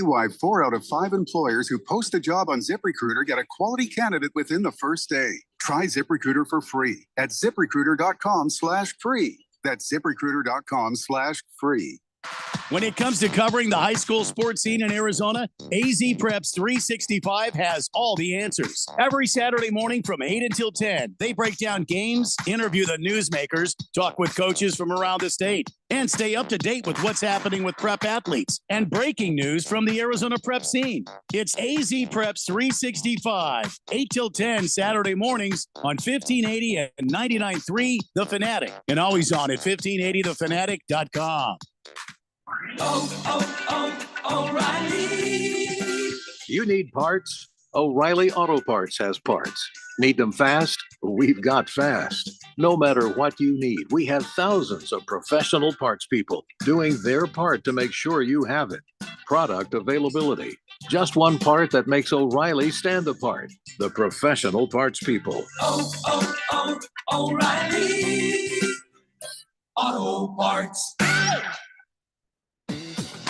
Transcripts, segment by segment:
Why 4 out of 5 employers who post a job on ZipRecruiter get a quality candidate within the first day. Try ZipRecruiter for free at ZipRecruiter.com/free. That's ZipRecruiter.com/free. When it comes to covering the high school sports scene in Arizona, AZ Preps 365 has all the answers. Every Saturday morning from 8 until 10, they break down games, interview the newsmakers, talk with coaches from around the state, and stay up to date with what's happening with prep athletes and breaking news from the Arizona prep scene. It's AZ Preps 365, 8 till 10 Saturday mornings on 1580 and 99.3 The Fanatic, and always on at 1580thefanatic.com. O'Reilly. You need parts? O'Reilly Auto Parts has parts. Need them fast? We've got fast. No matter what you need, we have thousands of professional parts people doing their part to make sure you have it. Product availability. Just one part that makes O'Reilly stand apart. The professional parts people. O'Reilly Auto Parts.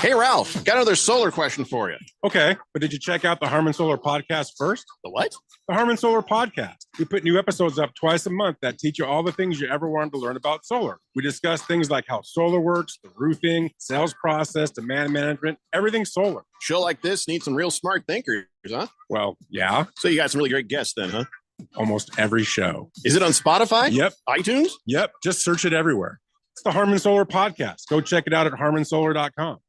Hey, Ralph, got another solar question for you. Okay, but did you check out the Harmon Solar podcast first? The what? The Harmon Solar podcast. We put new episodes up twice a month that teach you all the things you ever wanted to learn about solar. We discuss things like how solar works, the roofing, sales process, demand management, everything solar. Show like this needs some real smart thinkers, huh? Well, yeah. So you got some really great guests then, huh? Almost every show. Is it on Spotify? Yep. iTunes? Yep. Just search it everywhere. It's the Harmon Solar podcast. Go check it out at harmonsolar.com.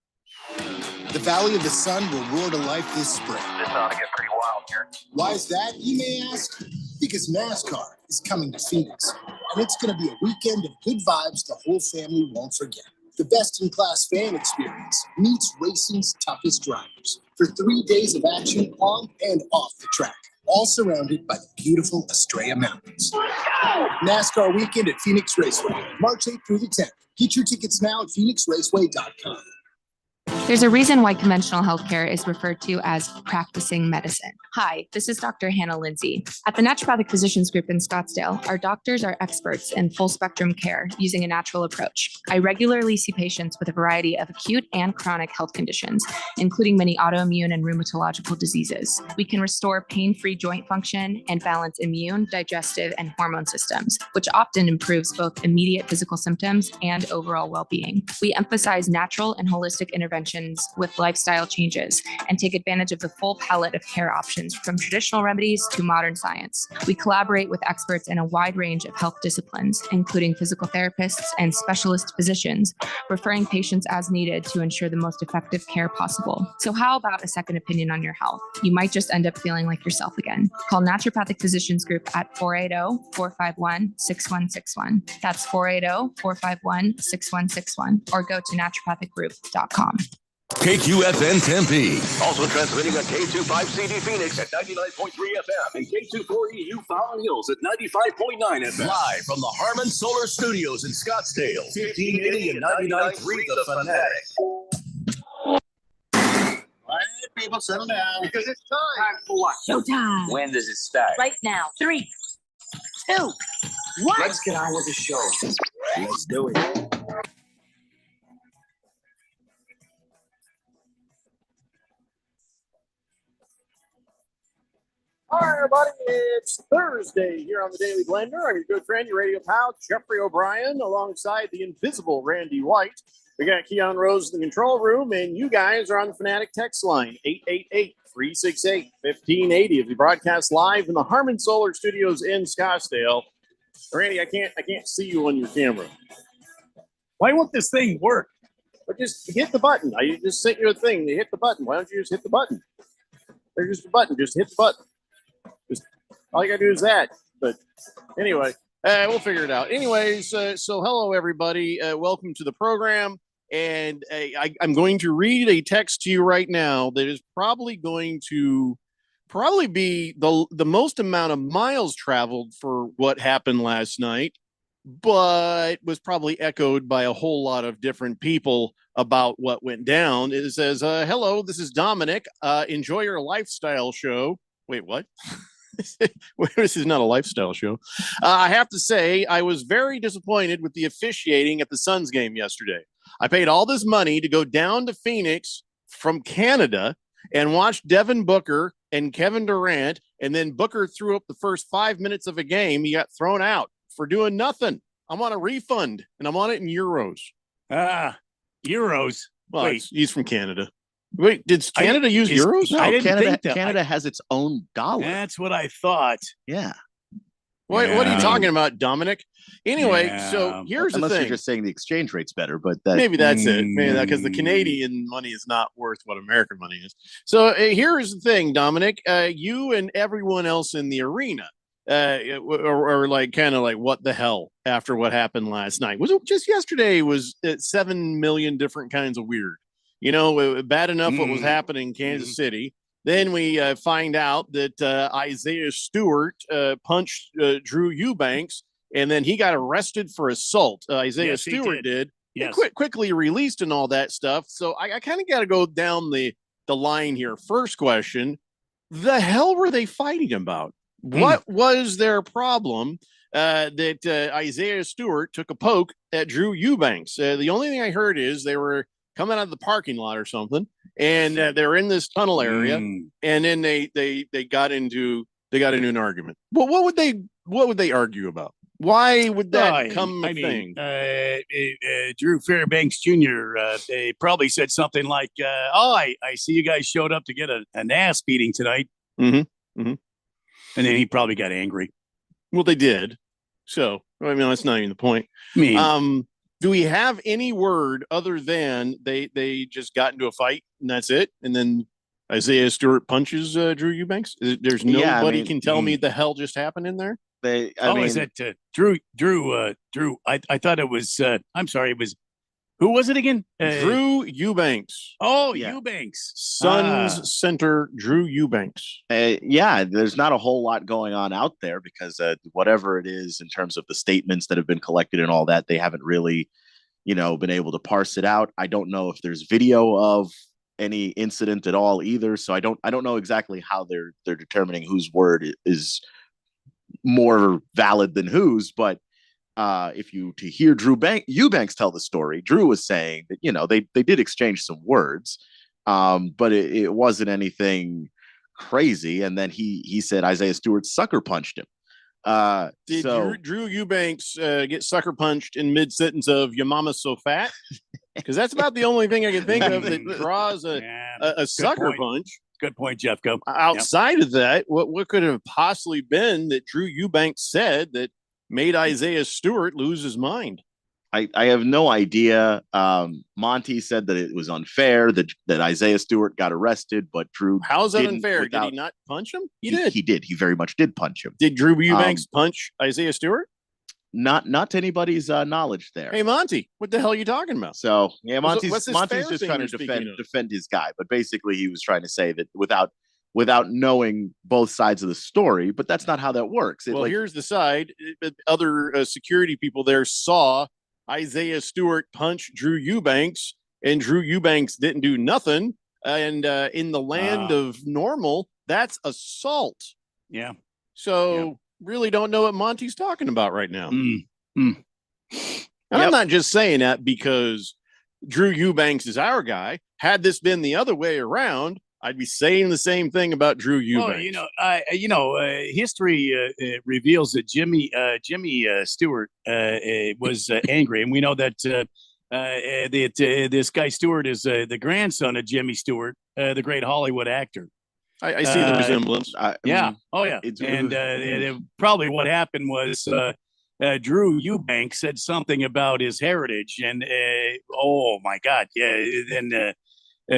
The Valley of the Sun will roar to life this spring. It's about to get pretty wild here. Why is that, you may ask? Because NASCAR is coming to Phoenix, and it's going to be a weekend of good vibes the whole family won't forget. The best-in-class fan experience meets racing's toughest drivers for 3 days of action on and off the track, all surrounded by the beautiful Estrella Mountains. NASCAR weekend at Phoenix Raceway, March 8th through the 10th. Get your tickets now at phoenixraceway.com. There's a reason why conventional healthcare is referred to as practicing medicine. Hi, this is Dr. Hannah Lindsay. At the Naturopathic Physicians Group in Scottsdale, our doctors are experts in full spectrum care using a natural approach. I regularly see patients with a variety of acute and chronic health conditions, including many autoimmune and rheumatological diseases. We can restore pain-free joint function and balance immune, digestive, and hormone systems, which often improves both immediate physical symptoms and overall well-being. We emphasize natural and holistic interventions with lifestyle changes and take advantage of the full palette of care options from traditional remedies to modern science. We collaborate with experts in a wide range of health disciplines, including physical therapists and specialist physicians, referring patients as needed to ensure the most effective care possible. So how about a second opinion on your health? You might just end up feeling like yourself again. Call Naturopathic Physicians Group at 480-451-6161. That's 480-451-6161, or go to naturopathicgroup.com. KQFN Tempe. Also transmitting on K25CD Phoenix at 99.3 FM and K24EU Fallon Hills at 95.9 FM. Live from the Harmon Solar Studios in Scottsdale. 1580 and 99.3 The Fanatic. All right, people, settle down because it's time. Time for what? Showtime. When does it start? Right now. 3, 2, 1. Let's get on with the show. Let's do it. All right, everybody, it's Thursday here on the Daily Blender. I'm your good friend, your radio pal, Jeffrey O'Brien, alongside the invisible Randy White. We got Keon Rose in the control room, and you guys are on the Fanatic text line, 888-368-1580. If you broadcast live in the Harmon Solar Studios in Scottsdale. Randy, I can't see you on your camera. Why won't this thing work? But just hit the button. I just sent you a thing. You hit the button. Why don't you just hit the button? There's just a button. Just hit the button. Just all you gotta do is that. But anyway, we'll figure it out. Anyways, so hello everybody. Welcome to the program. And I'm going to read a text to you right now that is probably going to be the most amount of miles traveled for what happened last night, but was probably echoed by a whole lot of different people about what went down. It says, hello, this is Dominic. Enjoy your lifestyle show. Wait, what? This is not a lifestyle show. I have to say, I was very disappointed with the officiating at the Suns game yesterday. I paid all this money to go down to Phoenix from Canada and watched Devin Booker and Kevin Durant, and then Booker threw up the first 5 minutes of a game. He got thrown out for doing nothing. I want a refund, and I want it in euros. Euros. Well, Wait. he's from Canada. Wait, did Canada use euros? I didn't Canada, think that. Canada has its own dollar. That's what I thought. Yeah. What are you Yeah. talking about, Dominic? Anyway, Yeah. so here's Unless the you're thing. just saying the exchange rate's better, but that Maybe that's it. Maybe that because the Canadian money is not worth what American money is. So here's the thing, Dominic. You and everyone else in the arena or like kind of like what the hell after what happened last night. Was it just yesterday? Was 7 million different kinds of weird. You know, bad enough what was happening in Kansas City. Then we find out that Isaiah Stewart punched Drew Eubanks, and then he got arrested for assault. Isaiah Yes, he Stewart did. Yes. Quickly released and all that stuff. So I kind of got to go down the line here. First question: the hell were they fighting about? What was their problem that Isaiah Stewart took a poke at Drew Eubanks? The only thing I heard is they were coming out of the parking lot or something, and they were in this tunnel area, and then they got into an argument. Well, what would they argue about? Why would that come a thing? Drew Fairbanks Jr. Probably said something like, I see you guys showed up to get an ass beating tonight. And then he probably got angry. Well, they did. So, I mean, that's not even the point. Do we have any word other than they just got into a fight and that's it? And then Isaiah Stewart punches Drew Eubanks? There's nobody can tell me the hell just happened in there? Is it Drew? I thought it was. I'm sorry. It was. Who was it again? Drew Eubanks. Oh, Yeah. Eubanks. Suns center Drew Eubanks. Yeah, there's not a whole lot going on out there because whatever it is in terms of the statements that have been collected and all that, they haven't really, been able to parse it out. I don't know if there's video of any incident at all either, so I don't know exactly how they're determining whose word is more valid than whose, but if you to hear Eubanks tell the story, Drew was saying that they did exchange some words, but it wasn't anything crazy. And then he said Isaiah Stewart sucker punched him. Did Drew Eubanks get sucker punched in mid sentence of "Your mama's so fat"? Because that's about the only thing I can think of that draws a sucker punch. Good point, Jeff. Go. Outside of that, what could have possibly been that Drew Eubanks said that made Isaiah Stewart lose his mind? I have no idea. Monty said that it was unfair that Isaiah Stewart got arrested, but Drew. How's that unfair? Did he not punch him? He did. He did. He very much did punch him. Did Drew Eubanks punch Isaiah Stewart? Not to anybody's knowledge there. Hey, Monty, what the hell are you talking about? So yeah, Monty's what's this just fair trying to thing you're defend his guy, but basically he was trying to say that without knowing both sides of the story, but that's not how that works. Well, here's the side. Other security people there saw Isaiah Stewart punch Drew Eubanks, and Drew Eubanks didn't do nothing. And in the land of normal, that's assault. Yeah. So really don't know what Monty's talking about right now. And I'm not just saying that because Drew Eubanks is our guy. Had this been the other way around, I'd be saying the same thing about Drew Eubanks. History reveals that Jimmy Stewart was angry, and we know that this guy Stewart is the grandson of Jimmy Stewart, the great Hollywood actor. I see the resemblance. Probably what happened was Drew Eubanks said something about his heritage, and oh my God, then.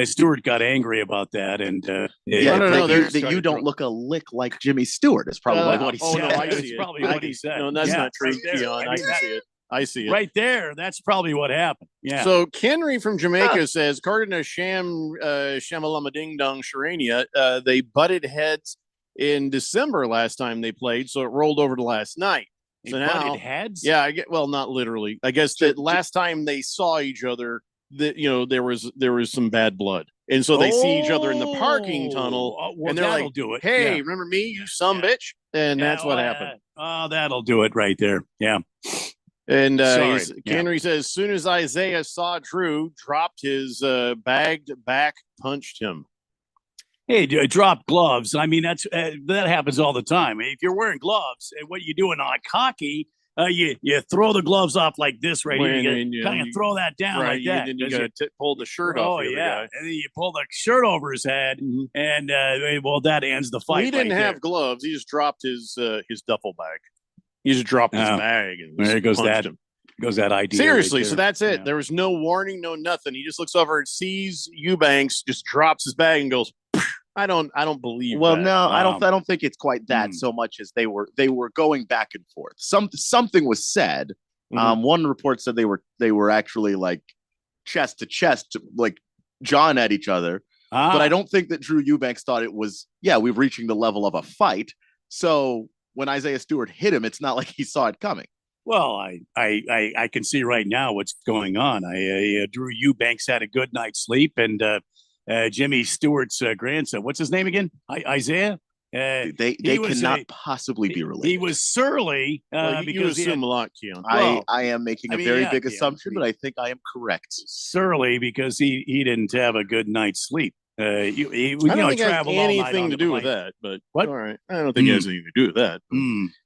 Stewart got angry about that, and you don't look a lick like Jimmy Stewart. Is probably what he said. No, I see probably what he said. No, that's not true, Keon. I can see it. I see it. Right there. That's probably what happened. Yeah. So Kenry from Jamaica says, according to Shamalama Ding Dong Sharania, they butted heads in December last time they played, so it rolled over to last night. So now, butted heads? Yeah, not literally. I guess that last time they saw each other, that there was some bad blood, and so they see each other in the parking tunnel, and they're like, do it. "Hey, remember me, you bitch?" And that's what happened. That'll do it right there. Yeah. And Sorry. Henry says, as soon as Isaiah saw Drew, dropped his bagged back, punched him. Hey, drop gloves. I mean, that happens all the time. If you're wearing gloves, and what you doing like hockey, you throw the gloves off like this right here. You kind of throw that down like that. Then you got to pull the shirt off. Oh, the other yeah. guy. And then you pull the shirt over his head, and, well, that ends the fight. He didn't right have there. gloves. He just dropped his duffel bag. He just dropped his bag. And There goes punched that. him. Goes that idea. Seriously, right so there. that's it. Yeah. There was no warning, no nothing. He just looks over and sees Eubanks, just drops his bag and goes, I don't believe Well, that. no, I don't think it's quite that so much as they were going back and forth. Something was said. One report said they were actually like chest to chest, like jawing at each other. But I don't think that Drew Eubanks thought it was, we're reaching the level of a fight. So when Isaiah Stewart hit him, it's not like he saw it coming. Well, I can see right now what's going on. Drew Eubanks had a good night's sleep, and Jimmy Stewart's grandson, what's his name again? Isaiah. They cannot possibly be related. He was surly you because assume a lot, Keon. I am making a very big assumption, but I think I am correct. Surly because he didn't have a good night's sleep. I don't think it has anything to do with that, but all right. I don't think it has anything to do with that.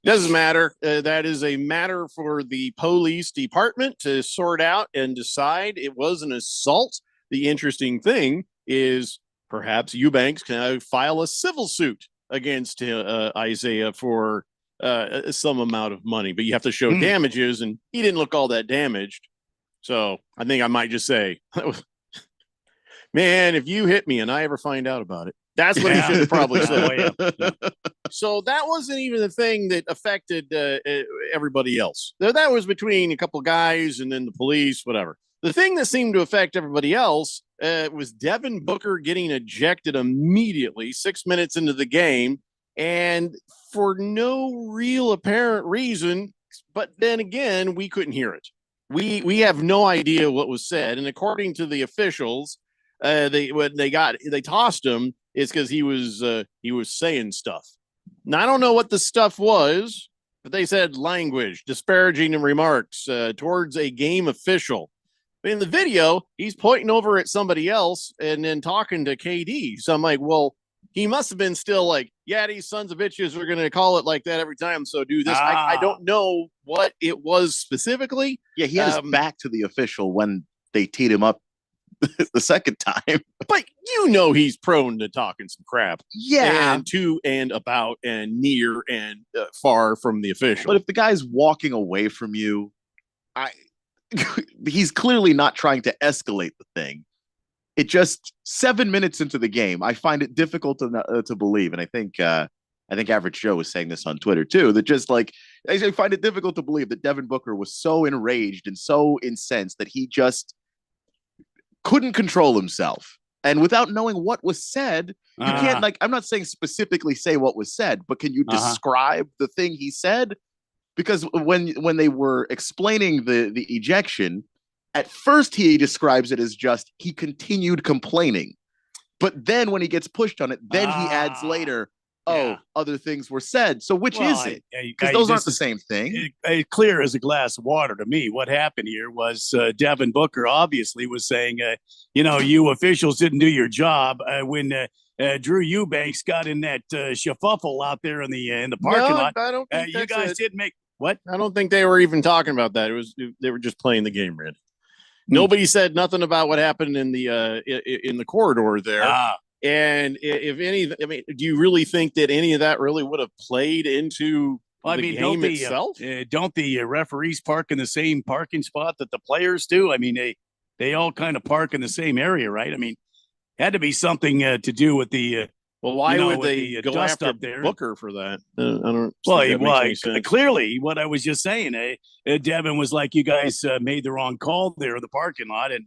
Doesn't matter. That is a matter for the police department to sort out and decide. It was an assault. The interesting thing is perhaps Eubanks can file a civil suit against Isaiah for some amount of money, but you have to show damages, and he didn't look all that damaged. So I think I might just say, man, if you hit me and I ever find out about it, that's what he should have probably said. So that wasn't even the thing that affected everybody else. That was between a couple guys and then the police, whatever. The thing that seemed to affect everybody else was Devin Booker getting ejected immediately 6 minutes into the game, and for no real apparent reason. But then again, we couldn't hear it. We have no idea what was said, and according to the officials, they tossed him is because he was saying stuff. Now I don't know what the stuff was, but they said language, disparaging remarks towards a game official. In the video, he's pointing over at somebody else and then talking to KD. So I'm like, well, he must have been still like, yeah, these sons of bitches are going to call it like that every time. So do this. I don't know what it was specifically. Yeah, he had his back to the official when they teed him up the second time. But he's prone to talking some crap. Yeah. And to and about and near and far from the official. But if the guy's walking away from you, he's clearly not trying to escalate the thing. It just 7 minutes into the game, I find it difficult to believe. And I think Average Joe was saying this on Twitter too, that just like, I find it difficult to believe that Devin Booker was so enraged and so incensed that he just couldn't control himself. And without knowing what was said, you can't, like, I'm not saying specifically say what was said, but can you describe the thing he said? Because when they were explaining the ejection, at first he describes it as just he continued complaining. But then when he gets pushed on it, then he adds later, other things were said. So which is it? Because those aren't the same thing. Clear as a glass of water to me. What happened here was Devin Booker obviously was saying, you officials didn't do your job when Drew Eubanks got in that shuffle out there in the parking lot. I don't think you guys didn't make what? I don't think they were even talking about that. They were just playing the game, Randy. Nobody said nothing about what happened in the corridor there. And if any, do you really think that any of that really would have played into the game itself? Don't the referees park in the same parking spot that the players do? I mean, they all kind of park in the same area, right? I mean, had to be something to do with the. Well, why would they go after up there? Booker for that? I don't. Well, clearly, what I was just saying, Devin was like, "You guys made the wrong call there in the parking lot," and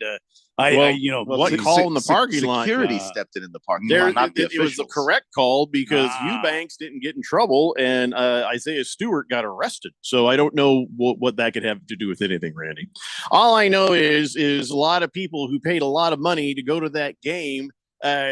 what call in the parking lot? Security stepped in the parking lot. Not the it was the correct call because Eubanks didn't get in trouble and Isaiah Stewart got arrested. So I don't know what that could have to do with anything, Randy. All I know is a lot of people who paid a lot of money to go to that game.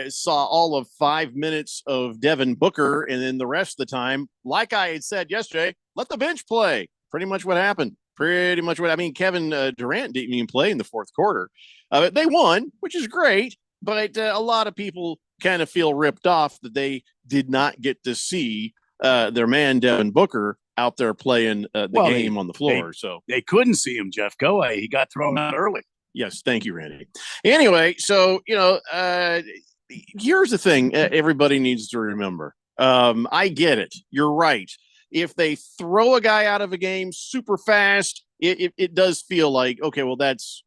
Saw all of 5 minutes of Devin Booker, and then the rest of the time, like I had said yesterday, let the bench play. Pretty much what happened. Pretty much what I mean. Kevin Durant didn't even play in the fourth quarter. They won, which is great, but a lot of people kind of feel ripped off that they did not get to see their man Devin Booker out there playing the game on the floor. So they couldn't see him, Jeff. Go away. He got thrown out early. Yes, thank you, Randy. Anyway, so here's the thing everybody needs to remember. I get it. You're right. If they throw a guy out of a game super fast, it does feel like, okay, well,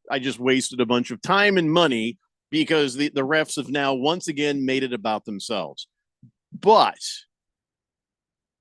I just wasted a bunch of time and money because the refs have now once again made it about themselves. But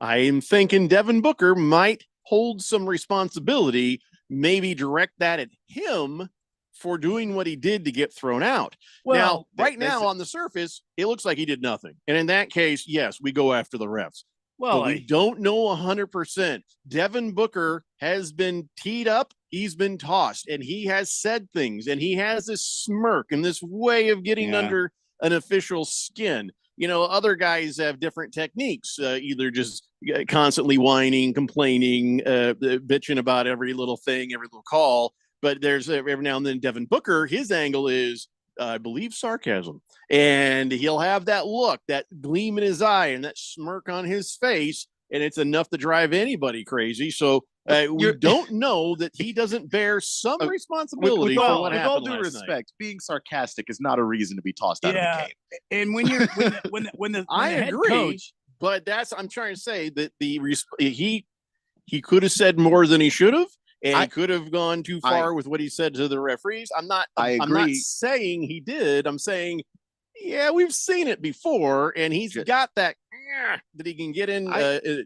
I am thinking Devin Booker might hold some responsibility, maybe direct that at him for doing what he did to get thrown out. Well, now, now on the surface, it looks like he did nothing. And in that case, yes, we go after the refs. Well, but we don't know 100%. Devin Booker has been teed up. He's been tossed, and he has said things, and he has this smirk and this way of getting under an official's skin. Other guys have different techniques, either just constantly whining, complaining, bitching about every little thing, every little call. But there's every now and then Devin Booker, his angle is, I believe, sarcasm. And he'll have that look, that gleam in his eye and that smirk on his face. And it's enough to drive anybody crazy. So we don't know that he doesn't bear some responsibility for what happened. With all due respect, being sarcastic is not a reason to be tossed out of the game. And when you're when the I head agree, coach, but I'm trying to say that he could have said more than he should have. And he could have gone too far with what he said to the referees. I'm not saying he did. I'm saying, yeah, we've seen it before, and he's got that he can get in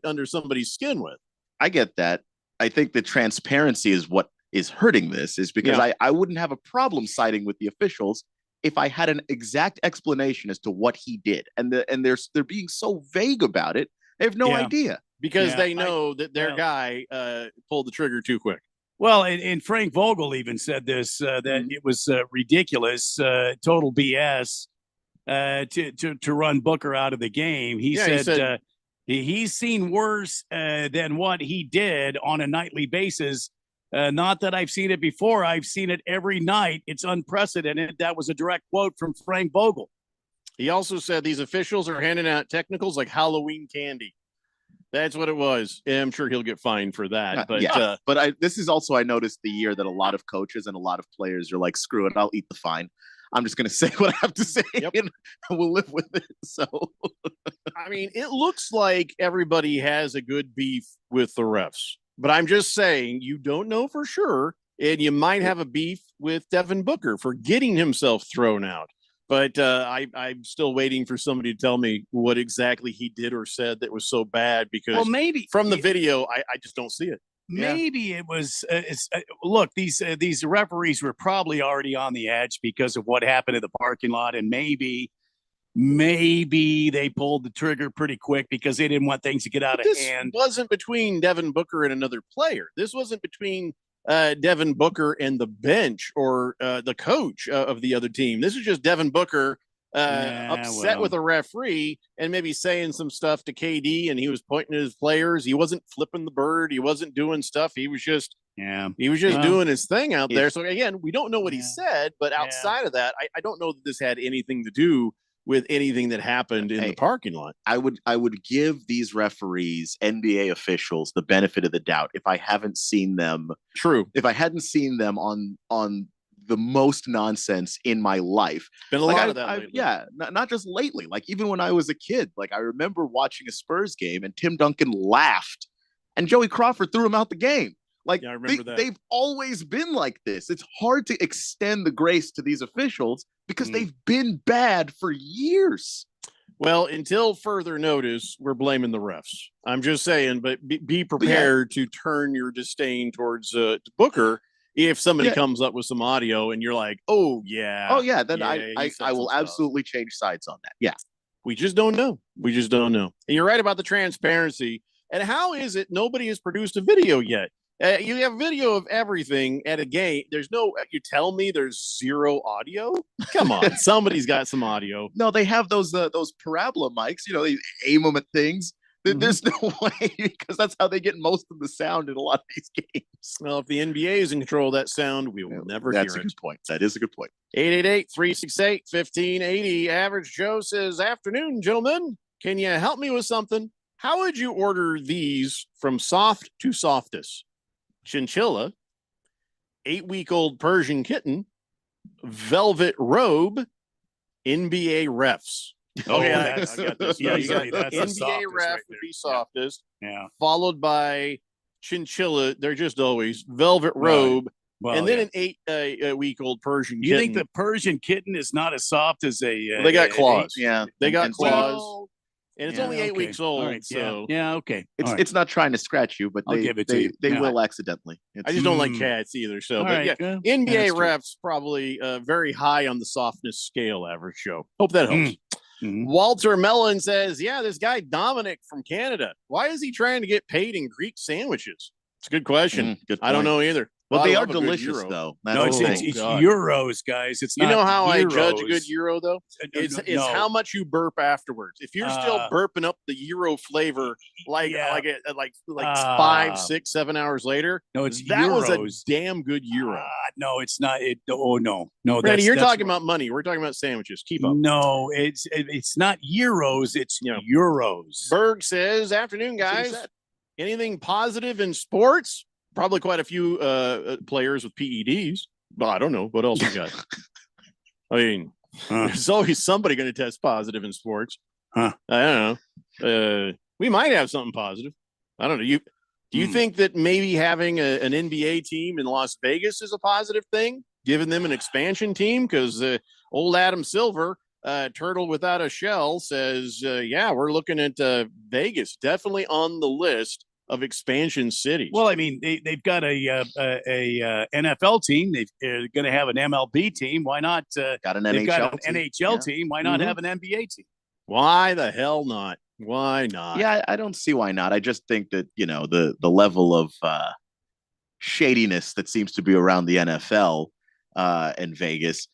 under somebody's skin with. I get that. I think the transparency is what is hurting this, is because I wouldn't have a problem siding with the officials if I had an exact explanation as to what he did. And they're being so vague about it. They have no idea. Because they know that their guy pulled the trigger too quick. Well, and Frank Vogel even said this, that it was ridiculous, total BS to run Booker out of the game. He said he's seen worse than what he did on a nightly basis. Not that I've seen it before. I've seen it every night. It's unprecedented. That was a direct quote from Frank Vogel. He also said these officials are handing out technicals like Halloween candy. That's what it was. And I'm sure he'll get fined for that. But this is also, I noticed the year that a lot of coaches and a lot of players are like, screw it, I'll eat the fine. I'm just going to say what I have to say, and we'll live with it. So, I mean, it looks like everybody has a good beef with the refs, but I'm just saying you don't know for sure. And you might have a beef with Devin Booker for getting himself thrown out. But I'm still waiting for somebody to tell me what exactly he did or said that was so bad, because maybe from the video, I just don't see it. Maybe it was. Look, these referees were probably already on the edge because of what happened in the parking lot, and maybe they pulled the trigger pretty quick because they didn't want things to get out of hand. This wasn't between Devin Booker and another player. This wasn't between Devin Booker and the bench or the coach of the other team. This is just Devin Booker upset with a referee and maybe saying some stuff to KD, and he was pointing at his players. He wasn't flipping the bird. He wasn't doing stuff. He was just doing his thing out there. So again, we don't know what he said, but outside of that, I don't know that this had anything to do with anything that happened in the parking lot. I would give these referees, NBA officials, the benefit of the doubt if I haven't seen them. True. If I hadn't seen them on the most nonsense in my life. Been a lot of that lately. Yeah, not just lately. Like even when I was a kid, like I remember watching a Spurs game and Tim Duncan laughed and Joey Crawford threw him out the game. Like I remember that. They've always been like this. It's hard to extend the grace to these officials because they've been bad for years. Well, until further notice, we're blaming the refs. I'm just saying, but be prepared to turn your disdain towards Booker if somebody comes up with some audio and you're like, then I will absolutely change sides on that. Yeah. We just don't know. And you're right about the transparency. And how is it nobody has produced a video yet? You have video of everything at a game. You tell me there's zero audio? Come on. Somebody's got some audio. No, they have those parabola mics, they aim them at things. There's no way, because that's how they get most of the sound in a lot of these games. Well, if the NBA is in control of that sound, we will never hear it. That's a good point. That is a good point. 888-368-1580. Average Joe says, afternoon, gentlemen. Can you help me with something? How would you order these from soft to softest? Chinchilla, 8-week-old Persian kitten, velvet robe, NBA refs. Okay, I that's, got this. yeah, You got that's the NBA softest ref right would there. be softest, Yeah. followed by chinchilla. They're just always velvet Right. robe, Well, and then yeah. an 8-week-old Persian You kitten. think the Persian kitten is not as soft as a? Well, they got claws. Yeah, They got and claws, well, and it's yeah, only 8 okay. weeks old. All right, So yeah, okay. It's All right. it's not trying to scratch you, but I'll they give it to they, you. they Yeah. will accidentally. I just don't like Mm. cats either. So, All but right, yeah, yeah, NBA that's true. refs probably very high on the softness scale. Average Joe. Hope that helps. Mhm. Walter Mellon says, yeah, this guy Dominic from Canada, why is he trying to get paid in Greek sandwiches? It's a good question. Good I don't point. know either. Well, I they are love a good delicious, gyro. though. That's No, the it's thing. God. euros, guys. It's You not know how I judge a gyros. good gyro, though? It's no. how much you burp afterwards. If you're still burping up the gyro flavor like Yeah. like Ah. 5, 6, 7 hours later, No, it's that was a euros. damn good gyro. No, it's not. No. Randy, that's- you're that's talking wrong. about money. We're talking about sandwiches. Keep up. No, it's not euros. It's euros. Berg says, afternoon, That's what he guys. said. Anything positive in sports? Probably quite a few players with PEDs. But I don't know. What else we got? I mean, there's always somebody going to test positive in sports. Huh. I don't know. We might have something positive. I don't know. Do you think that maybe having an NBA team in Las Vegas is a positive thing? Giving them an expansion team? Because old Adam Silver, Turtle Without a Shell, says, yeah, we're looking at Vegas, definitely on the list of expansion cities. Well, I mean, they've got a NFL team. They're going to have an MLB team. Why not? Got an they've NHL got an team. NHL Yeah. team. Why not Mhm. have an NBA team? Why the hell not? Why not? Yeah, I don't see why not. I just think that, the level of shadiness that seems to be around the NFL and Vegas,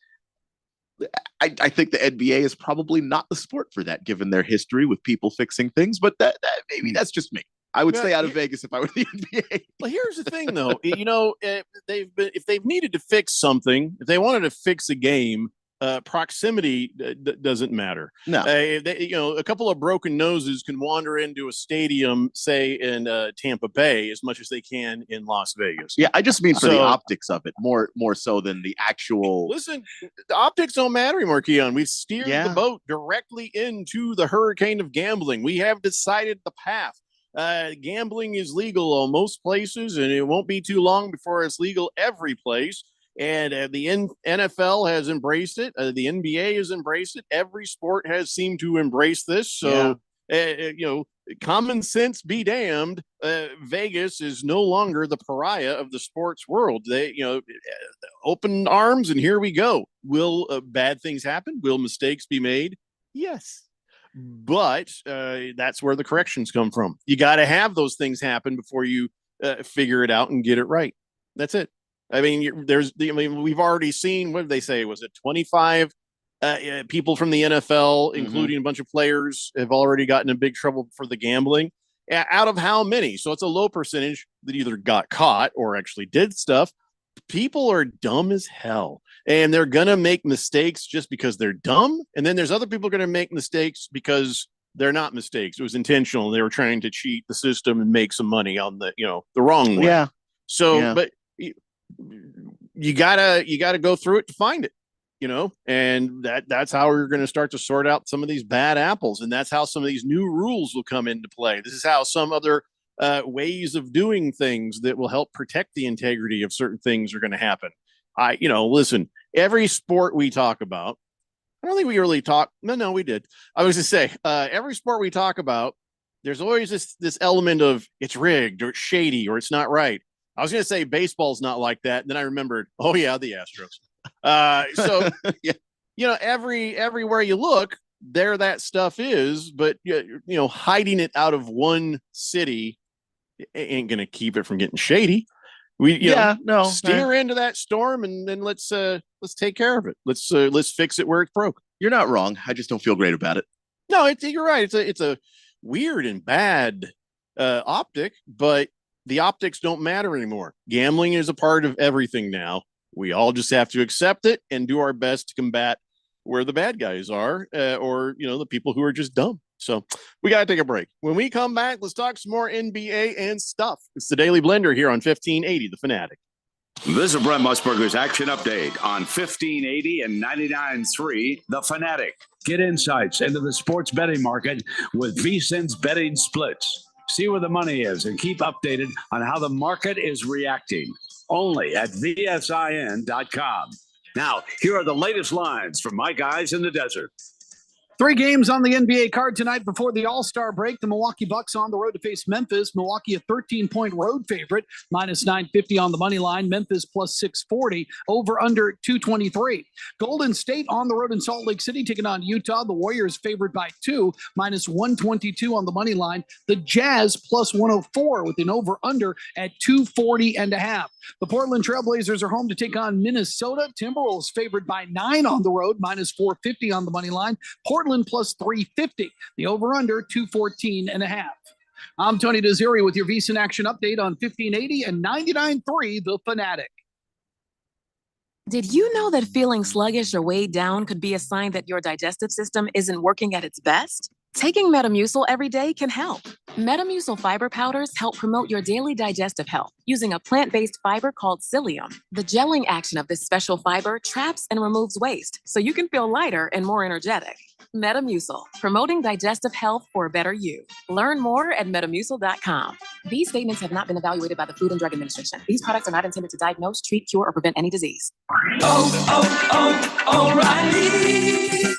I think the NBA is probably not the sport for that, given their history with people fixing things. But that maybe that's just me. I would Yeah, stay out of Vegas if I were the NBA. Well, here's the thing, though. If they've needed to fix something, if they wanted to fix a game, proximity doesn't matter. No. A couple of broken noses can wander into a stadium, say in Tampa Bay, as much as they can in Las Vegas. Yeah, I just mean for the So- optics of it, more so than the actual. Listen, the optics don't matter anymore, Keon. We've steered Yeah. the boat directly into the hurricane of gambling. We have decided the path. Gambling is legal on most places, and it won't be too long before it's legal every place. And the NFL has embraced it. The NBA has embraced it. Every sport has seemed to embrace this. So, common sense be damned. Vegas is no longer the pariah of the sports world. They, open arms, and here we go. Will bad things happen? Will mistakes be made? Yes. But that's where the corrections come from. You got to have those things happen before you figure it out and get it right. That's it. I mean, we've already seen, what did they say? Was it 25 people from the NFL, including a bunch of players, have already gotten in big trouble for the gambling? Out of how many? So it's a low percentage that either got caught or actually did stuff. People are dumb as hell, and they're going to make mistakes just because they're dumb. And then there's other people going to make mistakes because they're not mistakes. It was intentional. They were trying to cheat the system and make some money on the wrong way. Yeah. So, Yeah. but you gotta go through it to find it, and that's how we're going to start to sort out some of these bad apples. And that's how some of these new rules will come into play. This is how some other ways of doing things that will help protect the integrity of certain things are going to happen. Listen, every sport we talk about, I don't think we really talk. No, we did. I was to say, every sport we talk about, there's always this element of it's rigged or it's shady or it's not right. I was going to say baseball's not like that. And then I remembered, oh yeah, the Astros. So, everywhere you look, there that stuff is, but hiding it out of one city ain't going to keep it from getting shady. Steer into that storm, and then let's take care of it. Let's fix it where it's broke. You're not wrong. I just don't feel great about it. No, you're right. It's a weird and bad optic, but the optics don't matter anymore. Gambling is a part of everything now. We all just have to accept it and do our best to combat where the bad guys are, or the people who are just dumb. So we got to take a break. When we come back, let's talk some more NBA and stuff. It's the Daily Blender here on 1580 The Fanatic. This is Brent Musburger's action update on 1580 and 99.3 The Fanatic. Get insights into the sports betting market with VSiN's betting splits. See where the money is and keep updated on how the market is reacting. Only at VSIN.com. Now, here are the latest lines from my guys in the desert. 3 games on the NBA card tonight before the All-Star break. The Milwaukee Bucks on the road to face Memphis. Milwaukee a 13-point road favorite, minus 950 on the money line. Memphis plus 640, over under 223. Golden State on the road in Salt Lake City taking on Utah. The Warriors favored by 2, minus 122 on the money line. The Jazz plus 104 with an over-under at 240.5. The Portland Trailblazers are home to take on Minnesota. Timberwolves favored by 9 on the road, minus 450 on the money line. Portland plus 350. The over-under 214.5. I'm Tony Desiri with your VSiN Action Update on 1580 and 99.3 The Fanatic. Did you know that feeling sluggish or weighed down could be a sign that your digestive system isn't working at its best? Taking Metamucil every day can help. Metamucil fiber powders help promote your daily digestive health using a plant-based fiber called psyllium. The gelling action of this special fiber traps and removes waste so you can feel lighter and more energetic. Metamucil, promoting digestive health for a better you. Learn more at metamucil.com. These statements have not been evaluated by the Food and Drug Administration. These products are not intended to diagnose, treat, cure, or prevent any disease. O'Reilly.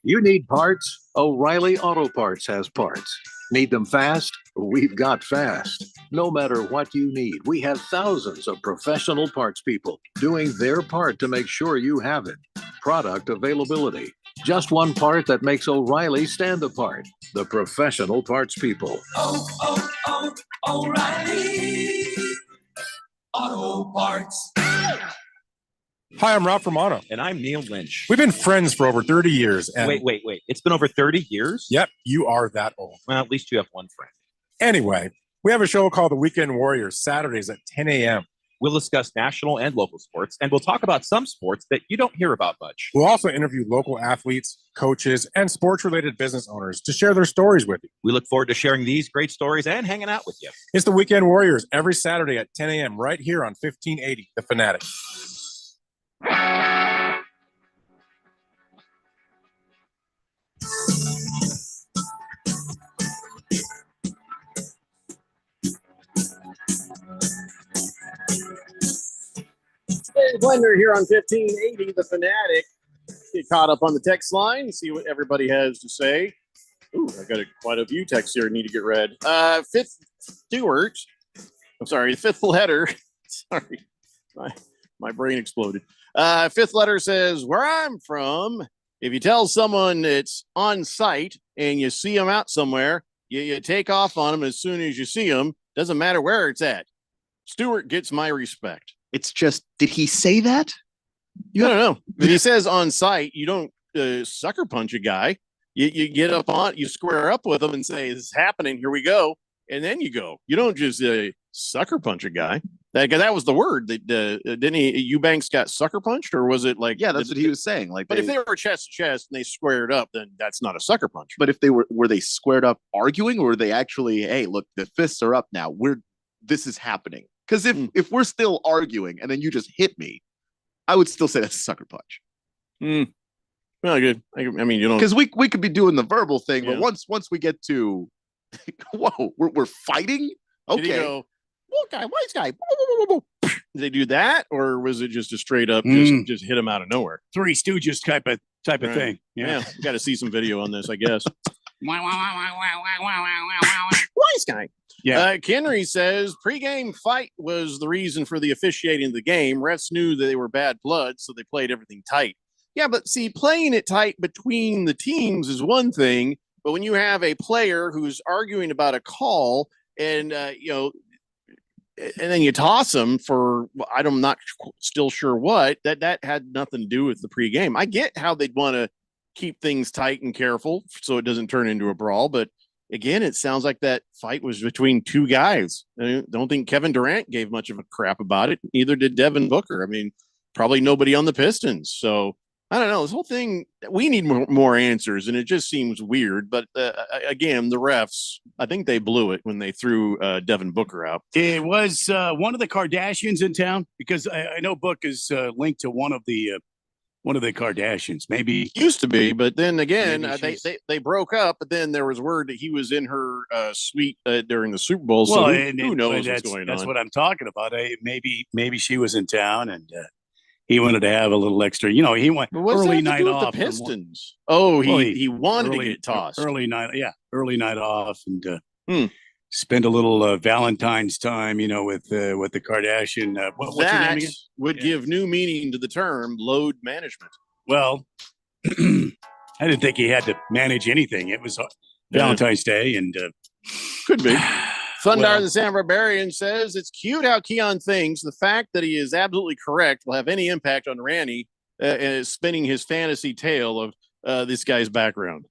You need parts? O'Reilly Auto Parts has parts. Need them fast? We've got fast. No matter what you need, we have thousands of professional parts people doing their part to make sure you have it. Product availability. Just one part that makes O'Reilly stand apart. The professional parts people. O'Reilly Auto Parts. Hi, I'm Rob Romano. And I'm Neil Lynch. We've been friends for over 30 years. And Wait. It's been over 30 years? Yep, you are that old. Well, at least you have one friend. Anyway, we have a show called The Weekend Warriors, Saturdays at 10 a.m. We'll discuss national and local sports, and we'll talk about some sports that you don't hear about much. We'll also interview local athletes, coaches, and sports-related business owners to share their stories with you. We look forward to sharing these great stories and hanging out with you. It's The Weekend Warriors every Saturday at 10 a.m. right here on 1580 The Fanatic. Hey, Blender here on 1580 The Fanatic. Get caught up on the text line, see what everybody has to say. Ooh, I got quite a few texts here I need to get read. Fifth Stewart. I'm sorry, the fifth letter. Sorry, my brain exploded. Fifth letter says, where I'm from, if you tell someone it's on site and you see them out somewhere, you take off on them as soon as you see them. Doesn't matter where it's at. Stewart gets my respect. It's just, did he say that? I don't know. If he says on site, you don't sucker punch a guy. You get up on, you square up with him and say, this is happening, here we go. And then you go. You don't just sucker punch a guy. That was the word. Didn't he? Eubanks got sucker punched, or was it like? Yeah, that's what he was saying. Like, but if they were chest to chest and they squared up, then that's not a sucker punch. But if they were they squared up arguing, or were they actually, hey, look, the fists are up now. This is happening. Because if we're still arguing and then you just hit me, I would still say that's a sucker punch. Well, good. I mean, you know, because we could be doing the verbal thing, but once we get to, whoa, we're fighting. Okay. Did he go, wise guy. Did they do that, or was it just a straight up just hit him out of nowhere? Three Stooges type of thing. Yeah, got to see some video on this, I guess. Wise guy. Yeah. Kenry says pregame fight was the reason for the officiating of the game. Refs knew that they were bad blood, so they played everything tight. Yeah, but see, playing it tight between the teams is one thing, but when you have a player who's arguing about a call and and then you toss them for I'm not still sure what, that had nothing to do with the pregame. I get how they'd want to keep things tight and careful so it doesn't turn into a brawl, but again, it sounds like that fight was between two guys. I don't think Kevin Durant gave much of a crap about it. Neither did Devin Booker. I mean, probably nobody on the Pistons. So I don't know. This whole thing, we need more answers, and it just seems weird. But again, the refs, I think they blew it when they threw Devin Booker out. It was one of the Kardashians in town, because I know Book is linked to one of the Kardashians. Maybe used to be, but then again, they broke up. But then there was word that he was in her suite during the Super Bowl. So who knows what's going on? That's what I'm talking about. Maybe she was in town and he wanted to have a little extra. You know, he went early night off. The Pistons. He wanted to get tossed. Early night off, and spend a little Valentine's time. You know, with the Kardashian. What's her name again? Would give new meaning to the term load management. Well, I didn't think he had to manage anything. It was Valentine's Day, and could be. Thundar the San Barbarian says it's cute how Keon thinks the fact that he is absolutely correct will have any impact on Randy spinning his fantasy tale of this guy's background.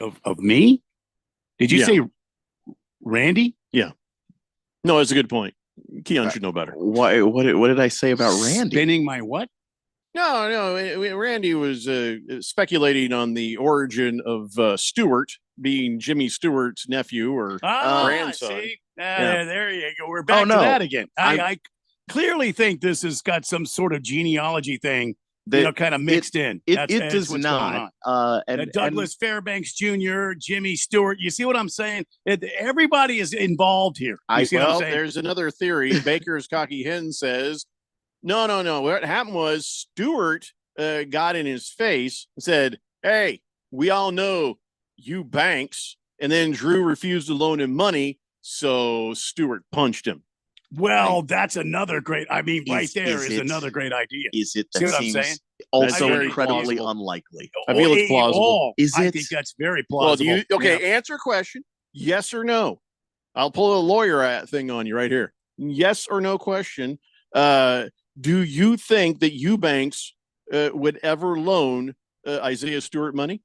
Of me? Did you say Randy? Yeah. No, it's a good point. Keon should know better. What did I say about Randy? Spinning my what? No. Randy was speculating on the origin of Stewart being Jimmy Stewart's nephew or grandson. See? There you go. We're back to that again. I clearly think this has got some sort of genealogy thing, kind of mixed in. It does not. Douglas Fairbanks Jr., Jimmy Stewart. You see what I'm saying? Everybody is involved here. There's another theory. Baker's Cocky Hen says, no. What happened was Stewart got in his face and said, "Hey, we all know you banks," and then Drew refused to loan him money, so Stewart punched him. Well, that's another great. I mean, is another great idea. Is it? See what I'm saying? Also incredibly unlikely. I feel it's plausible. I think that's very plausible. Well, answer a question: yes or no. I'll pull a lawyer thing on you right here. Yes or no question. Do you think that Eubanks would ever loan Isaiah Stewart money?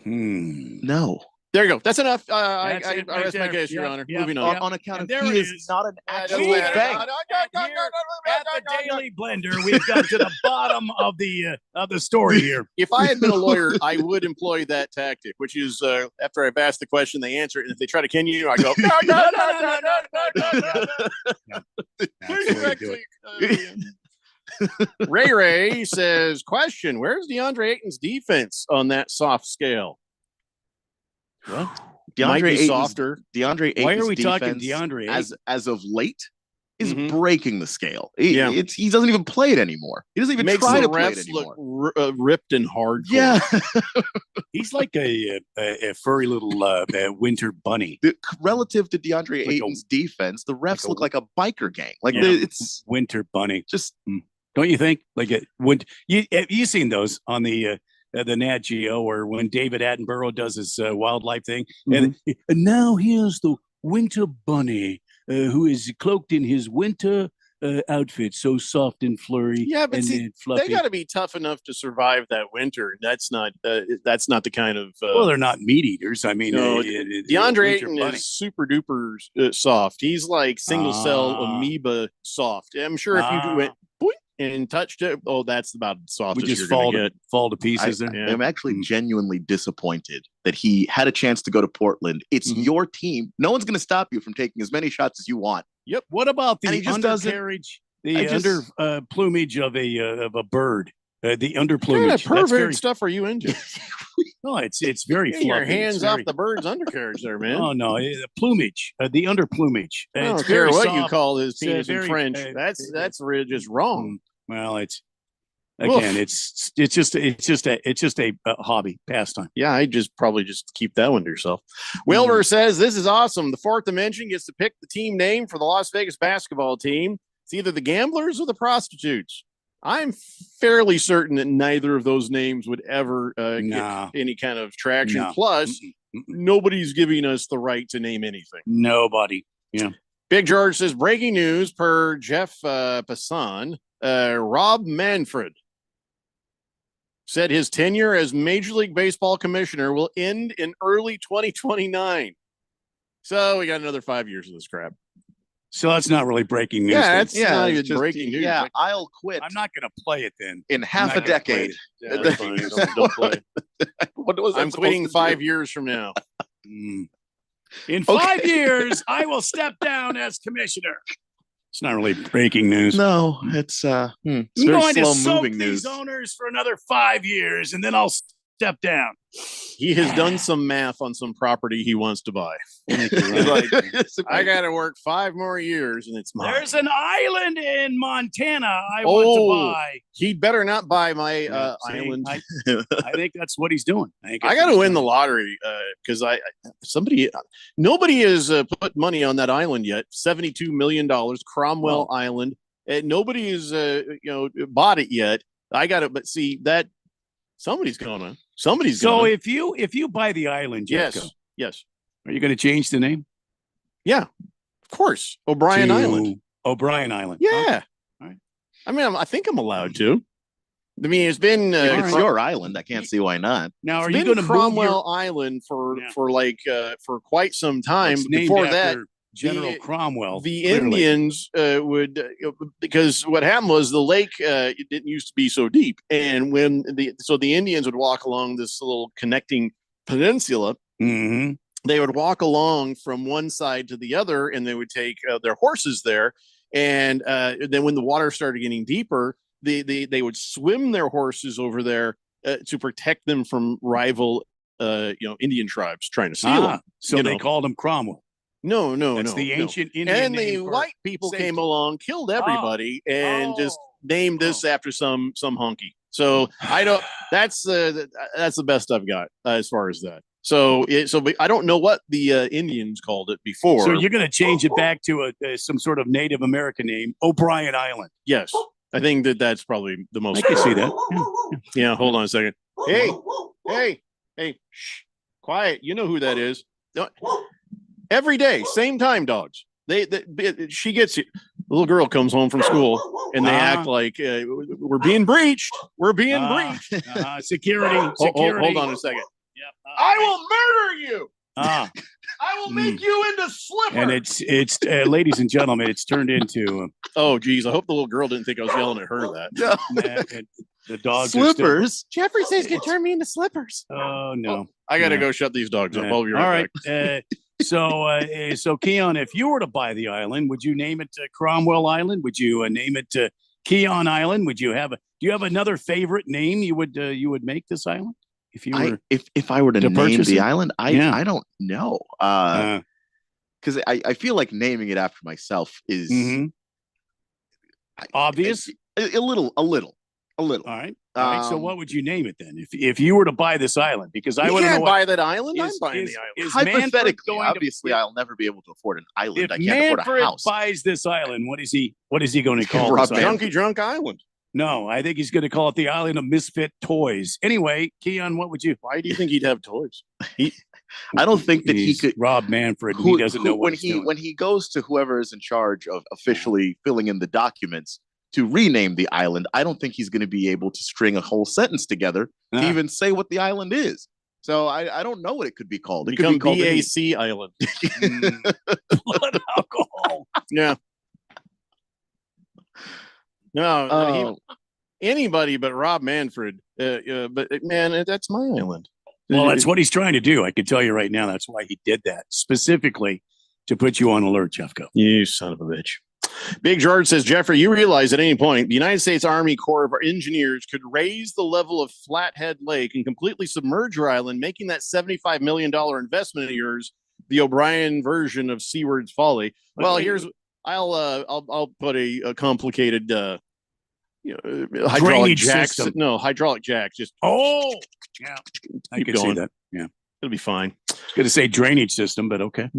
No. There you go. That's enough. I rest my case, Your Honor. Moving on. On account of he is not an actual bank. At the Daily Blender, we've got to the bottom of the story here. If I had been a lawyer, I would employ that tactic, which is after I've asked the question, they answer it, and if they try to can you, I go no. Ray says, question: where's DeAndre Ayton's defense on that soft scale? Well, softer. DeAndre Ayton's Why are we talking defense DeAndre as of late is breaking the scale. He doesn't even play it anymore. He doesn't even try to play it anymore. Look ripped and hard. Yeah, he's like a furry little winter bunny. Relative to DeAndre Ayton's defense, the refs look like a biker gang. It's winter bunny. Just don't you think? Like you've seen those on the Nat Geo, or when David Attenborough does his wildlife thing, and now here's the winter bunny who is cloaked in his winter outfit, so soft and flurry. Yeah, but and fluffy. They got to be tough enough to survive that winter. That's not the kind of. Well, they're not meat eaters. I mean, DeAndre Ayton is super duper soft. He's like single cell amoeba soft. I'm sure if you went and touched it, that's about soft. We just fall to pieces. I'm actually genuinely disappointed that he had a chance to go to Portland. It's your team. No one's going to stop you from taking as many shots as you want. Yep. What about the undercarriage, plumage of a bird? The underplumage. What kind of pervert stuff are you into? No, it's very fluffy. Your hands off the bird's undercarriage there, man. Oh, no, the plumage, the underplumage. I don't care what you call his penis in French. That's just wrong. Well, it's just a hobby pastime. Yeah, I probably keep that one to yourself. Wilbur says this is awesome. The fourth dimension gets to pick the team name for the Las Vegas basketball team. It's either the Gamblers or the Prostitutes. I'm fairly certain that neither of those names would ever get any kind of traction. No. Plus, nobody's giving us the right to name anything. Nobody. Yeah. Big George says breaking news per Jeff Passan. Rob Manfred said his tenure as Major League Baseball commissioner will end in early 2029. So we got another 5 years of this crap. So that's not really breaking news. Yeah, then. it's not even breaking news. Yeah, I'll quit I'm not going to play it then. in half not a gonna play decade. it. Yeah, that's fine. Don't play. What was that I'm supposed quitting to 5 do? years from now. In 5 years, I will step down as commissioner. It's not really breaking news. No, it's I'm very going to slow soak moving these news. owners for another 5 years, and then I'll step down. He has done some math on some property he wants to buy. He's like, I got to work 5 more years, and it's mine. There's an island in Montana I want to buy. He'd better not buy my See, island. I think that's what he's doing. I got to win the lottery because nobody has put money on that island yet. $72 million, Cromwell Island. Nobody has bought it yet. I got it, but see that somebody's gonna. So if you buy the island, Jeffco, yes, are you going to change the name? Yeah, of course, O'Brien Island. O'Brien Island. Yeah. All right. I mean, I think I'm allowed to. I mean, it's been It's your island. I can't see why not. Now, are it's you been going to Cromwell Island for quite some time? It's named Before after that, General Cromwell. the clearly. Indians would because what happened was the lake it didn't used to be so deep, and when the Indians would walk along this little connecting peninsula. Mm-hmm. They would walk along from one side to the other, and they would take their horses there. And then when the water started getting deeper, they would swim their horses over there to protect them from rival Indian tribes trying to steal them. So they called him Cromwell. No, That's the ancient Indian and the name for white people safety. came along, killed everybody, and just named this after some honky. So I don't. That's the best I've got as far as that. So I don't know what the Indians called it before. So you're going to change it back to some sort of Native American name, O'Brien Island. Yes, I think that's probably the most. I can see that. Yeah, hold on a second. Hey, shh, quiet. You know who that is. Every day, same time, dogs. She gets it. The little girl comes home from school and they act like we're being breached. We're being breached. Security. Hold on a second. I will murder you. I will make you into slippers. And it's ladies and gentlemen, it's turned into. Oh, geez. I hope the little girl didn't think I was yelling at her that. The dogs slippers. Jeffrey says can turn me into slippers. Oh no! I got to go shut these dogs up. I'll be right back. So Keon, if you were to buy the island, would you name it Cromwell Island? Would you name it Keon Island? Would you have do you have another favorite name you would make this island? If you were if I were to name purchase the it? island, I don't know. Because I feel like naming it after myself is obvious. A little. All right. So what would you name it then? If you were to buy this island, because I want to know buy that island. I'm buying the island. Hypothetically, obviously, I'll never be able to afford an island. If I can't afford a Manfred house. buys this island, what is he going to call Rob this island? Junkie Drunk Island. No, I think he's going to call it the Island of Misfit Toys. Anyway, Keon, what would you? Why do you think he'd have toys? I don't think that he could. Rob Manfred. He doesn't know what he's doing. When he goes to whoever is in charge of officially filling in the documents to rename the island, I don't think he's going to be able to string a whole sentence together to even say what the island is. So I don't know what it could be called. It could be called BAC Island. Blood alcohol. Yeah. No, anybody but Rob Manfred. But man, that's my island. Well, that's what he's trying to do. I can tell you right now. That's why he did that specifically to put you on alert, Jeffco. You son of a bitch. Big George says, Jeffrey, you realize at any point the United States Army Corps of Engineers could raise the level of Flathead Lake and completely submerge your island, making that $75 million investment of yours the O'Brien version of Seaward's Folly. Well, here's I'll put a complicated hydraulic jacks. System. No, hydraulic jacks. Just yeah, I can see that. Yeah, it'll be fine. I was going to say drainage system, but okay.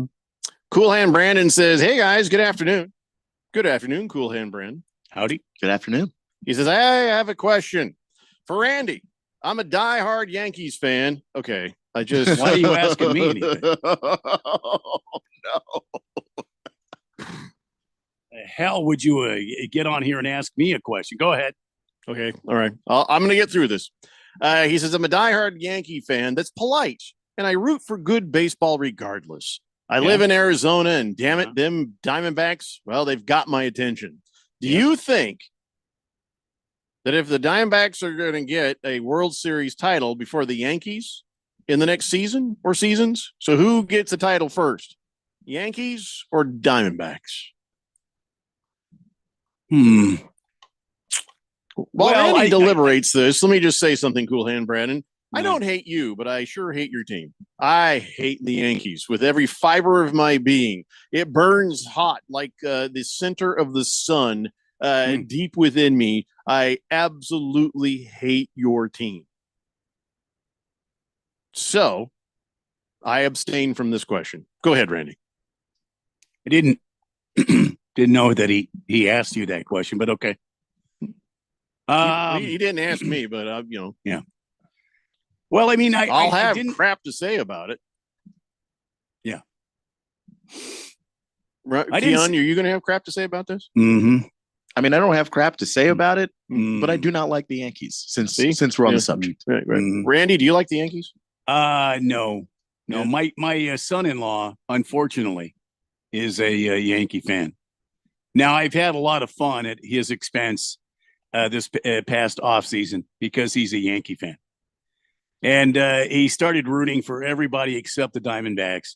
Cool Hand Brandon says, "Hey guys, good afternoon." Good afternoon, Cool Hand Brandon. Howdy. Good afternoon. He says, I have a question for Randy. I'm a diehard Yankees fan. Okay. Why are you asking me anything? Oh, no. The hell would you get on here and ask me a question? Go ahead. Okay. All right. I'm going to get through this. He says, I'm a diehard Yankee fan that's polite, and I root for good baseball regardless. I live in Arizona, and damn it, them Diamondbacks, well, they've got my attention. Do you think that if the Diamondbacks are going to get a World Series title before the Yankees in the next season or seasons, so who gets the title first, Yankees or Diamondbacks? While Randy deliberates this, let me just say something, Cool Hand Brandon. I don't hate you, but I sure hate your team. I hate the Yankees with every fiber of my being. It burns hot like the center of the sun deep within me. I absolutely hate your team. So I abstain from this question. Go ahead, Randy. I didn't know that he asked you that question, but okay. He didn't ask me, but yeah. Well, I mean, I'll have crap to say about it. Yeah. Keon, are you going to have crap to say about this? Mm-hmm. I mean, I don't have crap to say about it, but I do not like the Yankees since we're on the subject. Right. Randy, do you like the Yankees? No. My son-in-law, unfortunately, is a Yankee fan. Now, I've had a lot of fun at his expense this past offseason because he's a Yankee fan. And he started rooting for everybody except the Diamondbacks.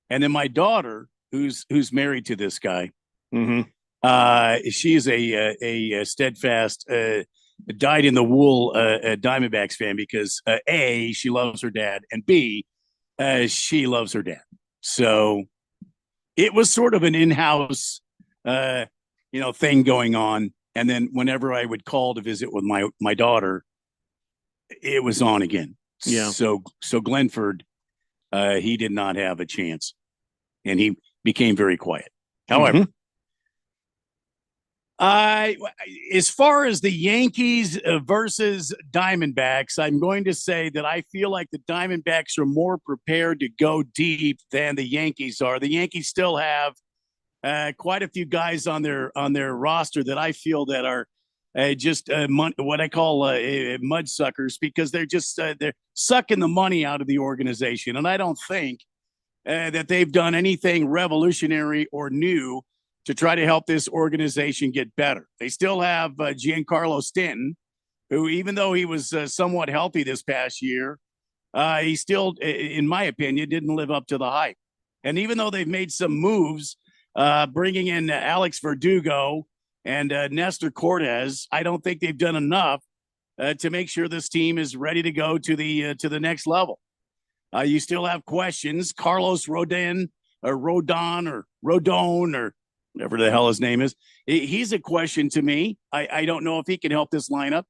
And then my daughter, who's married to this guy, she is a steadfast, dyed in the wool Diamondbacks fan because A, she loves her dad, and B, she loves her dad. So it was sort of an in-house, thing going on. And then whenever I would call to visit with my daughter, it was on again. Yeah. So Glenford, he did not have a chance, and he became very quiet. However, as far as the Yankees versus Diamondbacks, I'm going to say that I feel like the Diamondbacks are more prepared to go deep than the Yankees are. The Yankees still have quite a few guys on their roster that I feel that are what I call mud suckers because they're just they're sucking the money out of the organization, and I don't think that they've done anything revolutionary or new to try to help this organization get better. They still have Giancarlo Stanton, who, even though he was somewhat healthy this past year, he still, in my opinion, didn't live up to the hype. And even though they've made some moves, bringing in Alex Verdugo and Nestor Cortez, I don't think they've done enough to make sure this team is ready to go to the next level. You still have questions. Carlos Rodon or whatever the hell his name is. He's a question to me. I don't know if he can help this lineup.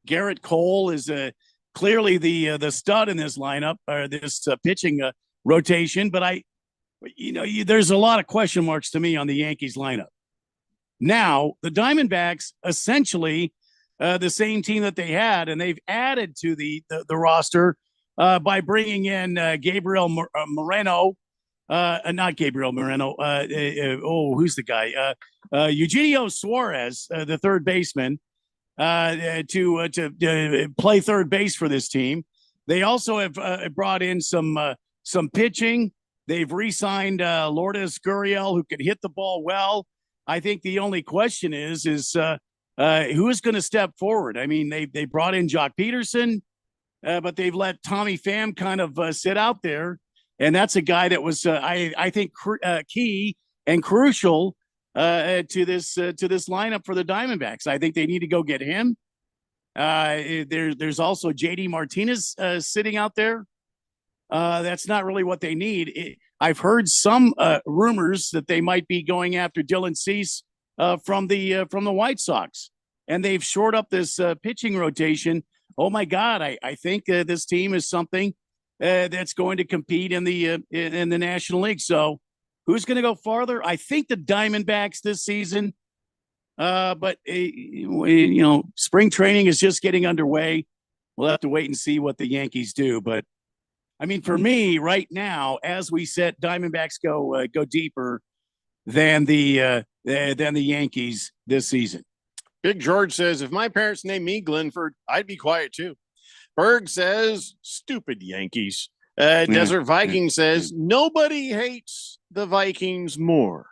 Garrett Cole is clearly the stud in this lineup or this pitching rotation, but there's a lot of question marks to me on the Yankees lineup. Now, the Diamondbacks, essentially the same team that they had, and they've added to the roster by bringing in Gabriel Moreno. Not Gabriel Moreno. Who's the guy? Eugenio Suarez, the third baseman, to play third base for this team. They also have brought in some pitching. They've re-signed Lourdes Gurriel, who could hit the ball well. I think the only question is who is going to step forward? I mean, they brought in Jock Peterson, but they've let Tommy Pham kind of sit out there. And that's a guy that was, I think, key and crucial to this lineup for the Diamondbacks. I think they need to go get him. There's also JD Martinez sitting out there. That's not really what they need. I've heard some rumors that they might be going after Dylan Cease from the White Sox, and they've shored up this pitching rotation. Oh my God, I think this team is something that's going to compete in the National League. So, who's going to go farther? I think the Diamondbacks this season. But spring training is just getting underway. We'll have to wait and see what the Yankees do. But I mean, for me right now, as we said, Diamondbacks go deeper than the Yankees this season. Big George says, if my parents named me Glenford, I'd be quiet too. Berg says, stupid Yankees. Desert Viking says, nobody hates the Vikings more.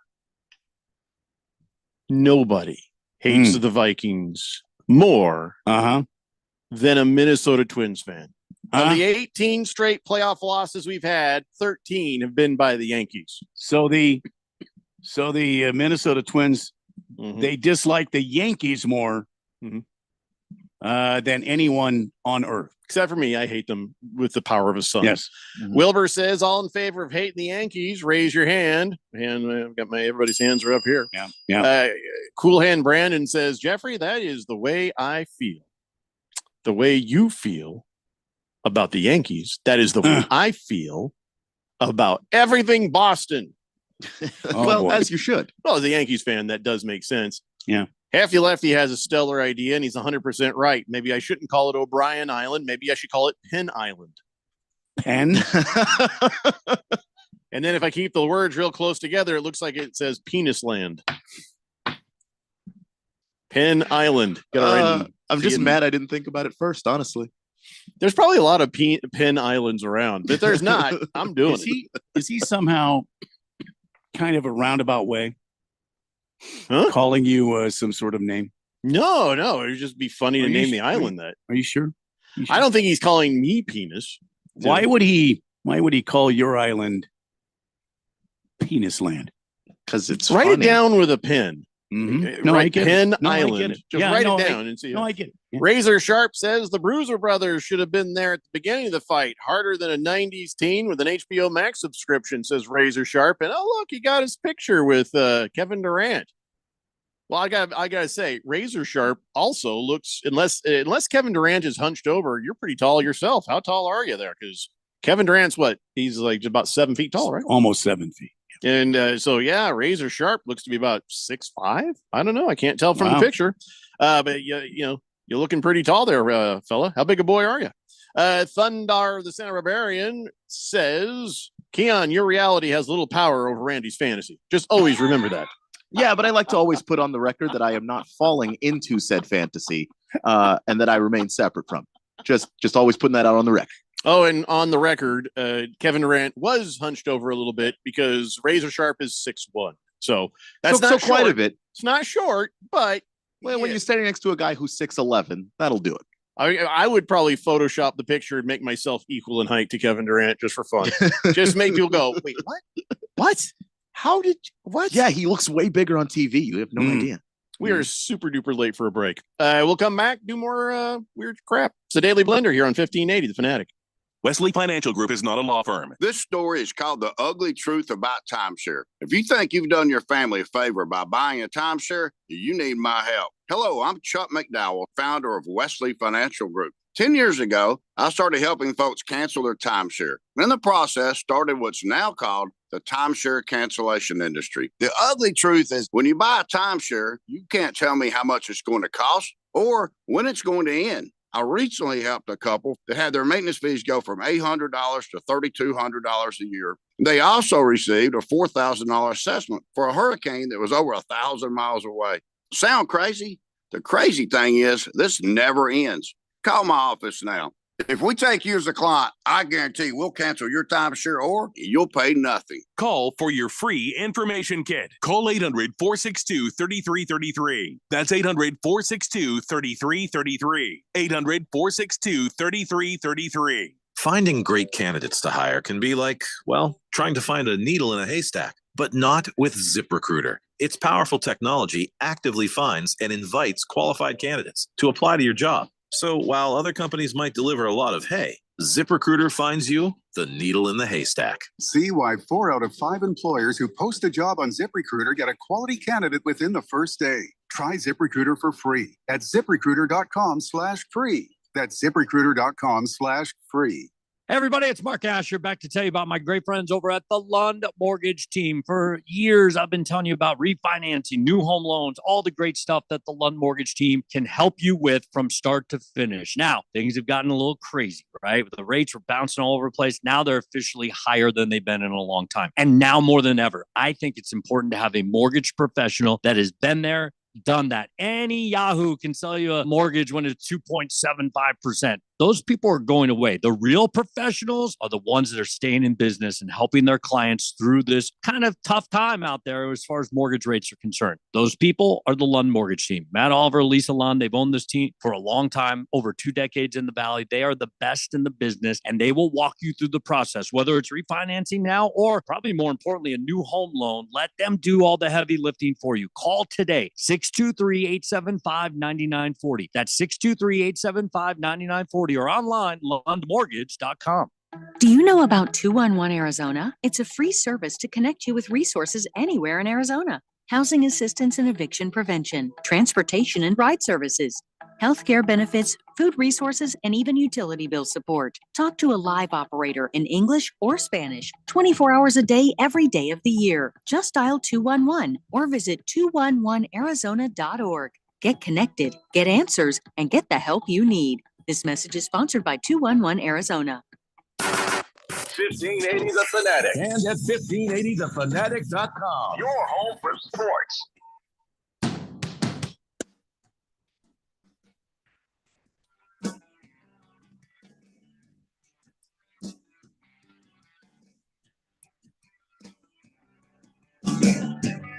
Nobody hates the Vikings more than a Minnesota Twins fan. Of the 18 straight playoff losses we've had, 13 have been by the Yankees. So the Minnesota Twins, they dislike the Yankees more than anyone on earth. Except for me, I hate them with the power of a son. Yes. Wilbur says, all in favor of hating the Yankees, raise your hand. And I've got everybody's hands are up here. Yeah. Cool Hand Brandon says, Jeffrey, that is the way I feel. The way you feel about the Yankees, that is the way I feel about everything Boston. As you should. Well, as a Yankees fan, that does make sense. Yeah. Halfy Lefty has a stellar idea, and he's 100% right. Maybe I shouldn't call it O'Brien Island. Maybe I should call it Penn Island. Penn? And then if I keep the words real close together, it looks like it says Penis Land. Penn Island. I'm just mad I didn't think about it first, honestly. There's probably a lot of Penn Islands around, but there's not. I'm doing it. Is he somehow kind of a roundabout way? Calling you some sort of name? No. It would just be funny to name the island that. Are you sure? I don't think he's calling me penis. Why would he call your island Penis Land? Because it's write funny. it down with a pen. No, I get Penn it. No, I Island. get it. Just write it down and see. I get it. Yeah. Razor Sharp says the Bruiser brothers should have been there at the beginning of the fight. Harder than a 90s teen with an HBO Max subscription, says Razor Sharp. And oh, look, he got his picture with Kevin Durant. Well, I gotta say, Razor Sharp also looks, unless Kevin Durant is hunched over, you're pretty tall yourself. How tall are you there? Because Kevin Durant's what? He's like about 7 feet tall, right? Almost 7 feet. And so, yeah, Razor Sharp looks to be about 6'5". I don't know. I can't tell from the picture. But you're looking pretty tall there, fella. How big a boy are you? Thundar, the Santa Barbarian, says, Keon, your reality has little power over Randy's fantasy. Just always remember that. Yeah, but I like to always put on the record that I am not falling into said fantasy and that I remain separate from. Just always putting that out on the record. Oh, and on the record, Kevin Durant was hunched over a little bit because Razor Sharp is 6'1". So that's not quite short. a bit. It's not short, but when you're standing next to a guy who's 6'11", that'll do it. I would probably Photoshop the picture and make myself equal in height to Kevin Durant just for fun. Just make people go, wait, what? What? How did what? Yeah, he looks way bigger on TV. You have no idea. We are super duper late for a break. We'll come back, do more weird crap. It's the Daily Blender here on 1580, The Fanatic. Wesley Financial Group is not a law firm. This story is called The Ugly Truth About Timeshare. If you think you've done your family a favor by buying a timeshare, you need my help. Hello, I'm Chuck McDowell, founder of Wesley Financial Group. 10 years ago, I started helping folks cancel their timeshare. In the process, started what's now called the timeshare cancellation industry. The ugly truth is when you buy a timeshare, you can't tell me how much it's going to cost or when it's going to end. I recently helped a couple that had their maintenance fees go from $800 to $3,200 a year. They also received a $4,000 assessment for a hurricane that was over 1,000 miles away. Sound crazy? The crazy thing is this never ends. Call my office now. If we take you as a client, I guarantee we'll cancel your timeshare or you'll pay nothing. Call for your free information kit. Call 800-462-3333. That's 800-462-3333. 800-462-3333. Finding great candidates to hire can be like, well, trying to find a needle in a haystack, but not with ZipRecruiter. Its powerful technology actively finds and invites qualified candidates to apply to your job. So while other companies might deliver a lot of hay, ZipRecruiter finds you the needle in the haystack. See why 4 out of 5 employers who post a job on ZipRecruiter get a quality candidate within the first day. Try ZipRecruiter for free at ZipRecruiter.com/free. That's ZipRecruiter.com/free. Hey everybody, it's Mark Asher back to tell you about my great friends over at the Lund Mortgage Team. For years, I've been telling you about refinancing, new home loans, all the great stuff that the Lund Mortgage Team can help you with from start to finish. Now, things have gotten a little crazy, right? The rates are bouncing all over the place. Now they're officially higher than they've been in a long time. And now more than ever, I think it's important to have a mortgage professional that has been there, done that. Any Yahoo can sell you a mortgage when it's 2.75%. Those people are going away. The real professionals are the ones that are staying in business and helping their clients through this kind of tough time out there as far as mortgage rates are concerned. Those people are the Lund Mortgage Team. Matt Oliver, Lisa Lund, they've owned this team for a long time, over 2 decades in the Valley. They are the best in the business, and they will walk you through the process, whether it's refinancing now or probably more importantly, a new home loan. Let them do all the heavy lifting for you. Call today, 623-875-9940. That's 623-875-9940 or online, lundmortgage.com. Do you know about 211 Arizona? It's a free service to connect you with resources anywhere in Arizona. Housing assistance and eviction prevention, transportation and ride services, healthcare benefits, food resources, and even utility bill support. Talk to a live operator in English or Spanish, 24 hours a day, every day of the year. Just dial 211 or visit 211arizona.org. Get connected, get answers, and get the help you need. This message is sponsored by 211 Arizona. 1580 The Fanatic and at 1580thefanatic.com. Your home for sports.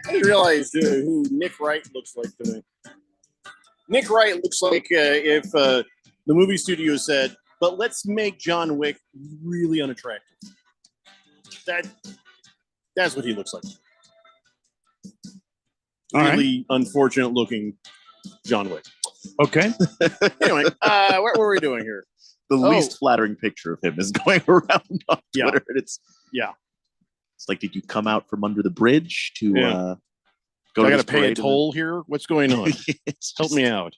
I realized who Nick Wright looks like to me. Nick Wright looks like if the movie studio said, but let's make John Wick really unattractive. That's what he looks like. Really unfortunate looking John Wick. Okay. Anyway, what were we doing here? The least flattering picture of him is going around on Twitter. And it's like, did you come out from under the bridge to go? I got to pay a toll here. What's going on? Help me out.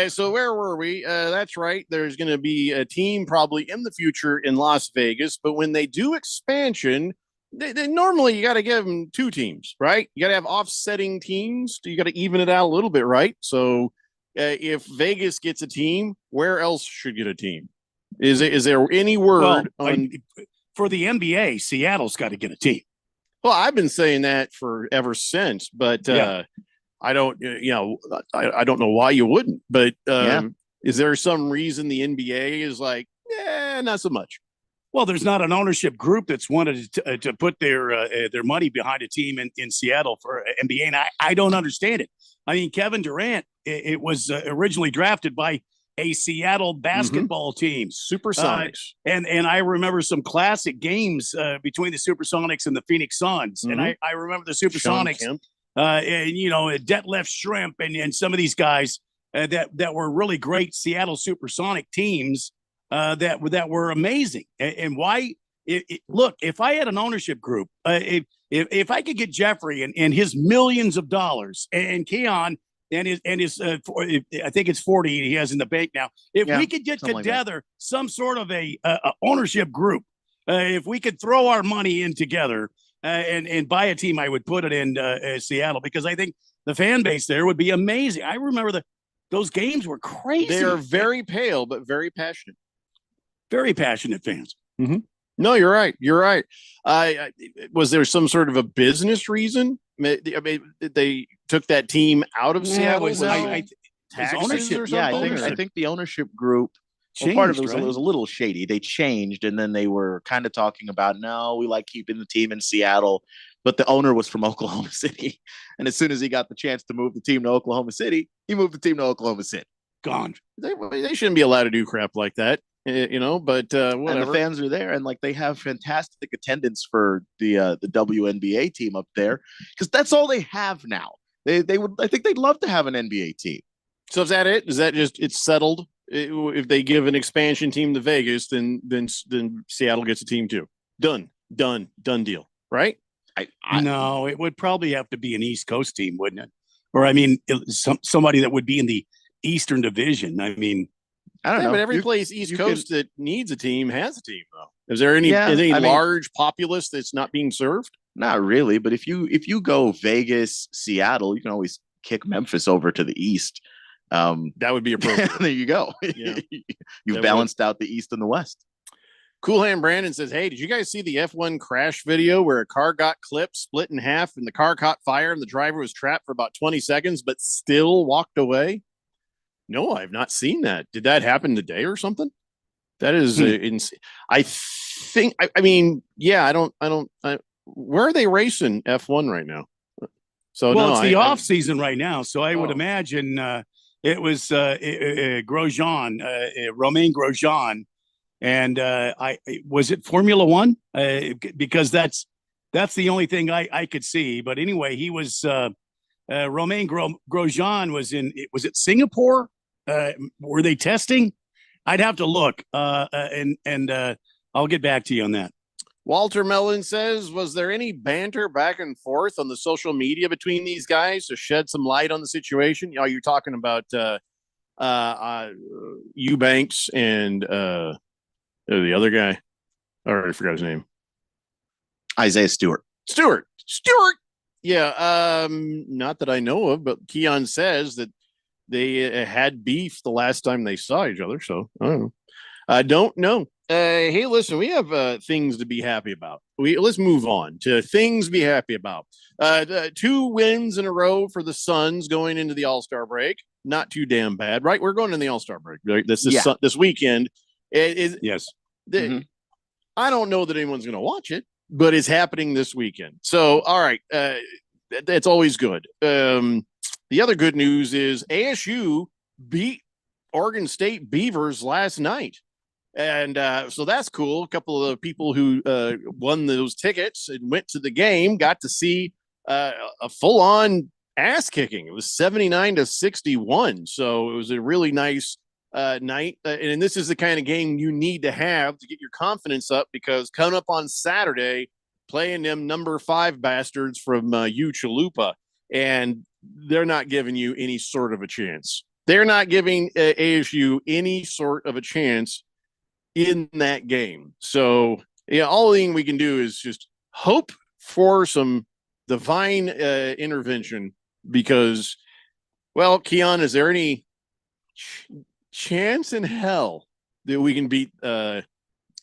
So where were we? That's right. There's going to be a team probably in the future in Las Vegas, but when they do expansion, they normally you got to give them 2 teams, right? You got to have offsetting teams. You got to even it out a little bit, right? So if Vegas gets a team, where else should get a team? Is there any word on for the NBA? Seattle's got to get a team. Well, I've been saying that for ever since, but I don't, I don't know why you wouldn't, but is there some reason the NBA is like, not so much? Well, there's not an ownership group that's wanted to put their money behind a team in Seattle for NBA, and I don't understand it. I mean, Kevin Durant, it was originally drafted by a Seattle basketball team, Supersonics, and I remember some classic games between the Supersonics and the Phoenix Suns, and I remember the Supersonics. And Detlef Shrimp and some of these guys that were really great Seattle Supersonic teams that were amazing. And why? Look, if I had an ownership group, if I could get Jeffrey and his millions of dollars and Keon and his I think it's 40 he has in the bank now. If we could get together some sort of a ownership group, if we could throw our money in together. And buy a team, I would put it in Seattle because I think the fan base there would be amazing. I remember those games were crazy. They are very pale, but very passionate. Very passionate fans. Mm-hmm. No, you're right. You're right. Was there some sort of a business reason? I mean, they took that team out of Seattle. Ownership. I think the ownership group. Part of it was a little shady. They changed, and then they were kind of talking about, no, we like keeping the team in Seattle. But the owner was from Oklahoma City. And as soon as he got the chance to move the team to Oklahoma City, he moved the team to Oklahoma City. Gone. They shouldn't be allowed to do crap like that, but whatever. And the fans are there, and they have fantastic attendance for the WNBA team up there because that's all they have now. I think they'd love to have an NBA team. So is that it? Is that just it's settled? If they give an expansion team to Vegas, then Seattle gets a team too. Done deal. Right? No, it would probably have to be an East Coast team, wouldn't it? Or somebody that would be in the Eastern Division. I mean, I don't know. But every place East Coast that needs a team has a team, though. Is there any large populace that's not being served? Not really. But if you go Vegas, Seattle, you can always kick Memphis over to the East. That would be appropriate. There you go. Yeah. You've balanced out the East and the West. Cool Hand Brandon says, hey, did you guys see the F1 crash video where a car got clipped, split in half, and the car caught fire and the driver was trapped for about 20 seconds, but still walked away? No, I've not seen that. Did that happen today or something? That is insane. I think, I mean, yeah, I don't, where are they racing F1 right now? So well, no, it's the off season right now. So I would imagine it was Grosjean, Romain Grosjean. And was it Formula One? Because that's the only thing I could see. But anyway, he was Romain Grosjean was it Singapore? Were they testing? I'd have to look, and I'll get back to you on that. Walter Mellon says, was there any banter back and forth on the social media between these guys to shed some light on the situation? You know, you're talking about Eubanks and the other guy. I forgot his name. Isaiah Stewart. Stewart. Yeah. Not that I know of, but Keon says that they had beef the last time they saw each other. So I don't know. Hey, listen, we have things to be happy about. Let's move on to things to be happy about. 2 wins in a row for the Suns going into the All-Star break. Not too damn bad, right? We're going in the All-Star break, right? This weekend. Yes. I don't know that anyone's going to watch it, but it's happening this weekend. So, all right, that's always good. The other good news is ASU beat Oregon State Beavers last night. And so that's cool. A couple of people who won those tickets and went to the game got to see a full-on ass kicking. It was 79-61. So it was a really nice night. And this is the kind of game you need to have to get your confidence up, because coming up on Saturday, playing them number 5 bastards from U Chalupa, and they're not giving you any sort of a chance. They're not giving ASU any sort of a chance in that game. So yeah, all the thing we can do is just hope for some divine intervention, because, well, Keon, is there any chance in hell that we can beat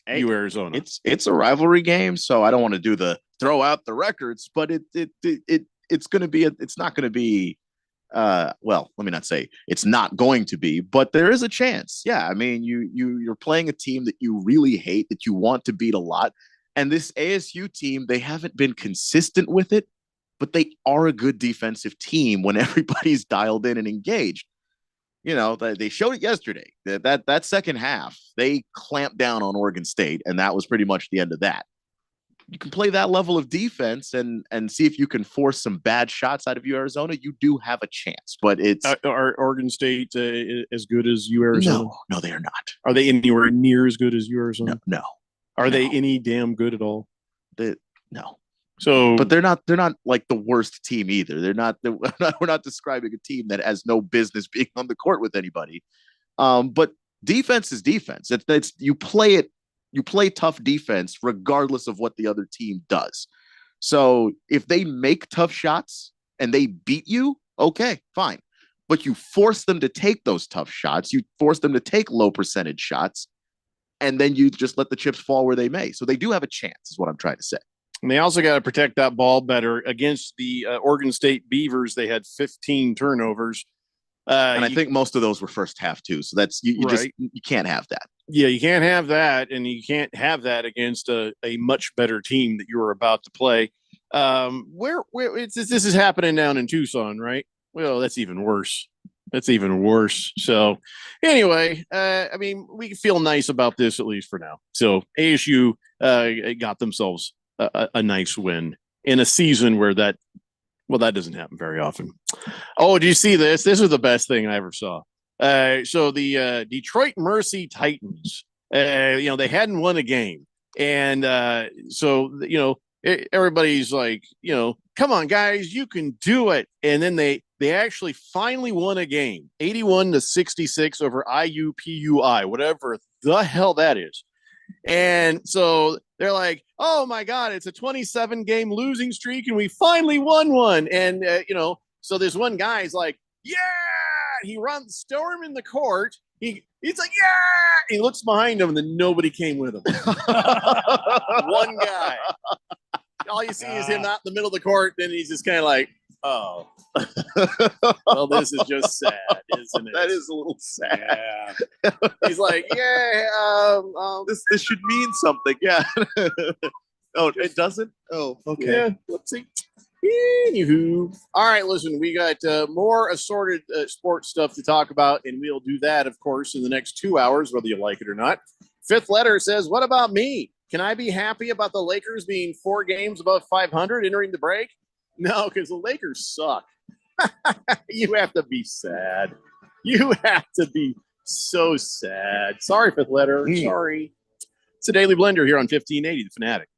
Arizona? It's a rivalry game, so I don't want to do the throw out the records, but it's going to be it's not going to be well, let me not say it's not going to be, but there is a chance. Yeah, I mean, you're playing a team that you really hate, that you want to beat a lot, and this ASU team, they haven't been consistent with it, but they are a good defensive team when everybody's dialed in and engaged. You know, they showed it yesterday. That second half, they clamped down on Oregon State, and that was pretty much the end of that. You can play that level of defense and see if you can force some bad shots out of Arizona. You do have a chance, but it's are Oregon State as good as Arizona? No, they are not. Are they anywhere near as good as Arizona? No. Are they any damn good at all? No. So, but they're not like the worst team either. We're not describing a team that has no business being on the court with anybody. But defense is defense. You play tough defense regardless of what the other team does. So if they make tough shots and they beat you, okay, fine. But you force them to take those tough shots. You force them to take low percentage shots, and then you just let the chips fall where they may. So they do have a chance, is what I'm trying to say. And they also got to protect that ball better. Against the Oregon State Beavers, they had 15 turnovers. And I think most of those were first half too. So that's you can't have that. Yeah, you can't have that, and you can't have that against a much better team that you were about to play. Where this is happening down in Tucson, right? Well, that's even worse. So anyway, I mean, we feel nice about this, at least for now. So ASU got themselves a nice win in a season where that doesn't happen very often. Oh, do you see this? This is the best thing I ever saw. So the Detroit Mercy Titans, they hadn't won a game. And so, everybody's like, come on, guys, you can do it. And then they actually finally won a game, 81-66 over IUPUI, whatever the hell that is. And so they're like, oh my God, it's a 27-game losing streak, and we finally won one. And, so this one guy's like, yeah, he runs storming the court, He's like, yeah. He looks behind him, and then nobody came with him. One guy. All you see is him out in the middle of the court, and he's just kind of like, oh. Well, this is just sad, isn't it? That is a little sad. Yeah. He's like, yeah, this should mean something. Yeah. Oh, it doesn't? Oh, okay. Yeah, let's see. Anywho. All right, listen, we got more assorted sports stuff to talk about, and we'll do that, of course, in the next 2 hours, whether you like it or not. Fifth letter says, what about me? Can I be happy about the Lakers being 4 games above 500 entering the break? No, because the Lakers suck. You have to be sad. You have to be so sad. Sorry, fifth letter. Sorry. It's a Daily Blender here on 1580, The Fanatic.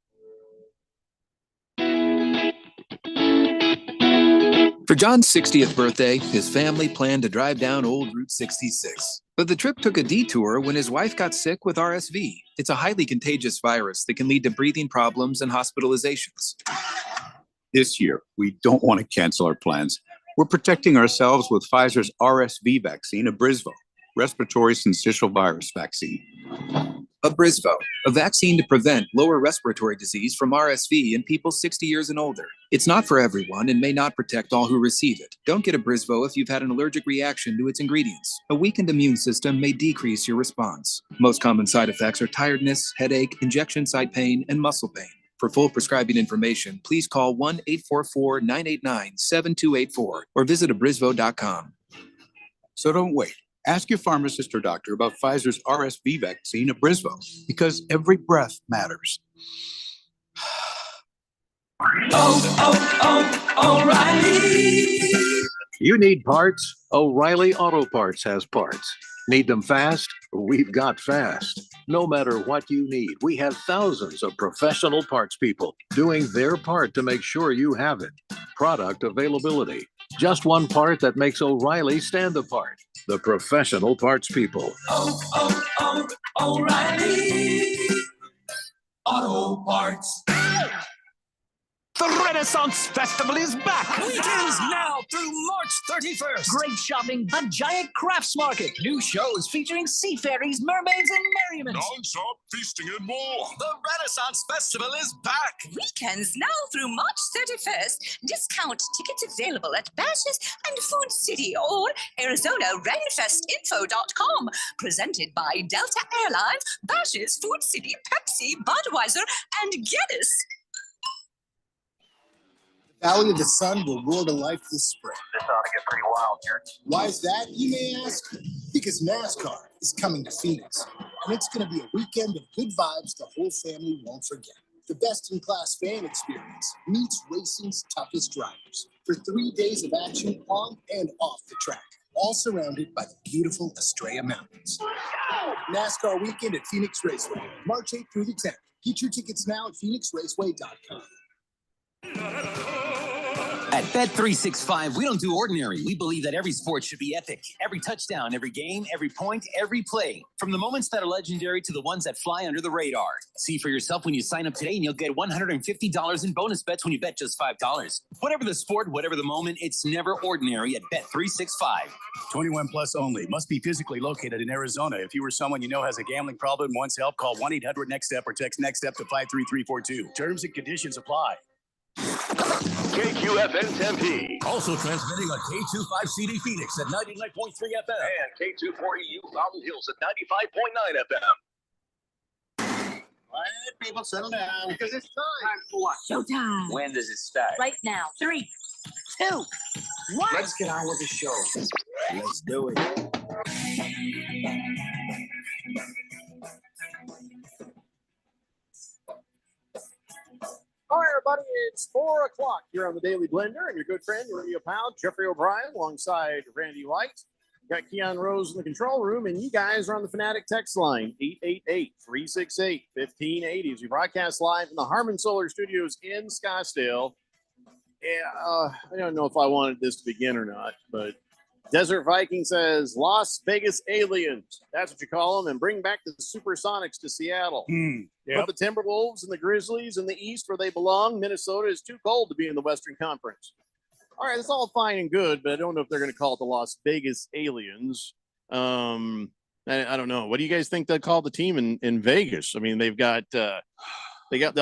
For John's 60th birthday, his family planned to drive down Old Route 66. But the trip took a detour when his wife got sick with RSV. It's a highly contagious virus that can lead to breathing problems and hospitalizations. This year, we don't want to cancel our plans. We're protecting ourselves with Pfizer's RSV vaccine, Abrysvo, respiratory syncytial virus vaccine. Abrysvo, a vaccine to prevent lower respiratory disease from RSV in people 60 years and older. It's not for everyone and may not protect all who receive it. Don't get Abrysvo if you've had an allergic reaction to its ingredients. A weakened immune system may decrease your response. Most common side effects are tiredness, headache, injection site pain, and muscle pain. For full prescribing information, please call 1-844-989-7284 or visit abrysvo.com. So don't wait. Ask your pharmacist or doctor about Pfizer's RSV vaccine, Abrysvo, because every breath matters. O'Reilly. You need parts? O'Reilly Auto Parts has parts. Need them fast? We've got fast. No matter what you need, we have thousands of professional parts people doing their part to make sure you have it. Product availability. Just one part that makes O'Reilly stand apart. The professional parts people. O'Reilly Auto Parts. The Renaissance Festival is back. Weekends now through March 31st. Great shopping, a giant crafts market, new shows featuring seafaries, mermaids, and merriment. Non-stop feasting and more. The Renaissance Festival is back. Weekends now through March 31st. Discount tickets available at Bashes and Food City or ArizonaRenfestinfo.com. Presented by Delta Airlines, Bashes, Food City, Pepsi, Budweiser, and Guinness. Valley of the Sun will roar to life this spring. This ought to get pretty wild here. Why is that, you may ask? Because NASCAR is coming to Phoenix, and it's going to be a weekend of good vibes the whole family won't forget. The best-in-class fan experience meets racing's toughest drivers for 3 days of action on and off the track, all surrounded by the beautiful Estrella Mountains. NASCAR weekend at Phoenix Raceway, March 8th through the 10th. Get your tickets now at phoenixraceway.com. At Bet365, we don't do ordinary. We believe that every sport should be epic. Every touchdown, every game, every point, every play. From the moments that are legendary to the ones that fly under the radar. See for yourself when you sign up today and you'll get $150 in bonus bets when you bet just $5. Whatever the sport, whatever the moment, it's never ordinary at Bet365. 21 plus only. Must be physically located in Arizona. If you or someone you know has a gambling problem and wants help, call 1-800-NEXT-STEP or text NEXT-STEP to 53342. Terms and conditions apply. KQFN Tempe. Also transmitting on K25CD Phoenix at 99.3 FM. And K240U Mountain Hills at 95.9 FM. Quiet, people, settle down. Because it's time for what? Showtime. When does it start? Right now. 3, 2, 1. Let's get on with the show. Let's do it. All right, everybody, it's 4 o'clock here on the Daily Blender, and your good friend, your radio pal, Jeffrey O'Brien, alongside Randy White. Got Keon Rose in the control room, and you guys are on the Fanatic text line, 888-368-1580, as we broadcast live from the Harmon Solar Studios in Scottsdale. I don't know if I wanted this to begin or not, but Desert Viking says, Las Vegas aliens. That's what you call them, and bring back the Supersonics to Seattle. Yep. Put the Timberwolves and the Grizzlies in the East where they belong. Minnesota is too cold to be in the Western Conference. All right, it's all fine and good, but I don't know if they're going to call it the Las Vegas aliens. I don't know. What do you guys think they call the team in Vegas? I mean, they'll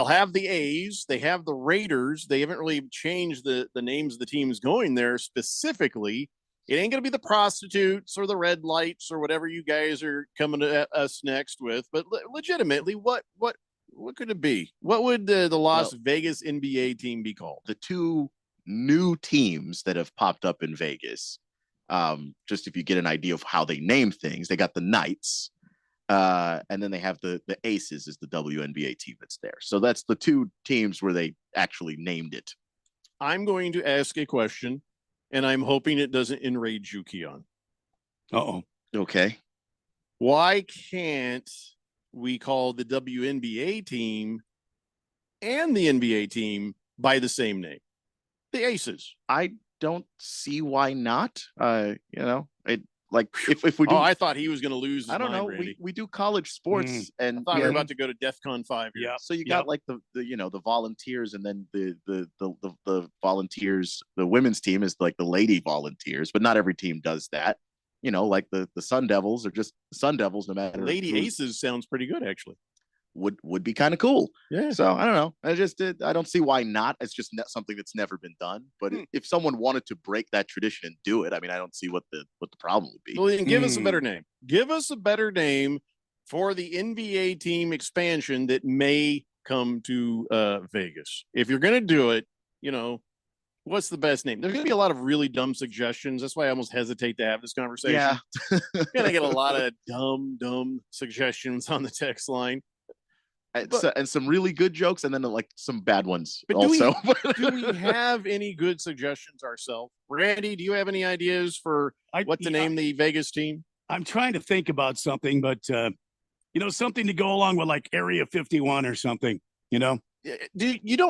have the A's, they have the Raiders. They haven't really changed the names of the teams going there specifically. It ain't going to be the prostitutes or the red lights or whatever you guys are coming to us next with. But legitimately, what could it be? What would the Las Vegas NBA team be called? The two new teams that have popped up in Vegas. Just if you get an idea of how they name things, they got the Knights, and then they have the Aces is the WNBA team that's there. So that's the two teams where they actually named it. I'm going to ask a question, and I'm hoping it doesn't enrage you, Keon. Uh-oh. Okay. Why can't we call the WNBA team and the NBA team by the same name? The Aces. I don't see why not. If we do, I thought he was going to lose. I don't know. We do college sports, and I thought we were about to go to DEFCON 5 here. Yeah. So you got like the volunteers, and then the volunteers. The women's team is like the lady volunteers, but not every team does that. Like the Sun Devils are just Sun Devils, no matter. Lady Aces sounds pretty good, actually. Would be kind of cool. Yeah. So I don't know. I don't see why not. It's just something that's never been done. But if someone wanted to break that tradition and do it, I mean, I don't see what the problem would be. Well, then give us a better name. Give us a better name for the NBA team expansion that may come to Vegas. If you're going to do it, what's the best name? There's going to be a lot of really dumb suggestions. That's why I almost hesitate to have this conversation. Yeah. You're going to get a lot of dumb suggestions on the text line. And some really good jokes, and then like some bad ones but also. Do we have any good suggestions ourselves? Randy, do you have any ideas for what to name the Vegas team? I'm trying to think about something, but something to go along with like Area 51 or something. You don't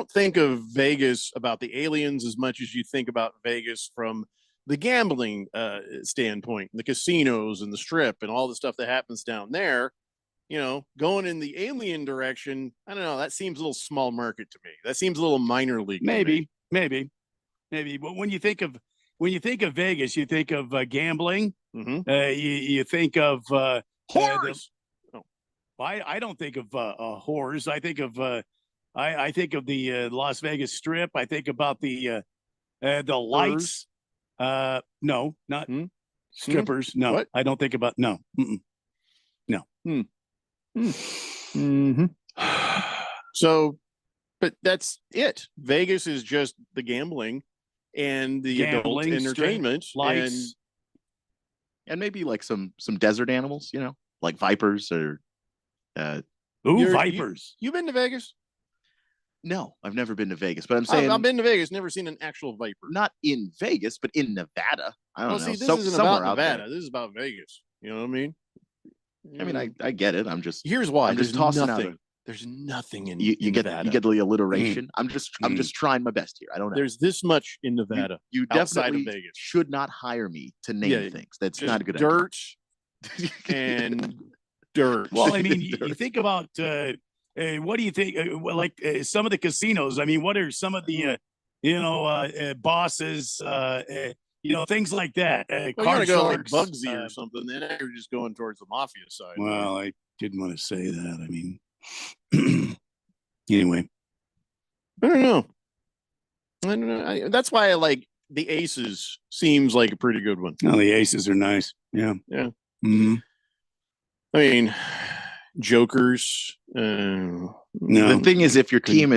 think of Vegas about the aliens as much as you think about Vegas from the gambling standpoint, the casinos and the Strip and all the stuff that happens down there. Going in the alien direction, I don't know. That seems a little small market to me. That seems a little minor league. Maybe. But when you think of Vegas, you think of gambling. Mm-hmm. You think of whores. I don't think of whores. I think of I think of the Las Vegas Strip. I think about the lights. No, not strippers. No, what? I don't think about no. No. Mm-hmm. So, but that's it. Vegas is just the gambling and the adult entertainment, lights, and maybe like some desert animals, like vipers or. Vipers. You been to Vegas? No, I've never been to Vegas, but I'm saying I've been to Vegas, never seen an actual viper. Not in Vegas, but in Nevada. I don't know. See, this isn't about Nevada. This is about Vegas. You know what I mean? I mean, I get it. I'm just here's why. I'm just tossing nothing. out. There's nothing in You get Nevada. You get the alliteration. I'm just trying my best here. I don't know. There's this much in Nevada. You outside definitely of Vegas should not hire me to name things. That's not a good dirt and dirt. Well, I mean, you think about what do you think? Some of the casinos. I mean, what are some of the bosses? Things like that. You gotta go like Bugsy or something. Then you're just going towards the mafia side. Well, I didn't want to say that. I mean, anyway, I don't know. That's why I like the Aces. Seems like a pretty good one. No, the Aces are nice. Yeah. Mm-hmm. I mean, Jokers. No. The thing is, if your team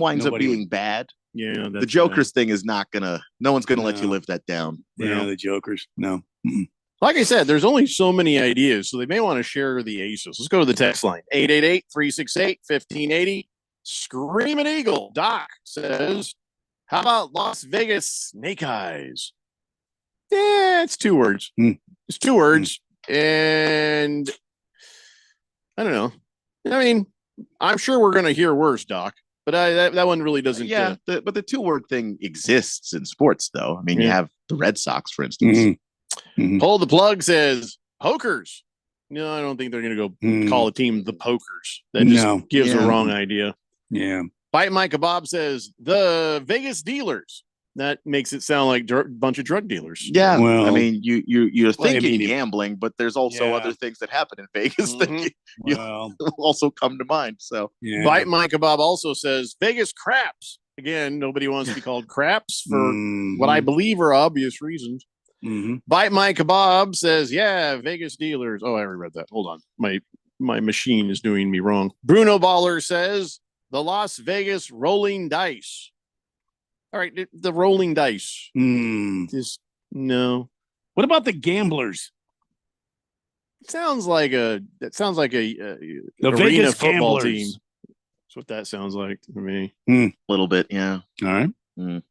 winds up being bad. Yeah, the Jokers thing is not gonna. No one's gonna let you live that down. Yeah, the Jokers. No. Mm-mm. Like I said, there's only so many ideas, so they may want to share the Aces. Let's go to the text line 888-368-1580. Screaming Eagle. Doc says, "How about Las Vegas Snake Eyes?" Yeah, it's 2 words. It's 2 words, and I don't know. I mean, I'm sure we're gonna hear worse, Doc. But that one really doesn't. Yeah, but the 2-word thing exists in sports, though. I mean, you have the Red Sox, for instance. Mm-hmm. Pull the plug says Pokers. No, I don't think they're going to go call a team the Pokers. That just gives a wrong idea. Yeah. Bite Mike Kebab says the Vegas Dealers. that makes it sound like a bunch of drug dealers. Yeah, Well, I mean, you're well, I thinking mean, gambling, but there's also Yeah. other things that happen in Vegas that you Well, also come to mind. So, yeah. Bite Mike Kebab also says Vegas craps. Again, nobody wants to be called craps for what I believe are obvious reasons. Mm-hmm. Bite My Kebab says, yeah, Vegas dealers. Oh, I already read that. Hold on. My machine is doing me wrong. Bruno Baller says the Las Vegas rolling dice. All right, the rolling dice. Just no. What about the gamblers? It sounds like a The arena Vegas football gamblers. team. That's what that sounds like to me. a little bit, yeah. All right. Mm.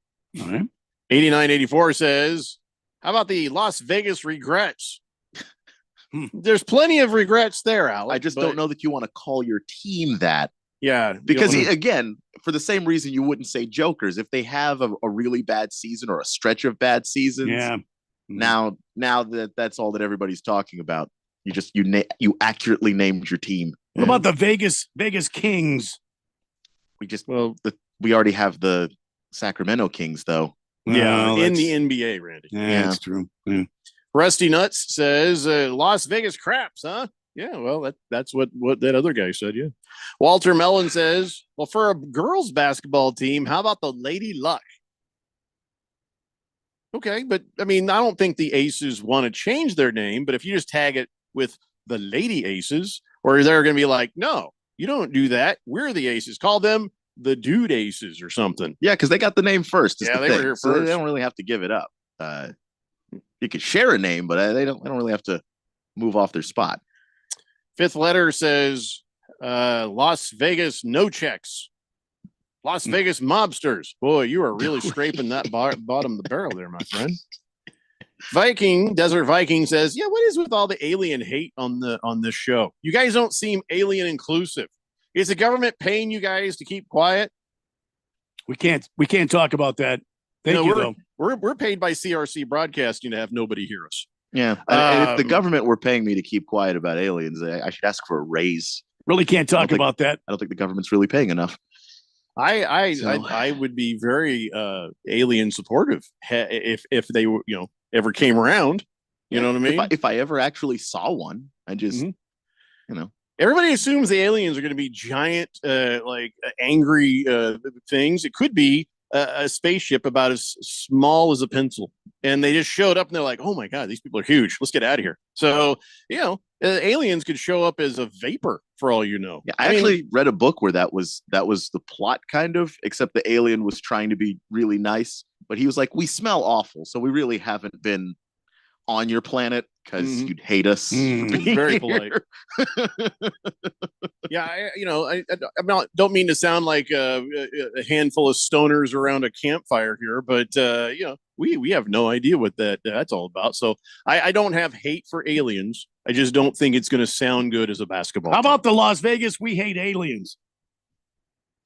All right. 8984 says, how about the Las Vegas regrets? There's plenty of regrets there, Alex. I just don't know that you want to call your team that. Yeah. Because you know, again, for the same reason you wouldn't say Jokers, if they have a really bad season or a stretch of bad seasons, Yeah. now that's all that everybody's talking about. You accurately named your team. What about the Vegas Kings? We already have the Sacramento Kings though. yeah, Well, in the that's- NBA, Randy. Yeah, that's true. Yeah. Rusty Nuts says Las Vegas craps, huh? Yeah, well, that's what that other guy said. Yeah. Walter Mellon says, well, for a girls basketball team, how about the Lady Luck? Okay, but I mean, I don't think the Aces want to change their name, but if you just tag it with the Lady Aces, or they're going to be like, no, you don't do that. We're the Aces. Call them the Dude Aces or something. Yeah, because they got the name first. Yeah, The they were thing. here So they first. don't really have to give it up. You could share a name, but they don't really have to move off their spot. Fifth letter says Las Vegas no checks. Las Vegas mobsters. Boy, you are really scraping that bottom of the barrel there, my friend. Desert Viking says, yeah, what is with all the alien hate on this show? You guys don't seem alien inclusive. Is the government paying you guys to keep quiet? We can't talk about that. Thank you, though. We're paid by CRC Broadcasting to have nobody hear us. Yeah. And if the government were paying me to keep quiet about aliens, I should ask for a raise. Really can't talk about that. I don't think the government's really paying enough. I would be very alien supportive if they were, ever came around. You know what I mean? If I ever actually saw one, I just, Everybody assumes the aliens are going to be giant, angry things. It could be a spaceship about as small as a pencil, and they just showed up and they're like, "Oh my god, these people are huge. Let's get out of here." So aliens could show up as a vapor for all you know. Yeah, I actually read a book where that was the plot, kind of, except the alien was trying to be really nice, but he was like, "We smell awful, so we really haven't been on your planet because you'd hate us." Very polite. Yeah, I don't mean to sound like a handful of stoners around a campfire here, but we have no idea what that's all about. So I don't have hate for aliens. I just don't think it's going to sound good as a basketball. How about the Las Vegas We Hate Aliens?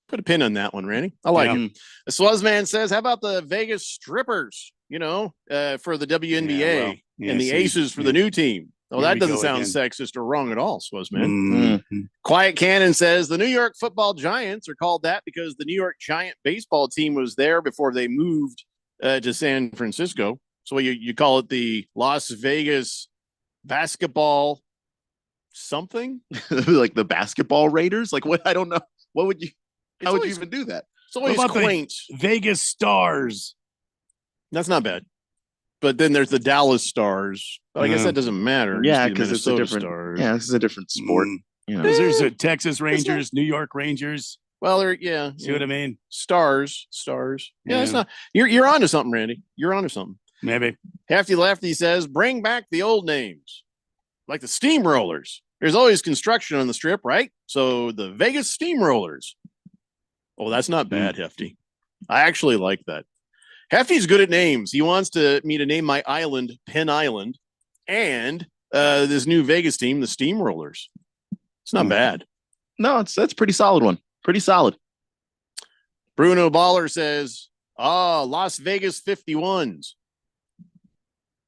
Put a pin on that one, Randy. I like it. The Swazman says, how about the Vegas strippers, for the WNBA and the Aces for the new team? Oh, that doesn't sound sexist or wrong at all, Swazman. Quiet Cannon says the New York Football Giants are called that because the New York Giant baseball team was there before they moved to San Francisco. So you call it the Las Vegas basketball something? Like the basketball Raiders? Like what? I don't know. What would you? How would you even do that? It's always What about quaint. the Vegas Stars? That's not bad. But then there's the Dallas Stars. But I guess that doesn't matter. Yeah, because because it's a different. Stars. Yeah, this is a different sport. There's a Texas Rangers, New York Rangers. Well, See what I mean? Stars. Yeah, it's not. You're onto something, Randy. You're onto something. Maybe. Hefty Lefty says, bring back the old names, like the Steamrollers. There's always construction on the strip, right? So the Vegas Steamrollers. Oh, that's not bad, Hefty. I actually like that. Hefty's good at names. He wants me to name my island Penn Island, and this new Vegas team, the Steamrollers. It's not bad. No, that's pretty solid one. Pretty solid. Bruno Baller says, Las Vegas 51s.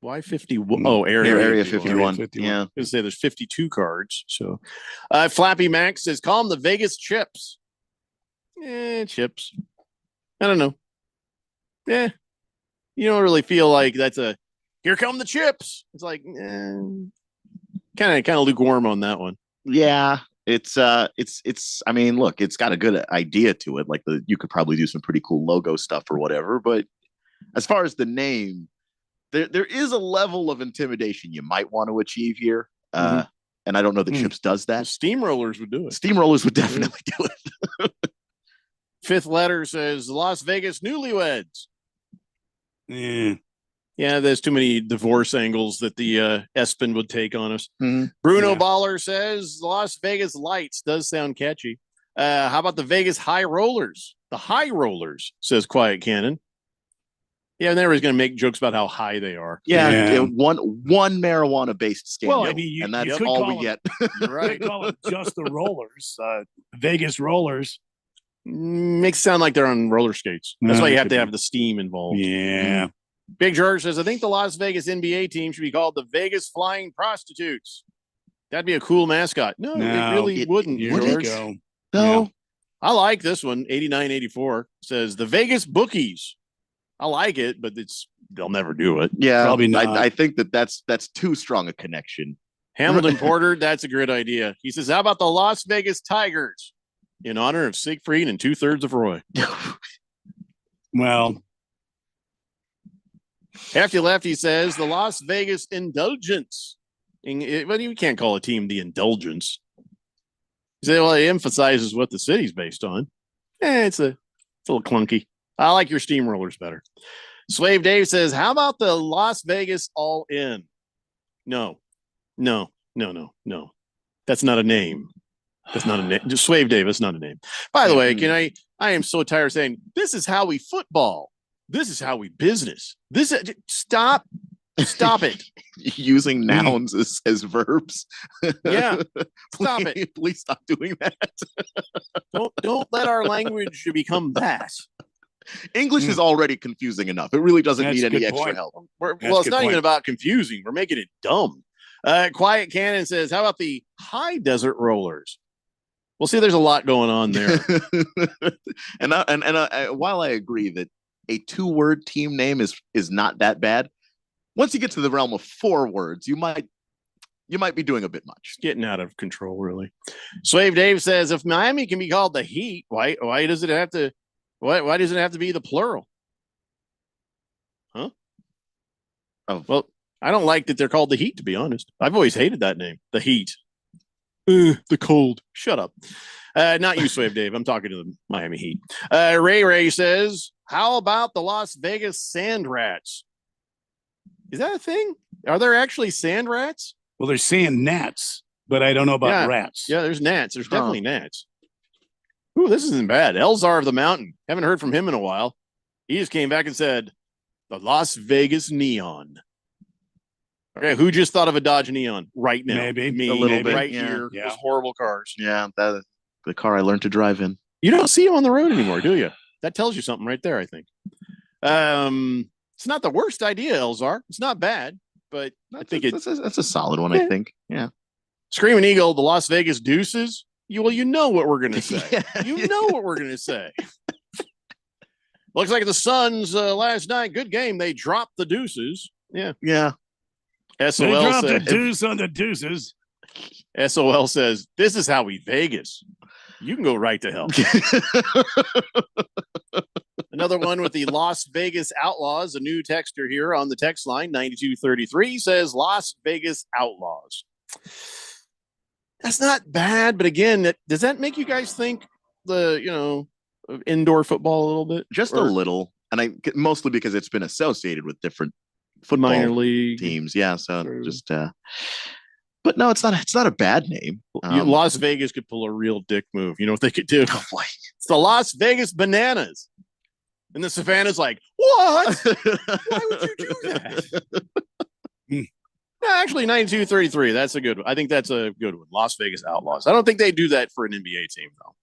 Why 51? Oh, Area 51. Yeah. I was say there's 52 cards. So Flappy Max says, call them the Vegas Chips. Chips. I don't know. You don't really feel like that's a here come the chips. It's like kind of lukewarm on that one. Yeah, it's I mean, look, it's got a good idea to it. Like you could probably do some pretty cool logo stuff or whatever. But as far as the name, there is a level of intimidation you might want to achieve here. And I don't know that Chips does that. Steamrollers would do it. Steamrollers would definitely do it. Fifth letter says Las Vegas Newlyweds. Yeah, there's too many divorce angles that the Espen would take on us. Bruno Baller says Las Vegas Lights does sound catchy. How about the Vegas High Rollers? The High Rollers, says Quiet Cannon. Yeah, and they were going to make jokes about how high they are. Yeah. One marijuana-based scandal, Well, I mean, and that's all we get. You're right. You call it just the Rollers, Vegas Rollers. Makes it sound like they're on roller skates. That's why you have to have the steam involved. Yeah. Big George says, I think the Las Vegas NBA team should be called the Vegas Flying Prostitutes. That'd be a cool mascot. No, it really wouldn't, George. Go. No. Yeah. I like this one. 8984 says the Vegas Bookies. I like it, but they'll never do it. Yeah, probably not. I think that's too strong a connection. Hamilton Porter, that's a great idea. He says, how about the Las Vegas Tigers in honor of Siegfried and 2/3 of Roy? Well, Hefty Lefty says the Las Vegas Indulgence. But you can't call a team the Indulgence. He said, well, it emphasizes what the city's based on. It's a little clunky. I like your steamrollers better. Slave Dave says, how about the Las Vegas All In? No. That's not a name. That's not a name. Just Slave Dave, that's not a name. By the way, I am so tired of saying, this is how we football. This is how we business. Stop it. Using nouns as verbs. Yeah. Stop it. Please stop doing that. Don't let our language become that. English is already confusing enough. It really doesn't That's need a any good extra point. help. Well, it's not even about confusing. We're making it dumb. Quiet Cannon says, how about the High Desert Rollers? Well, see, there's a lot going on there. and while I agree that a 2-word team name is not that bad, once you get to the realm of 4 words, you might be doing a bit much. Getting out of control, really. Slave Dave says, if Miami can be called the Heat, why does it have to? Why does it have to be the plural? Huh? Oh, well, I don't like that they're called the Heat, to be honest. I've always hated that name, the Heat. The cold. Shut up. Not you, Slave Dave. I'm talking to the Miami Heat. Ray says, how about the Las Vegas Sand Rats? Is that a thing? Are there actually sand rats? Well, they're saying gnats, but I don't know about rats. Yeah, there's gnats. There's definitely gnats. Ooh, this isn't bad. Elzar of the Mountain. Haven't heard from him in a while. He just came back and said, the Las Vegas Neon. Okay, who just thought of a Dodge Neon right now? Maybe. Me, A little bit, right yeah. here. Yeah. Those horrible cars. Yeah, the car I learned to drive in. You don't see them on the road anymore, do you? That tells you something right there, I think. It's not the worst idea, Elzar. It's not bad, but I think that's a solid one, I think. Yeah. Screaming Eagle, the Las Vegas Deuces. You know what we're going to say. You know what we're going to say. Looks like the Suns last night, good game. They dropped the Deuces. Yeah. Yeah. They dropped the deuce on the Deuces. SOL says, this is how we Vegas. You can go right to hell. Another one with the Las Vegas Outlaws. A new texter here on the text line, 9233, says Las Vegas Outlaws. That's not bad, but again, does that make you guys think of indoor football a little bit? Just a little. And mostly because it's been associated with different football minor league teams. Yeah. So just but no, it's not a bad name. Las Vegas could pull a real dick move. You know what they could do? It's the Las Vegas Bananas. And the Savannah's like, what? Why would you do that? Actually, 9233. That's a good one. I think that's a good one. Las Vegas Outlaws. I don't think they do that for an NBA team, though.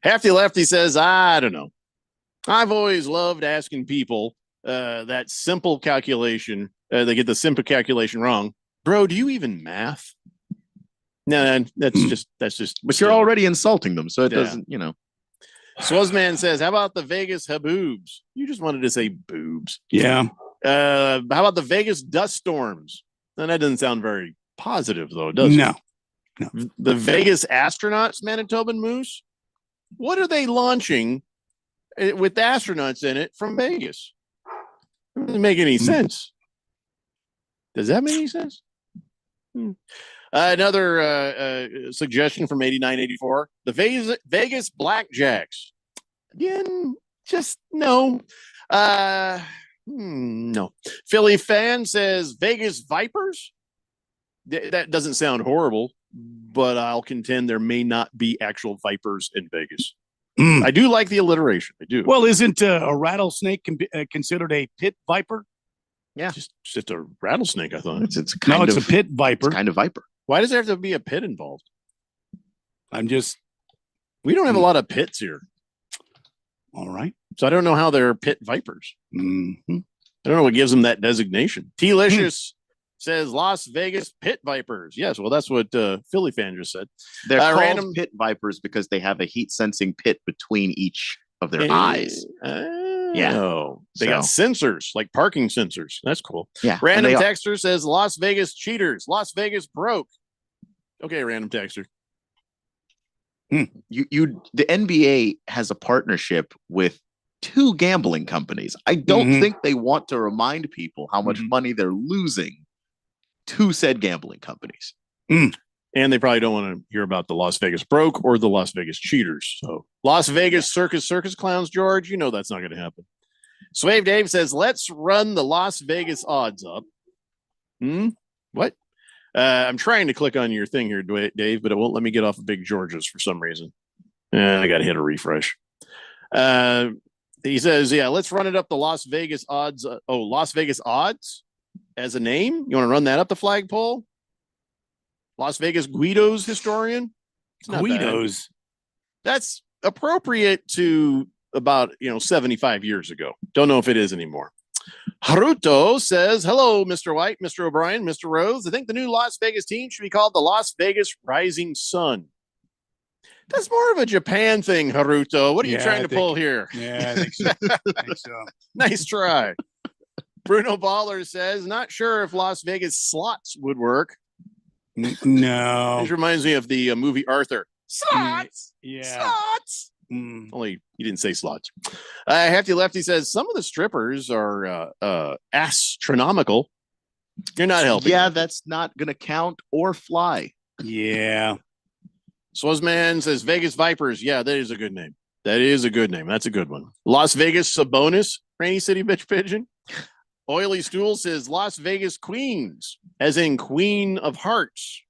Hefty Lefty says, I don't know. I've always loved asking people that simple calculation. They get the simple calculation wrong. Bro, do you even math? No, that's just. But you're already insulting them, so it doesn't. Swozman says, how about the Vegas Haboobs? You just wanted to say boobs. Yeah. How about the Vegas Dust Storms? And that doesn't sound very positive, though, does No. it? No. The Vegas Astronauts, Manitoban Moose? What are they launching with astronauts in it from Vegas? It doesn't make any sense. Does that make any sense? Another suggestion from 8984. The Vegas Blackjacks. Again, just no. No. Philly fan says Vegas Vipers. That doesn't sound horrible, but I'll contend there may not be actual vipers in Vegas. I do like the alliteration. I do. Well, isn't a rattlesnake considered a pit viper? Yeah, just a rattlesnake. I thought it's a pit viper. It's kind of viper. Why does there have to be a pit involved? We don't have a lot of pits here. All right. So I don't know how they're pit vipers. Mm-hmm. I don't know what gives them that designation. T-Licious says Las Vegas Pit Vipers. Yes, well, that's what Philly fan just said. They're called pit vipers because they have a heat-sensing pit between each of their eyes. They got sensors, like parking sensors. That's cool. Yeah. Random texter says Las Vegas Cheaters. Las Vegas broke. Okay, random texter. The NBA has a partnership with 2 gambling companies. I don't think they want to remind people how much money they're losing to said gambling companies. And they probably don't want to hear about the Las Vegas broke or the Las Vegas Cheaters. So Las Vegas circus clowns, George, you know that's not going to happen. Swave Dave says, let's run the Las Vegas odds up. What? I'm trying to click on your thing here, Dave, but it won't let me get off of Big George's for some reason. I got to hit a refresh. He says, let's run it up the Las Vegas odds. Las Vegas odds as a name. You want to run that up the flagpole? Las Vegas Guido's historian. Guido's. That's appropriate to about 75 years ago. Don't know if it is anymore. Haruto says, hello, Mr. White, Mr. O'Brien, Mr. Rose. I think the new Las Vegas team should be called the Las Vegas Rising Sun. That's more of a Japan thing, Haruto. What are you trying to pull here? Yeah, I think so. Nice try. Bruno Baller says, not sure if Las Vegas slots would work. No. This reminds me of the movie Arthur. Slots. Yeah. Slots. Only he didn't say slots. Hefty Lefty says some of the strippers are astronomical. You're not helping. Yeah, that's not going to count or fly. Yeah. Swozman says Vegas Vipers. Yeah, that is a good name. That's a good one. Las Vegas Sabonis, Rainy City Bitch Pigeon. Oily Stool says Las Vegas Queens, as in Queen of Hearts.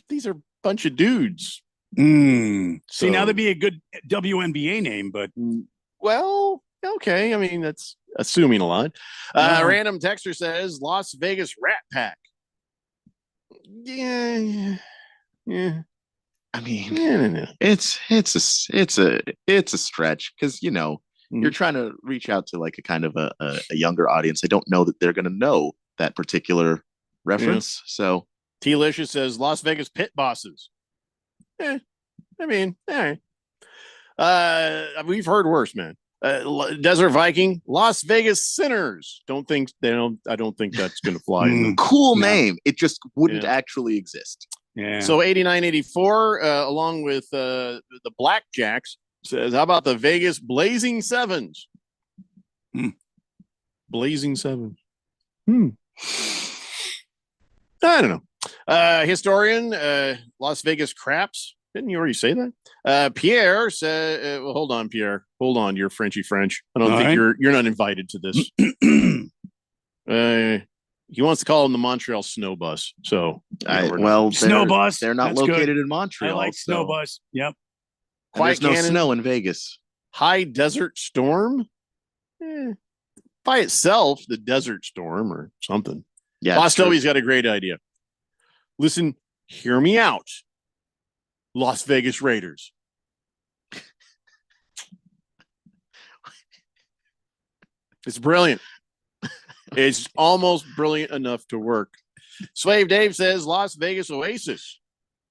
These are a bunch of dudes. See, now that'd be a good WNBA name, but well, okay. I mean, that's assuming a lot. Random texter says Las Vegas Rat Pack. Yeah. I mean, it's a stretch because you're trying to reach out to like a kind of a younger audience. I don't know that they're going to know that particular reference. So T-Licious says Las Vegas Pit Bosses. I mean, all right. We've heard worse, man. Desert Viking, Las Vegas Sinners. I don't think that's going to fly. Cool name. It just wouldn't actually exist. Yeah. So 8984, along with the Blackjacks, says, how about the Vegas Blazing Sevens? Blazing Sevens. I don't know. Historian, Las Vegas Craps. Didn't you already say that? Pierre said, well, hold on, Pierre. Hold on. You're Frenchy French. I don't think you're not invited to this. He wants to call him the Montreal Snow Bus. So, Snow Bus. They're not located in Montreal. I like Snow Bus. Yep. There's no snow in Vegas. High Desert Storm. By itself, the Desert Storm or something. Yeah. Bostovey's got a great idea. Listen, hear me out. Las Vegas Raiders. It's brilliant. It's almost brilliant enough to work. Slave Dave says Las Vegas Oasis.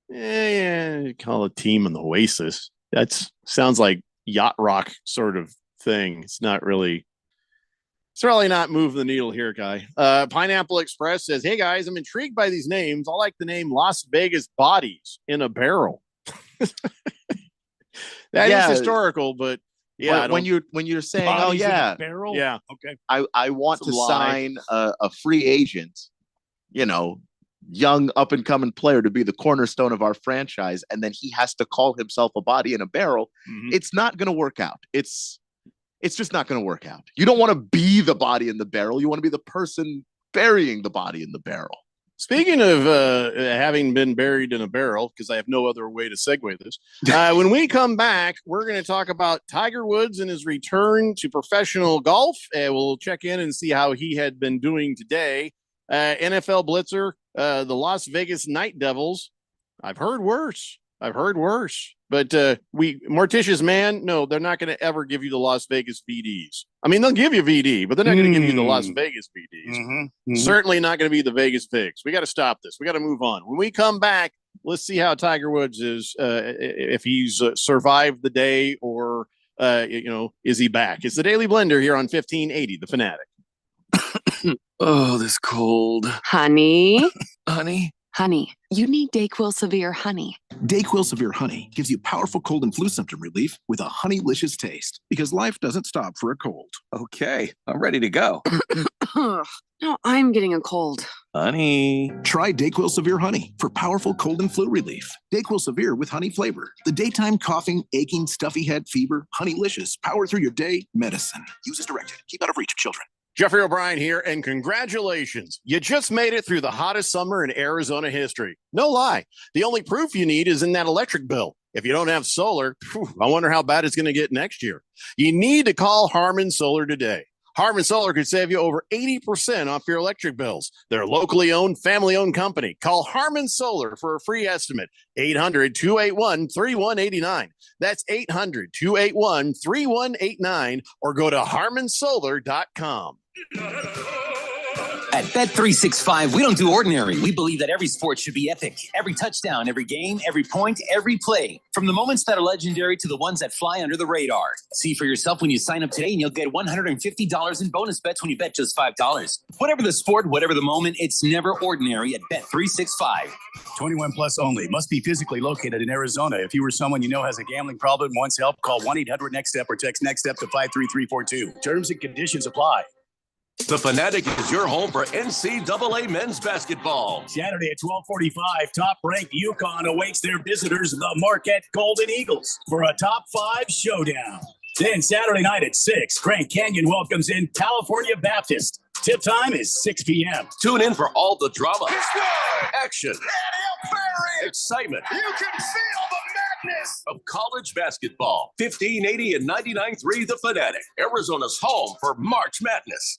Yeah, call a team an Oasis. That sounds like, yacht rock sort of thing. It's really not moving the needle here, Guy. Pineapple Express says, "Hey guys, I'm intrigued by these names. I like the name Las Vegas Bodies in a Barrel." That is historical, but yeah. When you're saying, Bodies in a barrel? Yeah. Okay. I want It's a to lie. sign a free agent, young up and coming player to be the cornerstone of our franchise, and then he has to call himself a body in a barrel. Mhm. It's not going to work out. It's just not going to work out. You don't want to be the body in the barrel. You want to be the person burying the body in the barrel. Speaking of having been buried in a barrel, because I have no other way to segue this, when we come back, we're going to talk about Tiger Woods and his return to professional golf. We'll check in and see how he had been doing today. NFL Blitzer, the Las Vegas Night Devils. I've heard worse. But Morticia's Man, no, they're not going to ever give you the Las Vegas VDs. I mean, they'll give you VD, but they're not going to give you the Las Vegas VDs. Certainly not going to be the Vegas Figs. We got to stop this. We got to move on. When we come back, let's see how Tiger Woods is, if he's survived the day or, is he back? It's the Daily Blender here on 1580, The Fanatic. Oh, this cold. Honey. Honey? Honey, you need DayQuil Severe Honey. DayQuil Severe Honey gives you powerful cold and flu symptom relief with a honeylicious taste because life doesn't stop for a cold. Okay, I'm ready to go. No, I'm getting a cold. Honey. Try DayQuil Severe Honey for powerful cold and flu relief. DayQuil Severe with honey flavor. The daytime coughing, aching, stuffy head, fever, honeylicious, power through your day medicine. Use as directed. Keep out of reach of children. Jeffrey O'Brien here, and congratulations. You just made it through the hottest summer in Arizona history. No lie. The only proof you need is in that electric bill. If you don't have solar, I wonder how bad it's going to get next year. You need to call Harmon Solar today. Harmon Solar could save you over 80% off your electric bills. They're a locally owned, family-owned company. Call Harmon Solar for a free estimate. 800-281-3189. That's 800-281-3189, or go to harmonsolar.com. At Bet365, we don't do ordinary. We believe that every sport should be epic. Every touchdown, every game, every point, every play. From the moments that are legendary to the ones that fly under the radar. See for yourself when you sign up today, and you'll get $150 in bonus bets when you bet just $5. Whatever the sport, whatever the moment, it's never ordinary at Bet365. 21 plus only. Must be physically located in Arizona. If you or someone you know has a gambling problem, wants help, call 1-800-NEXT-STEP or text NEXT STEP to 53342. Terms and conditions apply. The Fanatic is your home for NCAA men's basketball. Saturday at 12:45, top-ranked UConn awaits their visitors, the Marquette Golden Eagles, for a top 5 showdown. Then Saturday night at 6, Grand Canyon welcomes in California Baptist. Tip time is 6 p.m. Tune in for all the drama, action, excitement You can feel the madness. of college basketball. 1580 and 99.3 The Fanatic, Arizona's home for March Madness.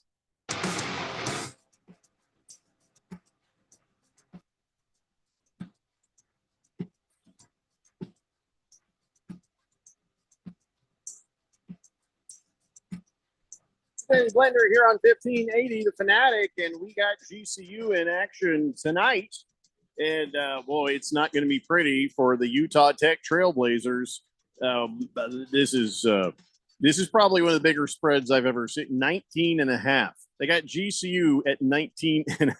Blender here on 1580, The Fanatic, and we got GCU in action tonight. And boy, it's not going to be pretty for the Utah Tech Trailblazers. This is probably one of the bigger spreads I've ever seen. 19.5. They got GCU at 19.5.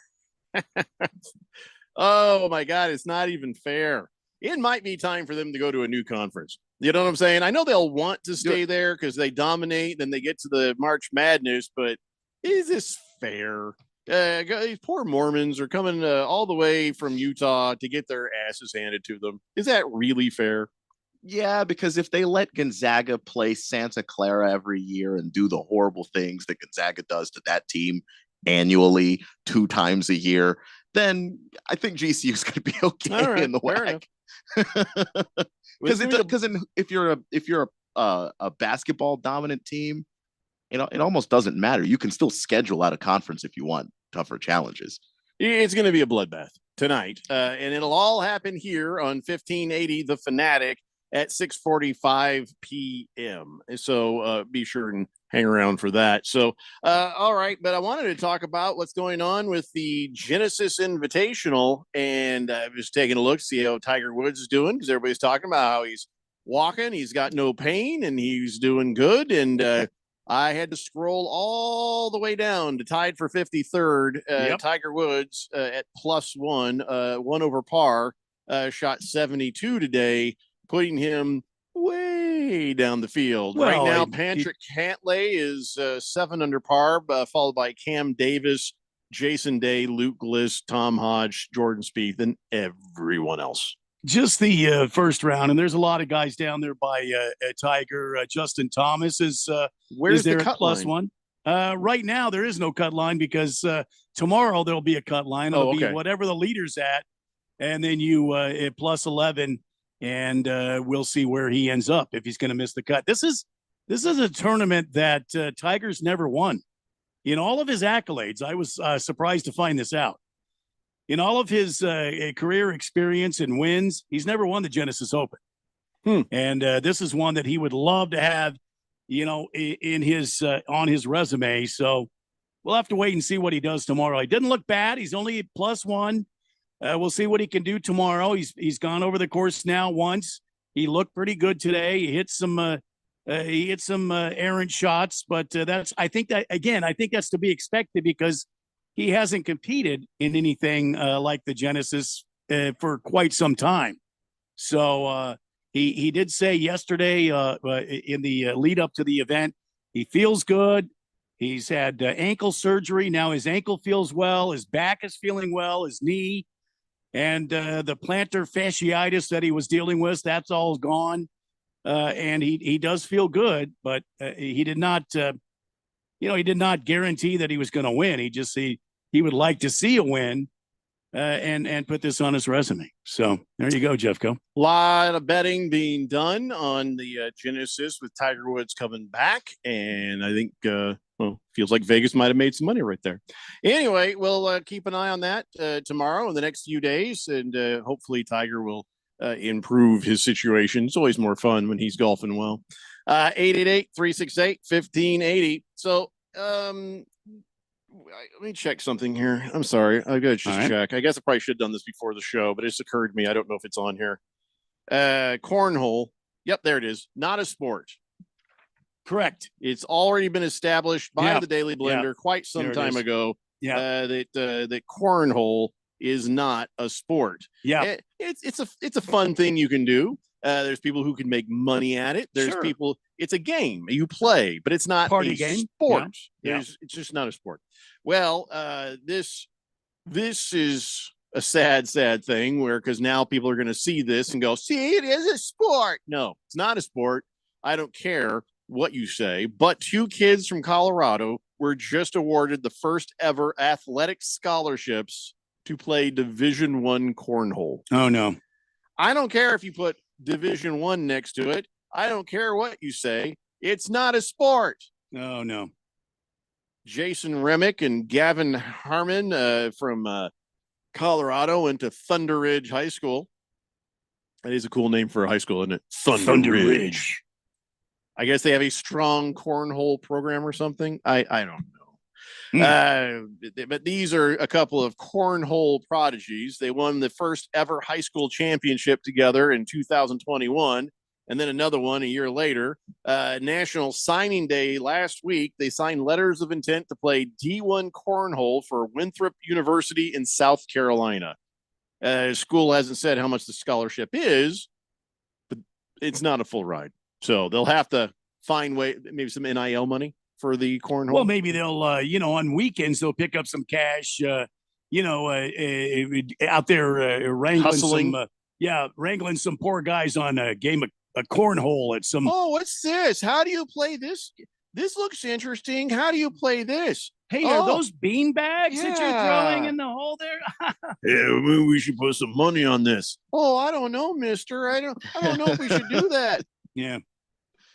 Oh my God, it's not even fair. It might be time for them to go to a new conference. You know what I'm saying? I know they'll want to stay there because they dominate, then they get to the March Madness, but is this fair? These poor Mormons are coming all the way from Utah to get their asses handed to them. Is that really fair? Yeah, because if they let Gonzaga play Santa Clara every year and do the horrible things that Gonzaga does to that team annually 2 times a year, then I think GCU is going to be okay in the WAC. Because if you're a basketball dominant team, it almost doesn't matter. You can still schedule out a conference if you want tougher challenges. It's going to be a bloodbath tonight, and it'll all happen here on 1580 The Fanatic at 6:45 p.m. So be sure and hang around for that. So, all right, but I wanted to talk about what's going on with the Genesis Invitational, and I was taking a look to see how Tiger Woods is doing because everybody's talking about how he's walking. He's got no pain, and he's doing good. And I had to scroll all the way down to tied for 53rd. Tiger Woods at +1, 1 over par, shot 72 today, putting him way down the field. Well, right now, Patrick Cantlay is 7 under par, followed by Cam Davis, Jason Day, Luke Gliss, Tom Hodge, Jordan Spieth, and everyone else. Just the first round, and there's a lot of guys down there by Tiger. Justin Thomas is where's there the cut at line? +1. Right now, there is no cut line because tomorrow there'll be a cut line. It'll be whatever the leader's at, and then you at +11, and we'll see where he ends up if he's going to miss the cut. This is a tournament that Tiger's never won. In all of his accolades, I was surprised to find this out. In all of his career experience and wins, he's never won the Genesis Open. And this is one that he would love to have, in his on his resume. So we'll have to wait and see what he does tomorrow. He didn't look bad. He's only +1. We'll see what he can do tomorrow. He's gone over the course now once. He looked pretty good today. He hit some errant shots, but I think that's to be expected because he hasn't competed in anything like the Genesis for quite some time. So he did say yesterday in the lead up to the event, he feels good. He's had ankle surgery. Now his ankle feels well. His back is feeling well, his knee. And the plantar fasciitis that he was dealing with, that's all gone. And he does feel good, but he did not, he did not guarantee that he was going to win. He would like to see a win and put this on his resume. So there you go, Jeffco. A lot of betting being done on the Genesis with Tiger Woods coming back. And I think, feels like Vegas might have made some money right there. Anyway, we'll keep an eye on that tomorrow and the next few days. And hopefully Tiger will improve his situation. It's always more fun when he's golfing well. 888-368-1580. So let me check something here. I'm sorry. I got to just check. I guess I probably should have done this before the show, but it's occurred to me. I don't know if it's on here. Cornhole. Yep, there it is. Not a sport. Correct. It's already been established by the Daily Blender quite some time ago. That cornhole is not a sport. It's a fun thing you can do. There's people who can make money at it. There's people. It's a game you play, but it's not party a game sport. It's just not a sport. Well, this is a sad thing because now people are going to see this and go, see, it is a sport. No, it's not a sport. I don't care what you say, but 2 kids from Colorado were just awarded the first ever athletic scholarships to play Division I cornhole. Oh no. I don't care if you put Division I next to it. I don't care what you say. It's not a sport. Oh no. Jason Remick and Gavin Harmon from Colorado went to Thunder Ridge High School. That is a cool name for a high school, isn't it? Thunder Ridge. I guess they have a strong cornhole program or something. I don't know. But these are a couple of cornhole prodigies. They won the first ever high school championship together in 2021, and then another one a year later. National Signing Day last week, they signed letters of intent to play D1 cornhole for Winthrop University in South Carolina. School hasn't said how much the scholarship is, but it's not a full ride. So they'll have to find maybe some NIL money for the cornhole. Well, maybe they'll, on weekends they'll pick up some cash, out there wrangling hustling. Wrangling some poor guys on a game of cornhole at some. Oh, what's this? How do you play this? This looks interesting. How do you play this? Hey, are those bean bags that you're throwing in the hole there? Yeah, maybe we should put some money on this. Oh, I don't know, mister. I don't know if we should do that. Yeah.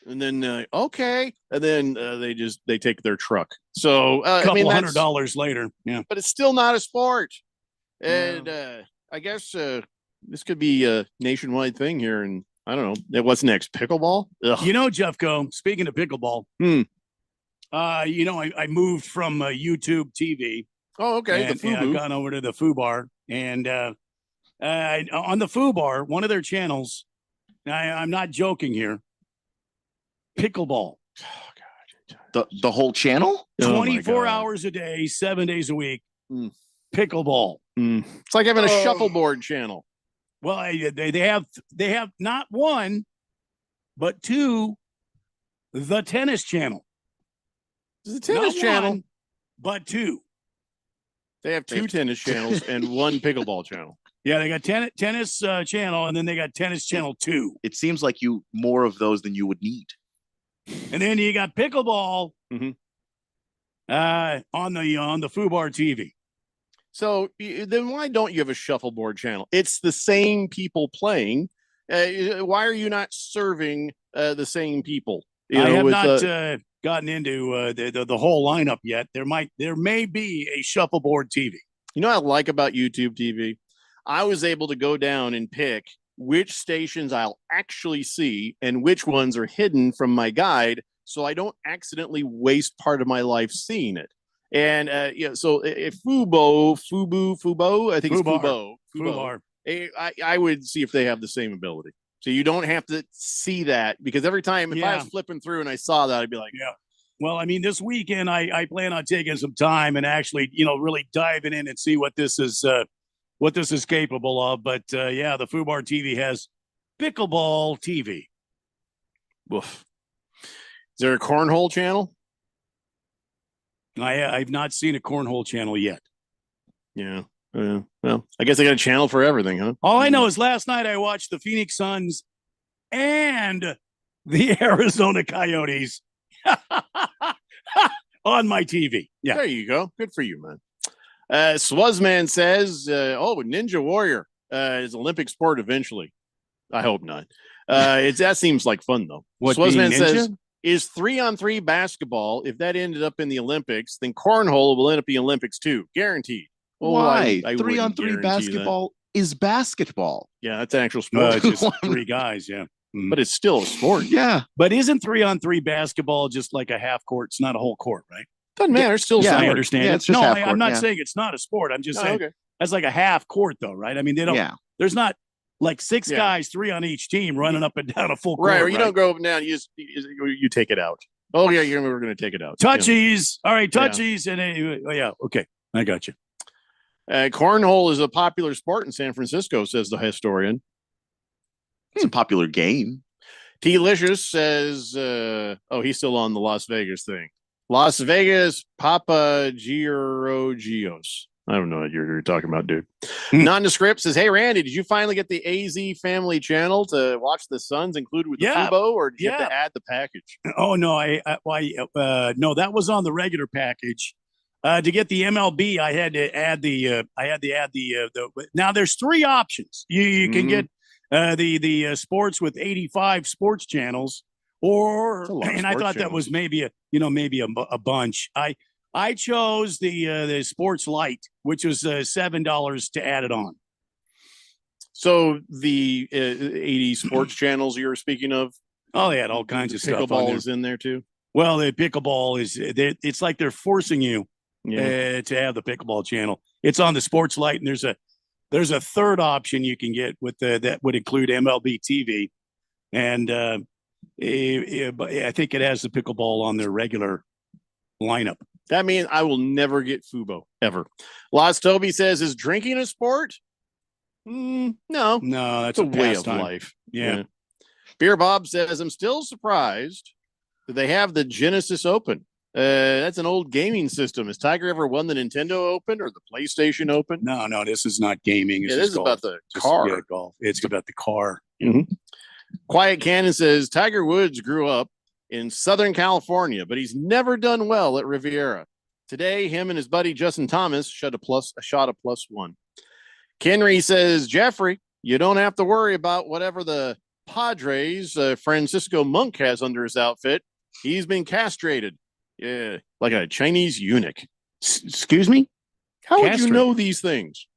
And then okay, and then they take their truck. So a couple $100 later, but it's still not a sport. And I guess this could be a nationwide thing here. And I don't know what's next. Pickleball. Ugh. Jeffco. Speaking of pickleball, I moved from YouTube TV. Oh, okay. And, I've gone over to the FooBar, and on the FooBar, one of their channels. I'm not joking here. Pickleball. The whole channel? 24 hours a day, 7 days a week. Pickleball. It's like having a shuffleboard channel. Well, they have not one, but two. The tennis channel. The tennis Not channel, one, but two. They have two tennis channels and one pickleball channel. Yeah, they got tennis channel, and then they got tennis channel 2. It seems like you more of those than you would need. And then you got pickleball Mm-hmm. on the FUBAR TV. So then why don't you have a shuffleboard channel? It's the same people playing. Why are you not serving the same people? I have not gotten into the whole lineup yet. There may be a shuffleboard TV. You know what I like about YouTube TV? I was able to go down and pick which stations I'll actually see and which ones are hidden from my guide, so I don't accidentally waste part of my life seeing it. And so if Fubo, I think it's Fubo. I would see if they have the same ability. So you don't have to see that, because every time if I was flipping through and I saw that, I'd be like, yeah. Well, I mean, this weekend I plan on taking some time and actually, really diving in and see what this is capable of. But the FUBAR TV has pickleball TV. Woof. Is there a cornhole channel? I've not seen a cornhole channel yet. Yeah. Well, I guess they got a channel for everything, huh? All I know is last night I watched the Phoenix Suns and the Arizona Coyotes on my TV. Yeah. There you go. Good for you, man. Swazman says, Ninja Warrior is Olympic sport eventually. I hope not. That seems like fun, though. Swazman says, is 3-on-3 basketball, if that ended up in the Olympics, then cornhole will end up in the Olympics too. Guaranteed. Why? 3-on-3 basketball is basketball. Yeah, that's an actual sport. It's just three guys, yeah. But it's still a sport. Yeah. But isn't 3-on-3 basketball just like a half court? It's not a whole court, right? Doesn't matter. It's still I understand. Yeah, it's just half court, I'm not saying it's not a sport. I'm just saying okay. that's like a half court, though, right? I mean, they don't. Yeah. There's not like six guys, 3 on each team, running up and down a full court. Right, or you don't go up and down. You take it out. Oh yeah, we're going to take it out. Touchies. All right, touchies, and okay, I got you. Cornhole is a popular sport in San Francisco, says the historian. It's a popular game. T-Licious says, he's still on the Las Vegas thing. Las Vegas, Papa Giorgios. I don't know what you're talking about, dude. Nondescript says, hey, Randy, did you finally get the AZ family channel to watch the Suns included with the Fubo, or did you have to add the package? Oh, no, no, that was on the regular package. To get the MLB, I had to add the now there's 3 options. You can get the sports with 85 sports channels, and I thought that was maybe a bunch. I chose the Sports Lite, which was $7 to add it on. So the 80 sports channels you were speaking of? Oh, they had all kinds of stuff. Pickleball is in there too. Well, the pickleball it's like they're forcing you to have the pickleball channel. It's on the Sports Lite, and there's a third option you can get with that would include MLB TV, and I think it has the pickleball on their regular lineup. That means I will never get Fubo ever. Las Toby says, is drinking a sport? No, that's a way of life. Yeah. Beer Bob says, I'm still surprised that they have the Genesis Open. That's an old gaming system. Has Tiger ever won the Nintendo Open or the PlayStation Open? No, this is not gaming. It is about the car. Yeah, golf. It's about the car. Mm-hmm. Quiet Cannon says, Tiger Woods grew up in Southern California, but he's never done well at Riviera. Today, him and his buddy Justin Thomas shot a +1. Kenry says, Jeffrey, you don't have to worry about whatever the Padres Francisco Monk has under his outfit. He's been castrated. Yeah, like a Chinese eunuch. Excuse me? How would you know these things?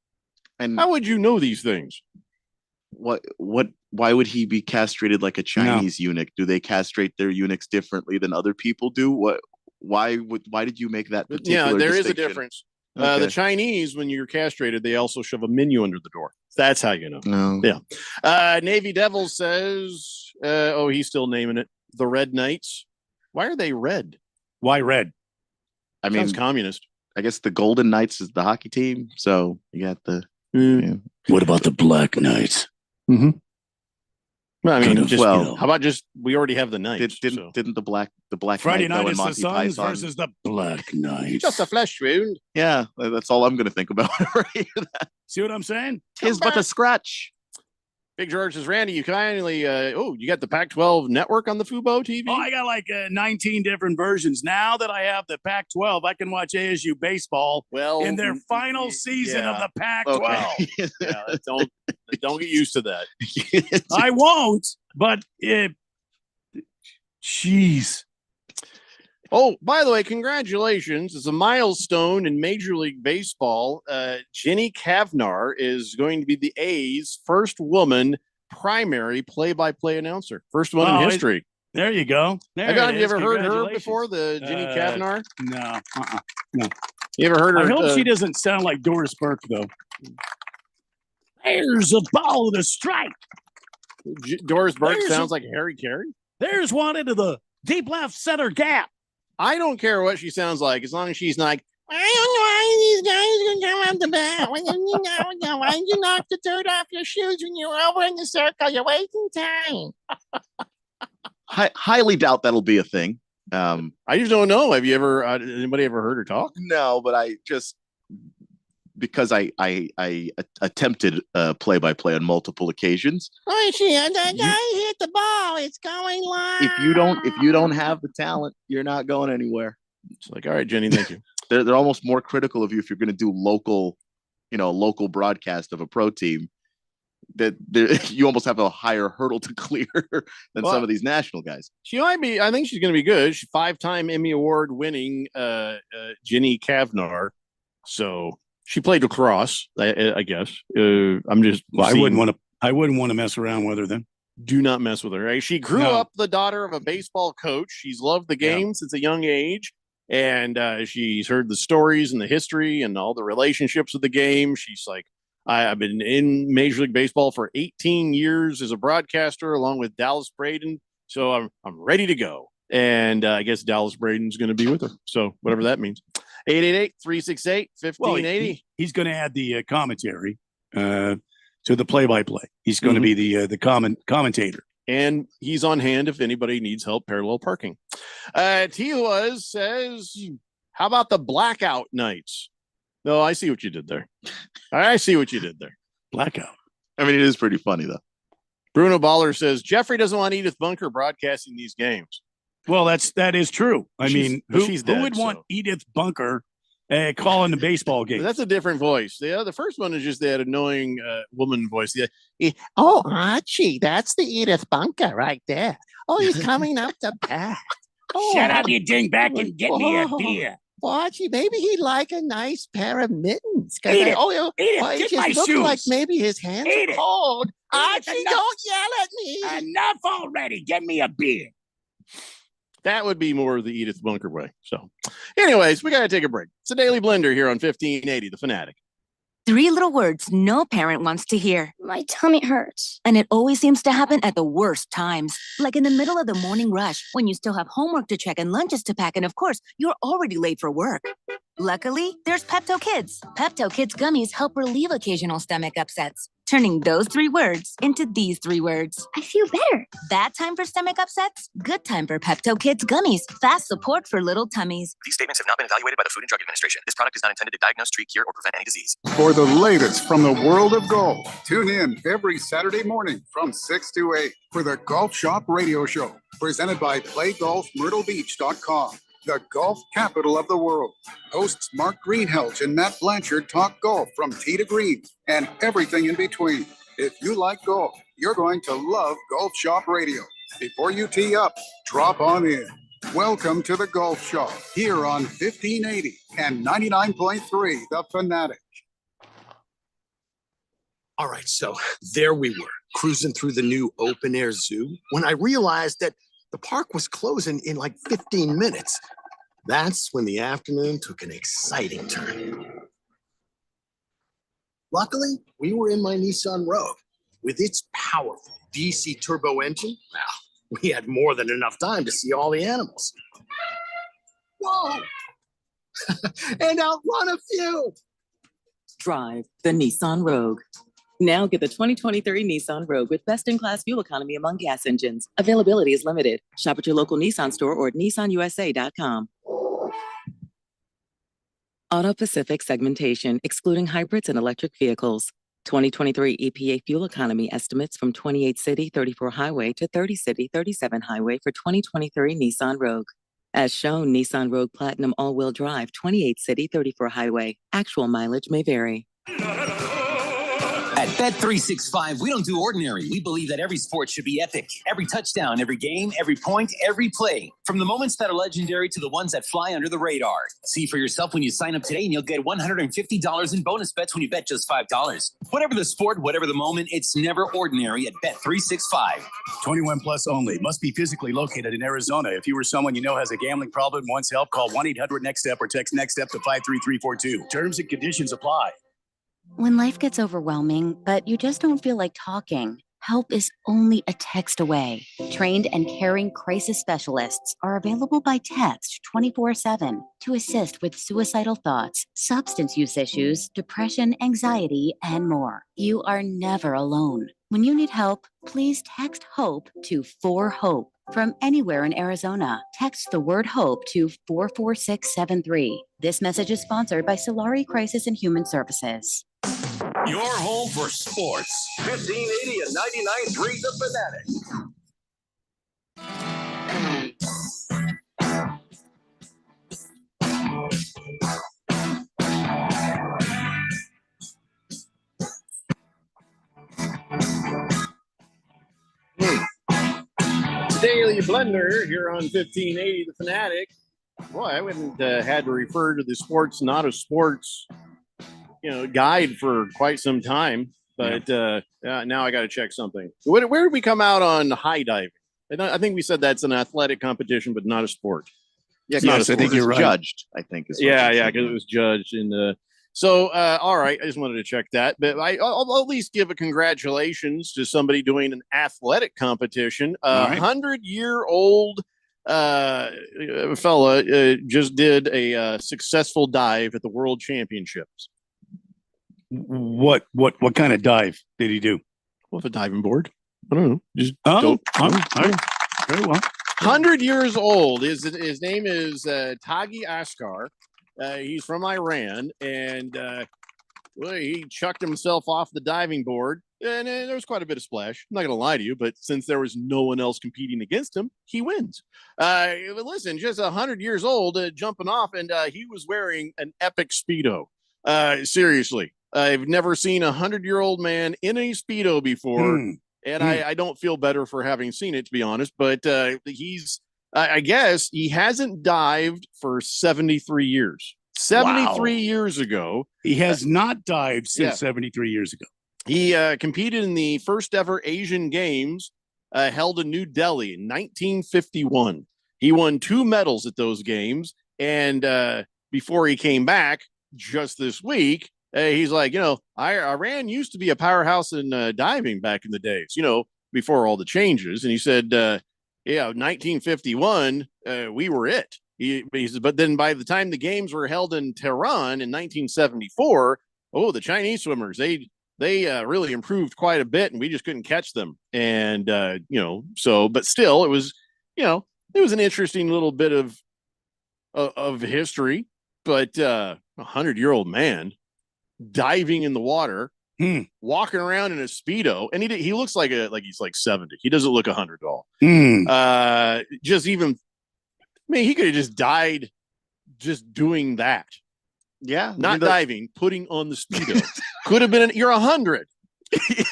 And how would you know these things? Why would he be castrated like a Chinese eunuch? Do they castrate their eunuchs differently than other people do? Why did you make that particular there is a distinction? difference. The Chinese, when you're castrated, they also shove a menu under the door. That's how you know. No. Yeah. Navy Devil says, he's still naming it. The Red Knights. Why are they red? Why red? I mean, Sounds communist. I guess the Golden Knights is the hockey team. So you got the. What about the Black Knights? Mm-hmm. Well, I mean, Kind of, just, well- how about just we already have the Knights. Didn't the Black Friday Knight night go in is the Monty Suns Python? versus the Black Knights. Just a flesh wound. Yeah, that's all I'm going to think about. See what I'm saying? Is but a scratch. Big George says, Randy, you kindly, you got the Pac-12 network on the Fubo TV? Oh, I got like 19 different versions. Now that I have the Pac-12, I can watch ASU baseball in their final season of the Pac-12. Okay. Don't get used to that. I won't, but jeez. Oh, by the way, congratulations. It's a milestone in Major League Baseball. Jenny Kavnar is going to be the A's first woman primary play-by-play announcer. First one in history. There you go. There Have it you is. ever heard her Congratulations. before, the Jenny Kavnar? No. No. You ever heard her? I hope she doesn't sound like Doris Burke, though. There's a ball to strike. Doris Burke There's sounds a- like Harry Carey. There's one into the deep left center gap. I don't care what she sounds like, as long as she's like, I don't know how these guys can come up the bat. Why did you knock the dirt off your shoes when you were over in the circle? You're wasting time. Highly doubt that'll be a thing. I just don't know. Have you ever, anybody ever heard her talk? No, but I just, because I attempted play-by-play on multiple occasions. Oh, that guy hit the ball. It's going live. If you don't have the talent, you're not going anywhere. It's like, all right, Jenny, thank you. They're almost more critical of you if you're going to do local broadcast of a pro team. That you almost have a higher hurdle to clear than some of these national guys. She might be. I think she's going to be good. She's 5-time Emmy Award winning Jenny Kavnar. So she played lacrosse, I guess. I'm just. I wouldn't want to mess around with her then. Do not mess with her. Right? She grew up the daughter of a baseball coach. She's loved the game since a young age. And she's heard the stories and the history and all the relationships of the game. She's like, I've been in Major League Baseball for 18 years as a broadcaster, along with Dallas Braden. So I'm ready to go. And I guess Dallas Braden's going to be with her. So whatever that means. 888-368-1580. He's going to add the commentary to the play-by-play. He's going to be the commentator. And he's on hand if anybody needs help parallel parking. Tihua says, how about the blackout nights? No, I see what you did there. I see what you did there. Blackout. I mean, it is pretty funny, though. Bruno Baller says, Jeffrey doesn't want Edith Bunker broadcasting these games. Well, that is true. I mean, who would want so. Edith Bunker calling the baseball game? That's a different voice. The first one is just that annoying woman voice. Oh, Archie, that's the Edith Bunker right there. Oh, he's coming up the path. Oh, Shut up, you dingback, and get me a beer. Archie, maybe he'd like a nice pair of mittens. Edith, It get just my looks shoes. like maybe his hands are cold. Archie, enough. don't yell at me. Enough already. Get me a beer. That would be more of the Edith Bunker way. So, anyways, we got to take a break. It's a Daily Blender here on 1580, The Fanatic. 3 little words no parent wants to hear. My tummy hurts. And it always seems to happen at the worst times. Like in the middle of the morning rush, when you still have homework to check and lunches to pack, and of course, you're already late for work. Luckily, there's Pepto Kids. Pepto Kids gummies help relieve occasional stomach upsets, turning those 3 words into these 3 words. I feel better. Bad time for stomach upsets? Good time for Pepto Kids gummies. Fast support for little tummies. These statements have not been evaluated by the Food and Drug Administration. This product is not intended to diagnose, treat, cure, or prevent any disease. For the latest from the world of golf, tune in every Saturday morning from 6 to 8 for the Golf Shop Radio Show, presented by PlayGolfMyrtleBeach.com, the golf capital of the world. Hosts Mark Greenhelch and Matt Blanchard talk golf from tee to green and everything in between. If you like golf, you're going to love Golf Shop Radio. Before you tee up, drop on in. Welcome to the Golf Shop here on 1580 and 99.3 The Fanatic. All right, so there we were, cruising through the new open-air zoo when I realized that the park was closing in like 15 minutes. That's when the afternoon took an exciting turn. Luckily, we were in my Nissan Rogue. With its powerful DC turbo engine, well, we had more than enough time to see all the animals. Whoa! And outrun a few! Drive the Nissan Rogue. Now get the 2023 Nissan Rogue with best-in-class fuel economy among gas engines. Availability is limited. Shop at your local Nissan store or at nissanusa.com. Auto Pacific segmentation, excluding hybrids and electric vehicles. 2023 EPA fuel economy estimates from 28 city 34 highway to 30 city 37 highway for 2023 Nissan Rogue. As shown, Nissan Rogue Platinum all-wheel drive, 28 city 34 highway. Actual mileage may vary. At Bet365, we don't do ordinary. We believe that every sport should be epic. Every touchdown, every game, every point, every play. From the moments that are legendary to the ones that fly under the radar. See for yourself when you sign up today and you'll get $150 in bonus bets when you bet just $5. Whatever the sport, whatever the moment, it's never ordinary at Bet365. 21 plus only. Must be physically located in Arizona. If you or someone you know has a gambling problem, wants help, call 1-800-NEXT-STEP or text NEXT STEP to 53342. Terms and conditions apply. When life gets overwhelming, but you just don't feel like talking, help is only a text away. Trained and caring crisis specialists are available by text 24/7 to assist with suicidal thoughts, substance use issues, depression, anxiety, and more. You are never alone. When you need help, please text HOPE to 4HOPE. From anywhere in Arizona, text the word HOPE to 44673. This message is sponsored by Solari Crisis and Human Services. Your home for sports. 1580 and 99.3 The Fanatic. Daily Blender here on 1580 The Fanatic. Boy, I wouldn't had to refer to the sports, not a sports, guide for quite some time. But now I got to check something. Where did we come out on high diving? I think we said that's an athletic competition, but not a sport. Yeah, yes, I think you're right. Judged, I think. Is yeah, because it was judged in So, all right, I just wanted to check that. But I'll at least give a congratulations to somebody doing an athletic competition. 100-year-old fella just did a successful dive at the World Championships. What kind of dive did he do? With a diving board. I don't know. Just very well. 100 years old. His name is Tagi Askar. He's from Iran, and he chucked himself off the diving board, and there was quite a bit of splash. I'm not going to lie to you, but since there was no one else competing against him, he wins. Listen, just 100 years old, jumping off, and he was wearing an epic Speedo. Seriously, I've never seen a 100-year-old man in a Speedo before, and I don't feel better for having seen it, to be honest, but I guess he hasn't dived for 73 years. 73 years ago. He has not dived since 73 years ago. He competed in the first ever Asian Games held in New Delhi in 1951. He won 2 medals at those games. And before he came back just this week, he's like, Iran used to be a powerhouse in diving back in the days, before all the changes. And he said, 1951, we were it. He said, but then by the time the games were held in Tehran in 1974, the Chinese swimmers, they really improved quite a bit, and we just couldn't catch them. And, but still, it was an interesting little bit of history, but 100-year-old man diving in the water, walking around in a Speedo, and he looks like he's like 70. He doesn't look 100 at all. He could have just died just doing that. Yeah, not diving, putting on the Speedo. Could have been. You're 100.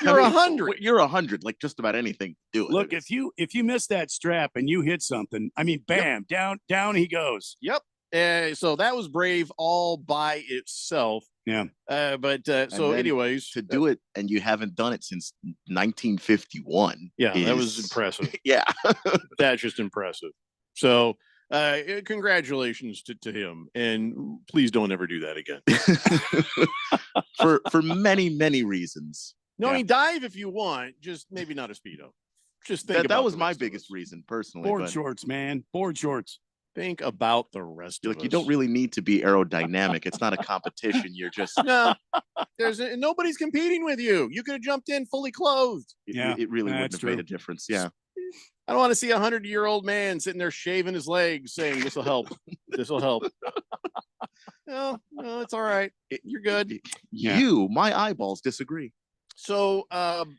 You're 100. You're 100. Like just about anything. Do it. Look, if you miss that strap and you hit something, bam, down he goes. Yep. So that was brave all by itself. Yeah. Anyways, to do it, and you haven't done it since 1951. Yeah, that was impressive. Yeah, that's just impressive. So, congratulations to him, and please don't ever do that again. for many reasons. No, I mean, dive if you want, just maybe not a Speedo. Just think That about was the my rest of biggest us. reason personally. Board but shorts, man. Board shorts. Think about the rest of Look, us. you don't really need to be aerodynamic. It's not a competition. You're just No, nobody's competing with you. You could have jumped in fully clothed. it really wouldn't that's have made true. a difference. Yeah. I don't want to see 100-year-old man sitting there shaving his legs saying, "This will help. This will help." No, it's all right. You're good. My eyeballs disagree. So,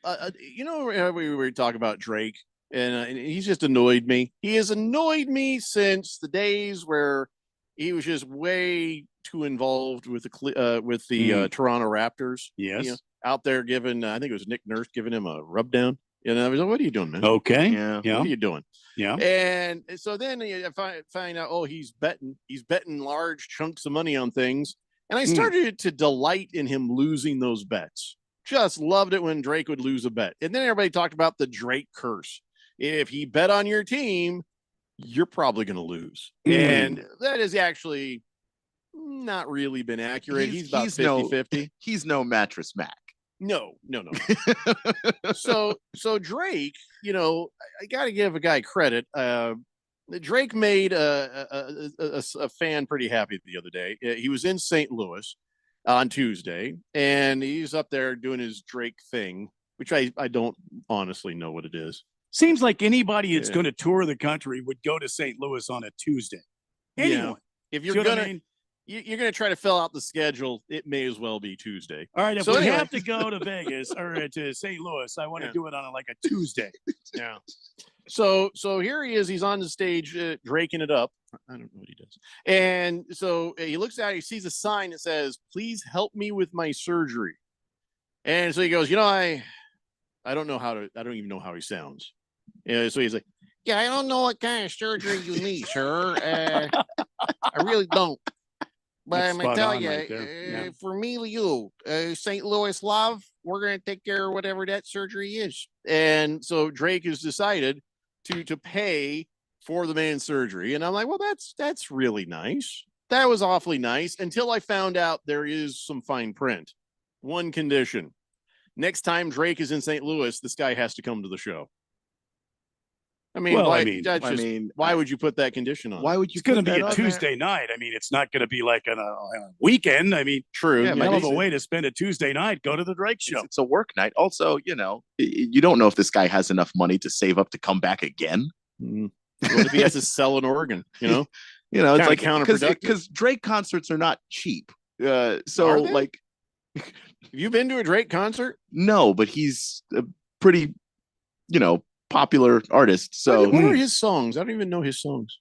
we were talking about Drake, and he's just annoyed me. He has annoyed me since the days where he was just way too involved with the Toronto Raptors. Yes. Out there giving, I think it was Nick Nurse giving him a rub down. And I was like, "What are you doing, man? Okay. Yeah. What are you doing?" Yeah. And so then I find out, oh, he's betting large chunks of money on things. And I started to delight in him losing those bets. Just loved it when Drake would lose a bet. And then everybody talked about the Drake curse. If he bet on your team, you're probably going to lose. And that has actually not really been accurate. He's about 50-50. He's no Mattress Mac. No. So Drake, I got to give a guy credit. Drake made a fan pretty happy the other day. He was in St. Louis on Tuesday, and he's up there doing his Drake thing, which I don't honestly know what it is. Seems like anybody that's going to tour the country would go to St. Louis on a Tuesday. Anyone. Yeah. If you're you're going to try to fill out the schedule, it may as well be Tuesday. All right, if we have to go to Vegas or to St. Louis, I want to do it on a Tuesday. Yeah. So here he is. He's on the stage, draking it up. I don't know what he does. And so he looks at it. He sees a sign that says, "Please help me with my surgery." And so he goes, I don't even know how he sounds. So he's like, "Yeah, I don't know what kind of surgery you need, sir. I really don't. But I'm going to tell you, for me, you, St. Louis love, we're going to take care of whatever that surgery is." And so Drake has decided to pay for the man's surgery. And I'm like, well, that's really nice. That was awfully nice until I found out there is some fine print. One condition. Next time Drake is in St. Louis, this guy has to come to the show. Why would you put that condition on? Why would you? It's going to be a Tuesday night. I mean, it's not going to be like on a weekend. I mean, true. Yeah, hell of a way to spend a Tuesday night. Go to the Drake show. It's a work night. Also, you don't know if this guy has enough money to save up to come back again. What if he has to sell in Oregon? It's like counterproductive because Drake concerts are not cheap. Have you been to a Drake concert? No, but he's a pretty, popular artist. So what are his songs? I don't even know his songs.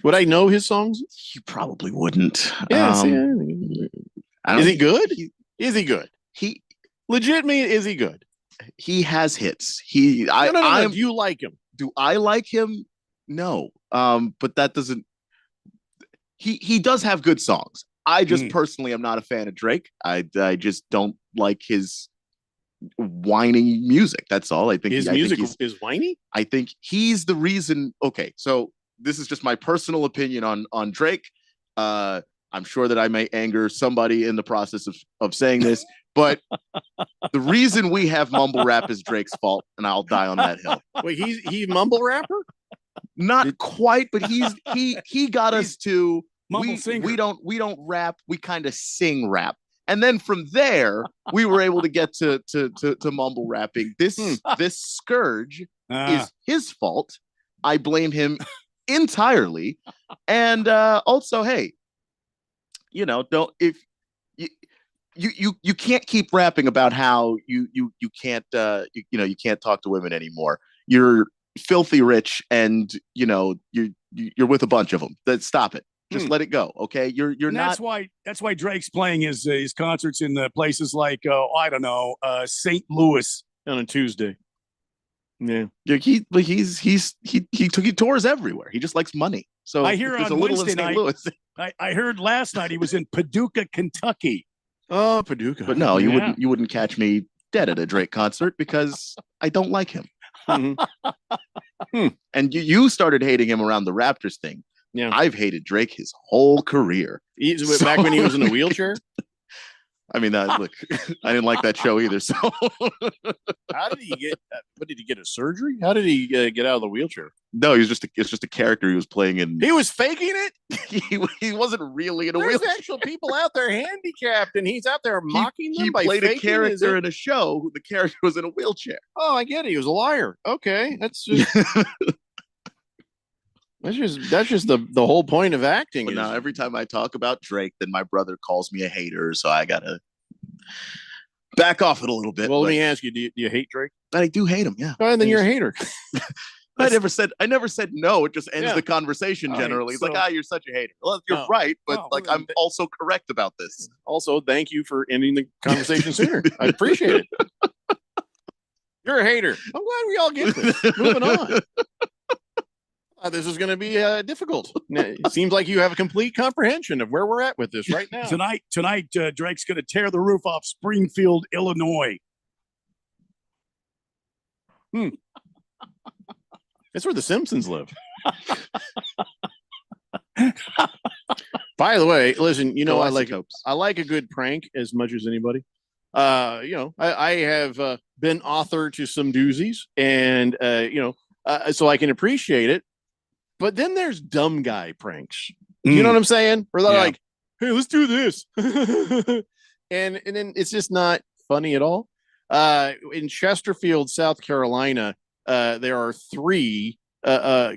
Would I know his songs? You probably wouldn't. Is he good? Is he good? He legitimately, is he good? He has hits. Do you like him? Do I like him? No. But that doesn't. He does have good songs. I just personally am not a fan of Drake. I just don't like his whiny music. That's all. I think his music is whiny. I think he's the reason. Okay, so this is just my personal opinion on Drake. I'm sure that I may anger somebody in the process of saying this, but the reason we have mumble rap is Drake's fault, and I'll die on that hill. Wait, he's mumble rapper? Not quite, but he got us to mumble singer. We don't rap. We kind of sing rap. And then from there, we were able to get to mumble rapping. This scourge is his fault. I blame him entirely. And also, hey, don't if you can't keep rapping about how you can't you can't talk to women anymore. You're filthy rich, and you're with a bunch of them. Stop it. Just let it go, okay? You're not. That's why Drake's playing his concerts in the places like St. Louis on a Tuesday. Yeah, he tours everywhere. He just likes money. So I hear on Wednesday night. I heard last night he was in Paducah, Kentucky. Oh, Paducah! But no, you wouldn't catch me dead at a Drake concert because I don't like him. And you started hating him around the Raptors thing. Yeah, I've hated Drake his whole career. Back when he was in a wheelchair. I mean, look, I didn't like that show either. So, How did he get? What did he get? A surgery? How did he get out of the wheelchair? no, it's just a character he was playing in. He was faking it. He wasn't really in a There's wheelchair. actual people out there handicapped, and he's out there mocking them He by played a faking character his- in a show. The character was in a wheelchair. Oh, I get it. He was a liar. Okay, that's just that's just the whole point of acting. But is- now every time I talk about Drake, then my brother calls me a hater, so I gotta back off it a little bit. Well, let but me ask you: do you hate Drake? I do hate him. Yeah. Oh, then you're a hater. I never said no. It just ends Yeah. the conversation All right, generally. It's so- like, you're such a hater. Well, you're No. right, but No, like well, I'm also correct about this. Also, thank you for ending the conversation sooner. I appreciate it. You're a hater. I'm glad we all get this. Moving on. This is going to be difficult. It seems like you have a complete comprehension of where we're at with this right now. Tonight, Drake's going to tear the roof off Springfield, Illinois. It's where the Simpsons live. By the way, listen, you know, Go I like Isotopes. a good prank as much as anybody. You know, I have been author to some doozies, and so I can appreciate it. But then there's dumb guy pranks. You know what I'm saying? Where they're Yeah. like, "Hey, let's do this," and then it's just not funny at all. In Chesterfield, South Carolina, there are 3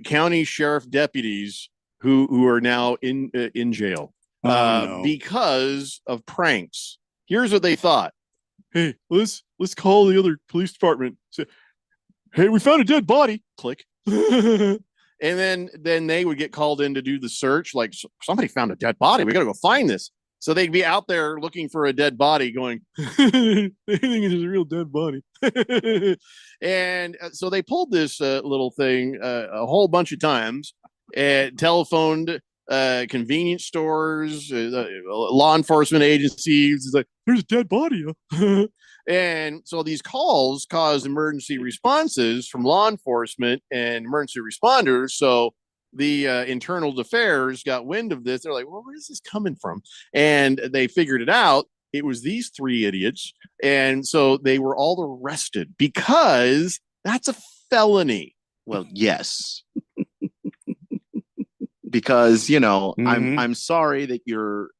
county sheriff deputies who are now in jail No. because of pranks. Here's what they thought: "Hey, let's call the other police department. Say, hey, we found a dead body." Click. And then they would get called in to do the search. Like, somebody found a dead body. We got to go find this. So they'd be out there looking for a dead body, going, "They think it's a real dead body." And so they pulled this little thing a whole bunch of times, and telephoned convenience stores, law enforcement agencies. It's like, "There's a dead body." Huh?" And so these calls caused emergency responses from law enforcement and emergency responders. So the internal affairs got wind of this. They're like, "Well, where's this coming from?" And they figured it out. It was these 3 idiots. And so they were all arrested because that's a felony. Well, yes. Because, I'm sorry that your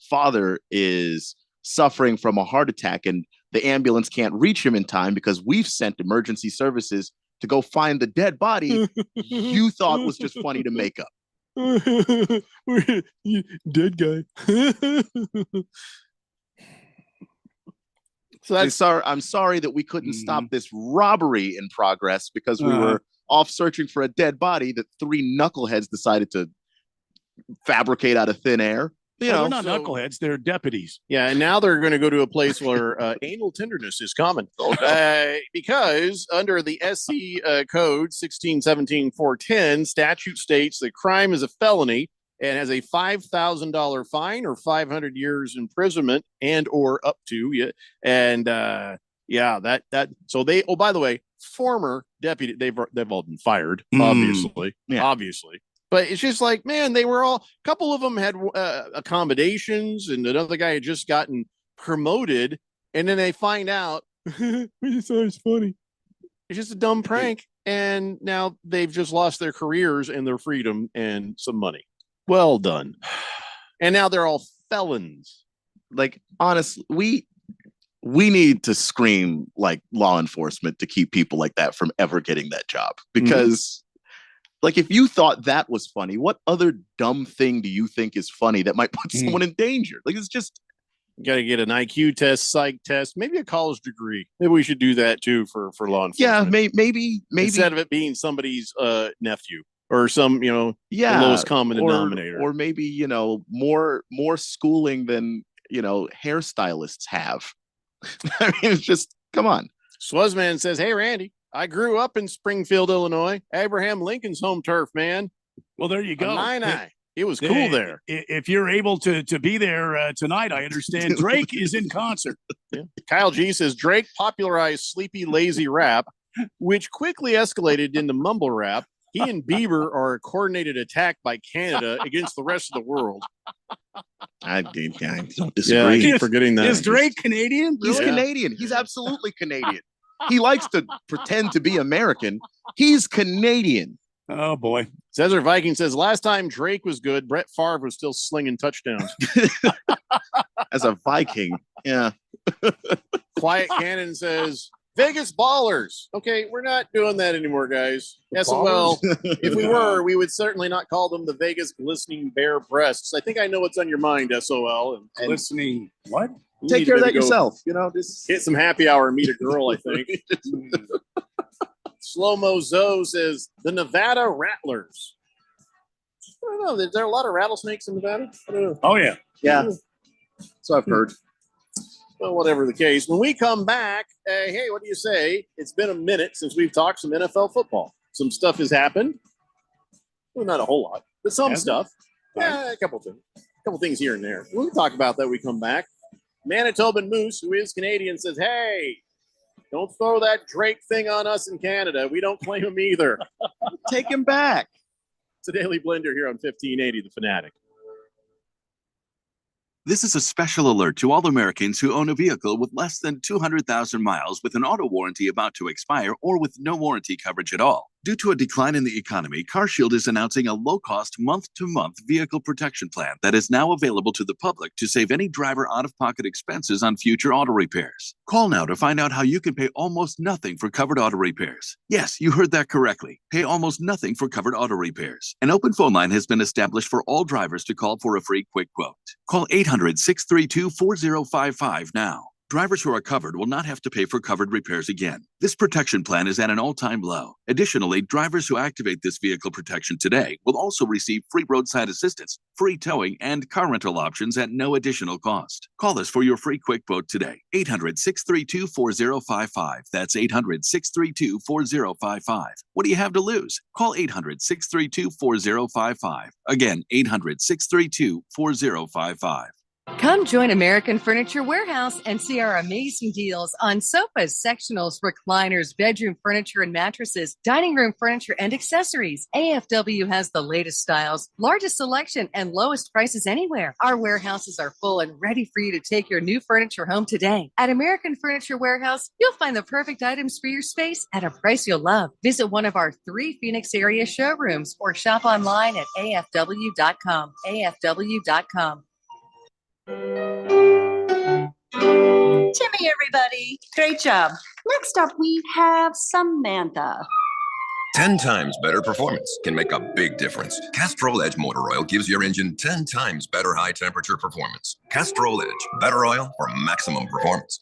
father is suffering from a heart attack and the ambulance can't reach him in time because we've sent emergency services to go find the dead body you thought was just funny to make up. Dead guy. So I'm sorry that we couldn't stop this robbery in progress because we were off searching for a dead body that 3 knuckleheads decided to fabricate out of thin air. They're not knuckleheads; they're deputies. Yeah, and now they're going to go to a place where anal tenderness is common. Because under the SC code 1617-410, statute states that crime is a felony and has a $5,000 fine or 500 years imprisonment and or up to. Yeah, and that. So they. Oh, by the way, former deputy. They've all been fired. Obviously. But it's just like, man, they were all, a couple of them had accommodations, and another guy had just gotten promoted. And then they find out, we just thought it was funny. It's just a dumb prank. And now they've just lost their careers and their freedom and some money. Well done. And now they're all felons. Like, honestly, we need to scream like law enforcement to keep people like that from ever getting that job. Because like, if you thought that was funny, what other dumb thing do you think is funny that might put someone in danger? Like, it's just, you got to get an IQ test, psych test, maybe a college degree. Maybe we should do that too for law enforcement. yeah, maybe Instead of it being somebody's nephew or some, the lowest common denominator. or maybe more schooling than hairstylists have. I mean, it's just, come on. Swazman says, "Hey, Randy, I grew up in Springfield, Illinois. Abraham Lincoln's home turf, man. Well, there you go. Illini. It was cool there." If you're able to be there tonight, I understand Drake is in concert. Yeah. Kyle G says Drake popularized sleepy, lazy rap, which quickly escalated into mumble rap. He and Bieber are a coordinated attack by Canada against the rest of the world. I don't Yeah, I disagree. keep forgetting that. Is Drake Canadian? He's Really? Canadian. He's absolutely Canadian. He likes to pretend to be American. He's Canadian. Oh boy. Cesar Viking says last time Drake was good, Brett Favre was still slinging touchdowns. As a Viking, yeah. Quiet Cannon says Vegas Ballers. Okay, we're not doing that anymore, guys. SOL. If we were, we would certainly not call them the Vegas Glistening Bare Breasts. I think I know what's on your mind, SOL. And Glistening what? you Take need care of to that go yourself. You know, just hit some happy hour and meet a girl, I think. Slow Mo Zoe says the Nevada Rattlers. I don't know. Is there a lot of rattlesnakes in Nevada? I don't know. Oh yeah. yeah. So I've heard. Well, whatever the case. When we come back, hey, what do you say? It's been a minute since we've talked some NFL football. Some stuff has happened. Well, not a whole lot, but some stuff. Yeah, a couple things here and there. We'll talk about that when we come back. Manitoban Moose, who is Canadian, says, hey, don't throw that Drake thing on us in Canada. We don't claim him either. Take him back. It's a Daily Blender here on 1580 The Fanatic. This is a special alert to all Americans who own a vehicle with less than 200,000 miles with an auto warranty about to expire or with no warranty coverage at all. Due to a decline in the economy, CarShield is announcing a low-cost month-to-month vehicle protection plan that is now available to the public to save any driver out-of-pocket expenses on future auto repairs. Call now to find out how you can pay almost nothing for covered auto repairs. Yes, you heard that correctly. Pay almost nothing for covered auto repairs. An open phone line has been established for all drivers to call for a free quick quote. Call 800-632-4055 now. Drivers who are covered will not have to pay for covered repairs again. This protection plan is at an all-time low. Additionally, drivers who activate this vehicle protection today will also receive free roadside assistance, free towing, and car rental options at no additional cost. Call us for your free quick quote today. 800-632-4055. That's 800-632-4055. What do you have to lose? Call 800-632-4055. Again, 800-632-4055. Come join American Furniture Warehouse and see our amazing deals on sofas, sectionals, recliners, bedroom furniture and mattresses, dining room furniture and accessories. AFW has the latest styles, largest selection, and lowest prices anywhere. Our warehouses are full and ready for you to take your new furniture home today. At American Furniture Warehouse, you'll find the perfect items for your space at a price you'll love. Visit one of our 3 Phoenix area showrooms or shop online at afw.com. afw.com. Timmy, everybody. Great job. Next up, we have Samantha. 10 times better performance can make a big difference. Castrol Edge Motor Oil gives your engine 10 times better high temperature performance. Castrol Edge, better oil for maximum performance.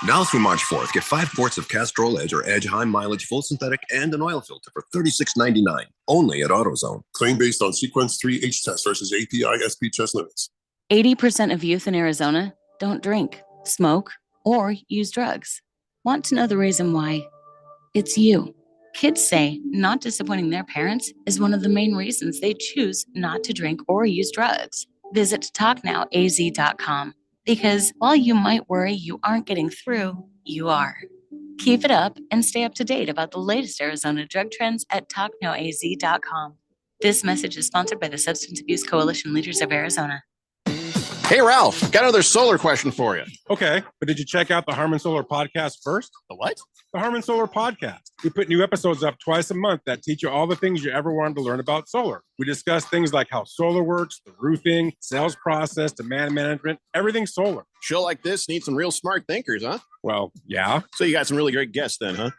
Now through March 4th, get 5 quarts of Castrol Edge or Edge High Mileage Full Synthetic and an oil filter for $36.99. Only at AutoZone. Claim based on Sequence 3H test versus API SP test limits. 80% of youth in Arizona don't drink, smoke, or use drugs. Want to know the reason why? It's you. Kids say not disappointing their parents is one of the main reasons they choose not to drink or use drugs. Visit TalkNowAZ.com because while you might worry you aren't getting through, you are. Keep it up and stay up to date about the latest Arizona drug trends at TalkNowAZ.com. This message is sponsored by the Substance Abuse Coalition Leaders of Arizona. Hey, Ralph, got another solar question for you. Okay, but did you check out the Harmon Solar Podcast first? The what? The Harmon Solar Podcast. We put new episodes up twice a month that teach you all the things you ever wanted to learn about solar. We discuss things like how solar works, the roofing, sales process, demand management, everything solar. Show like this needs some real smart thinkers, huh? Well, yeah. So you got some really great guests then, huh?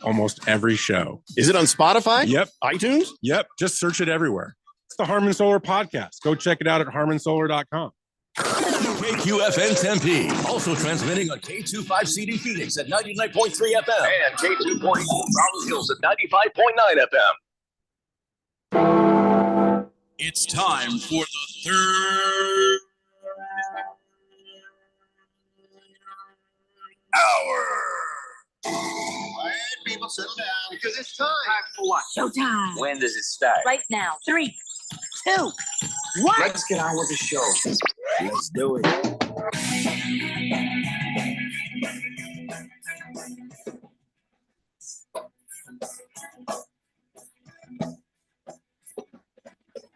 Almost every show. Is it on Spotify? Yep. iTunes? Yep. Just search it everywhere. It's the Harmon Solar Podcast. Go check it out at harmonsolar.com. KQFN Tempe. Also transmitting on K25CD Phoenix at 99.3 FM. And K2.4 Rollins Hills at 95.9 FM. It's time for the third hour. People settle down because it's time. For what? Showtime. When does it start? Right now. 3, 2, 1. Let's get on with the show. Let's do it.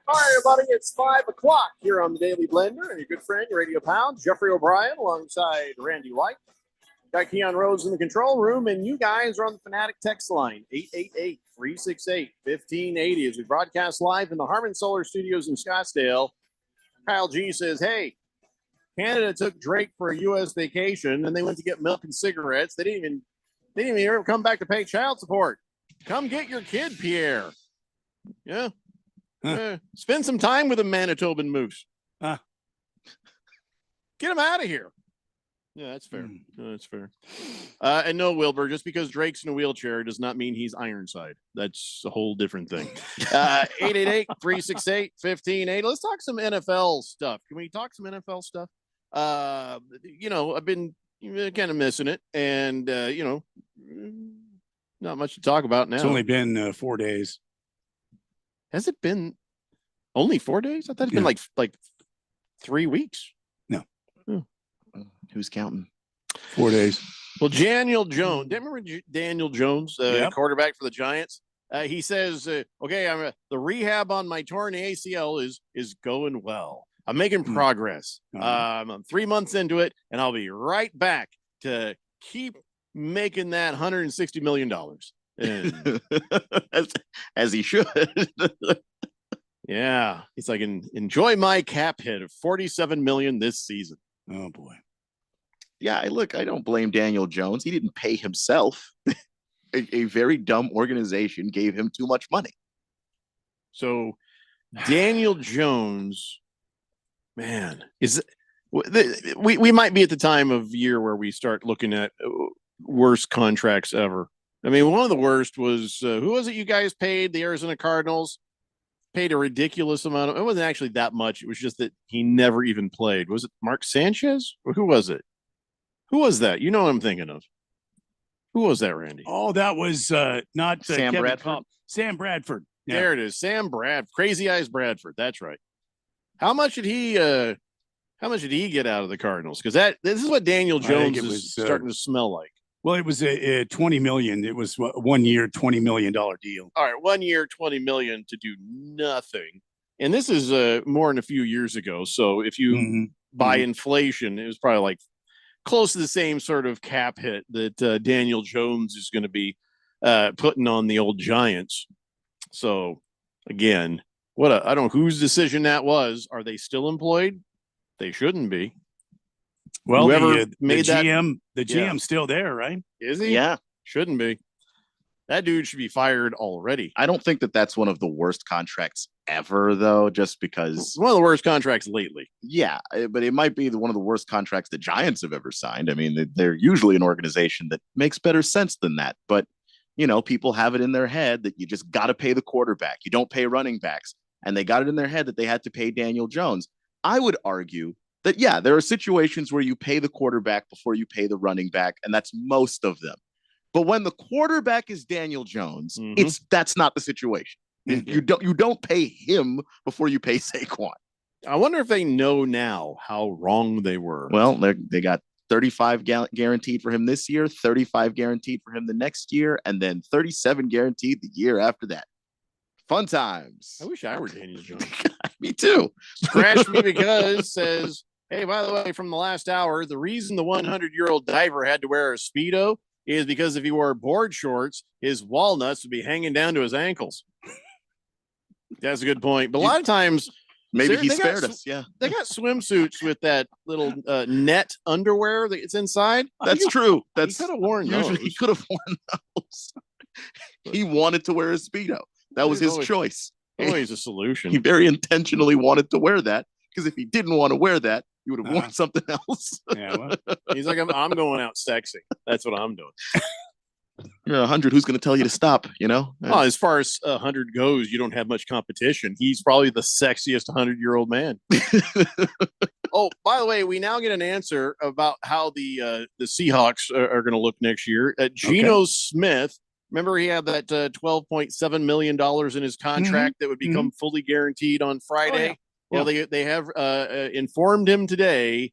All right, everybody, it's 5 o'clock here on the Daily Blender, and your good friend, your radio pal, Jeffrey O'Brien, alongside Randy White. Got Keon Rose in the control room, and you guys are on the Fanatic text line, 888-368-1580, as we broadcast live in the Harman Solar Studios in Scottsdale. Kyle G says, hey, Canada took Drake for a U.S. vacation, and they went to get milk and cigarettes. They didn't even ever come back to pay child support. Come get your kid, Pierre. Yeah. Spend some time with a Manitoban moose. Get him out of here. Yeah, that's fair. That's fair. And no, Wilbur, just because Drake's in a wheelchair does not mean he's Ironside. That's a whole different thing. 888-368-1580. Let's talk some NFL stuff. Can we talk some NFL stuff? I've been kind of missing it, and not much to talk about now. It's only been 4 days. Has it been only 4 days? I thought it'd been like 3 weeks. No. Who's counting? 4 days. Well, Daniel Jones. Do you remember Daniel Jones, quarterback for the Giants? He says, "Okay, the rehab on my torn ACL is going well. I'm making progress. I'm 3 months into it, and I'll be right back to keep making that $160 million." And as he should. Yeah, he's like, enjoy my cap hit of $47 million this season. Oh boy. Yeah, I don't blame Daniel Jones. He didn't pay himself. A very dumb organization gave him too much money. So Daniel Jones, man, we might be at the time of year where we start looking at worst contracts ever. I mean, one of the worst was, who was it you guys paid? The Arizona Cardinals paid a ridiculous amount. It wasn't actually that much. It was just that he never even played. Was it Mark Sanchez? Or who was it? Who was that? You know what I'm thinking of. Who was that, Randy? Oh, that was not Sam Kevin Bradford. Cobb. Sam Bradford. Yeah. There it is. Sam Bradford. Crazy Eyes Bradford. That's right. How much did he get out of the Cardinals? Because this is what Daniel Jones is starting to smell like. Well, it was a $20 million. It was 1 year, $20 million deal. All right, 1 year, $20 million to do nothing. And this is more than a few years ago. So if you by inflation, it was probably like close to the same sort of cap hit that Daniel Jones is going to be putting on the old Giants. So again, I don't know whose decision that was. Are they still employed? They shouldn't be. Well, whoever made the GM's still there, right? Is he? Yeah. Shouldn't be. That dude should be fired already. I don't think that's one of the worst contracts ever, though, just because one of the worst contracts lately. Yeah, but it might be one of the worst contracts the Giants have ever signed. I mean, they're usually an organization that makes better sense than that. But, people have it in their head that you just got to pay the quarterback. You don't pay running backs. And they got it in their head that they had to pay Daniel Jones. I would argue that, yeah, there are situations where you pay the quarterback before you pay the running back, and that's most of them. But when the quarterback is Daniel Jones, that's not the situation. You don't pay him before you pay Saquon. I wonder if they know now how wrong they were. Well, they got 35 guaranteed for him this year, 35 guaranteed for him the next year, and then 37 guaranteed the year after that. Fun times. I wish I were Daniel Jones. Me too. Scratch me because says, hey, by the way, from the last hour, the reason the 100-year-old diver had to wear a Speedo is because if he wore board shorts, his walnuts would be hanging down to his ankles. That's a good point. But a lot of times, maybe he spared us. Yeah. They got swimsuits with that little net underwear that's inside. That's true. He could have worn those. He could have worn those. He wanted to wear a Speedo. That was his choice. Always a solution. He very intentionally wanted to wear that because if he didn't want to wear that, he would have worn something else. Yeah, well, he's like, I'm going out sexy. That's what I'm doing. You're 100. Who's going to tell you to stop? Well, as far as 100 goes, you don't have much competition. He's probably the sexiest 100-year-old man. Oh, by the way, we now get an answer about how the Seahawks are going to look next year. Geno Smith. Remember, he had that $12.7 million in his contract that would become fully guaranteed on Friday. Oh, yeah. Well, they have informed him today,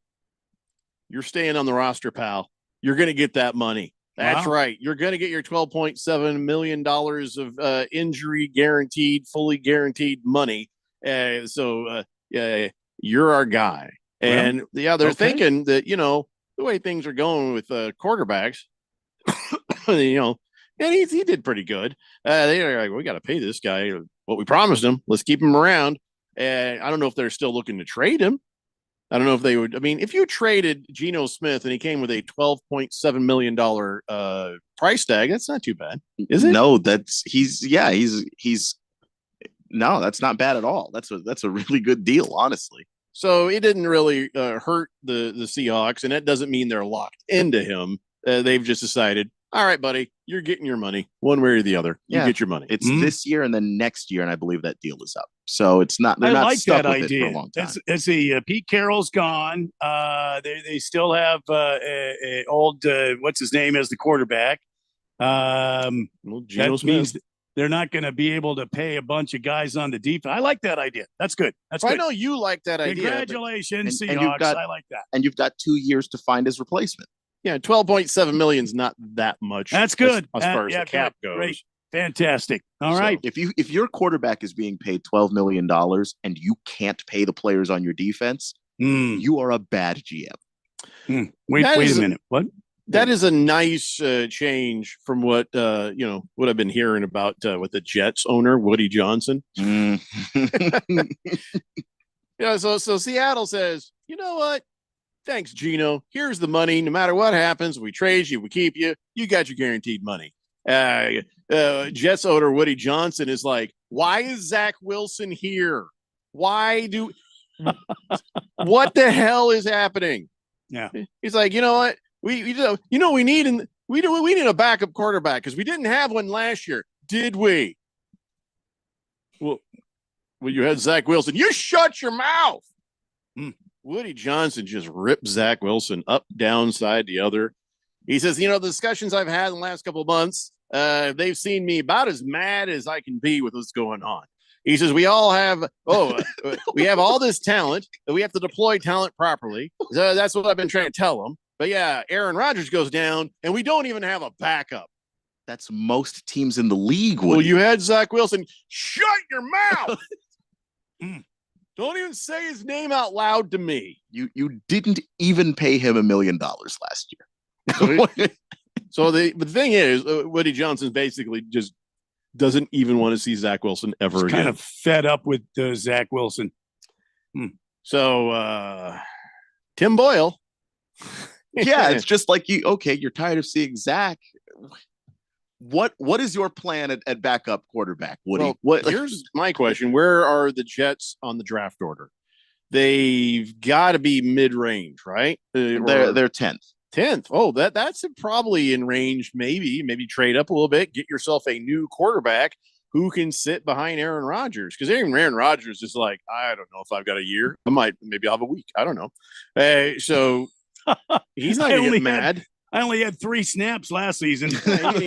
you're staying on the roster, pal. You're going to get that money. That's right. You're going to get your $12.7 million of injury guaranteed, fully guaranteed money. Yeah, you're our guy. And they're thinking that, the way things are going with quarterbacks, and he did pretty good. They're like, we got to pay this guy what we promised him. Let's keep him around. And I don't know if they're still looking to trade him. I don't know if they would. I mean, if you traded Geno Smith and he came with a $12.7 million price tag, that's not too bad, is it? No, no, that's not bad at all. That's a really good deal, honestly. So it didn't really hurt the Seahawks, and that doesn't mean they're locked into him. They've just decided, all right, buddy, you're getting your money one way or the other. You get your money. It's this year and then next year, and I believe that deal is up. So it's not. They're I not like stuck that with idea. it for a long time. Let's see. Pete Carroll's gone. They still have old what's his name as the quarterback. Geno That Smith. means they're not going to be able to pay a bunch of guys on the defense. I like that idea. That's good. That's I good. know you like that idea. Congratulations, and Seahawks. I like that. And you've got 2 years to find his replacement. Yeah, 12.7 million is not that much. That's good. as far as the cap good. goes. Great. Fantastic. All So right. if your quarterback is being paid $12 million and you can't pay the players on your defense, you are a bad GM. Wait a minute. What? That is a nice change from what what I've been hearing about with the Jets owner Woody Johnson. So Seattle says, you know what? Thanks, Geno. Here's the money. No matter what happens, we trade you, we keep you. You got your guaranteed money. Jets owner Woody Johnson is like, why is Zach Wilson here? What the hell is happening? Yeah. He's like, you know what? We need a backup quarterback because we didn't have one last year, did we? Well, you had Zach Wilson. You shut your mouth. Woody Johnson just ripped Zach Wilson up, down, side, the other. He says, the discussions I've had in the last couple of months, they've seen me about as mad as I can be with what's going on. He says, we all have, we have all this talent, that we have to deploy talent properly. So that's what I've been trying to tell them. But yeah, Aaron Rodgers goes down, and we don't even have a backup. That's most teams in the league. Well, you had Zach Wilson. Shut your mouth. Don't even say his name out loud to me. You didn't even pay him $1 million last year. So the thing is, Woody Johnson basically just doesn't even want to see Zach Wilson ever again. Kind of fed up with Zach Wilson. So Tim Boyle. Yeah, it's just like you're tired of seeing Zach. What is your plan at backup quarterback, Woody? Well, here's my question. Where are the Jets on the draft order? They've got to be mid-range, right? They're 10th. 10th. Oh, that's probably in range. Maybe trade up a little bit, get yourself a new quarterback who can sit behind Aaron Rodgers. Because even Aaron Rodgers is like, I don't know if I've got a year. Maybe I'll have a week. I don't know. So he's not going to get mad. I only had 3 snaps last season. He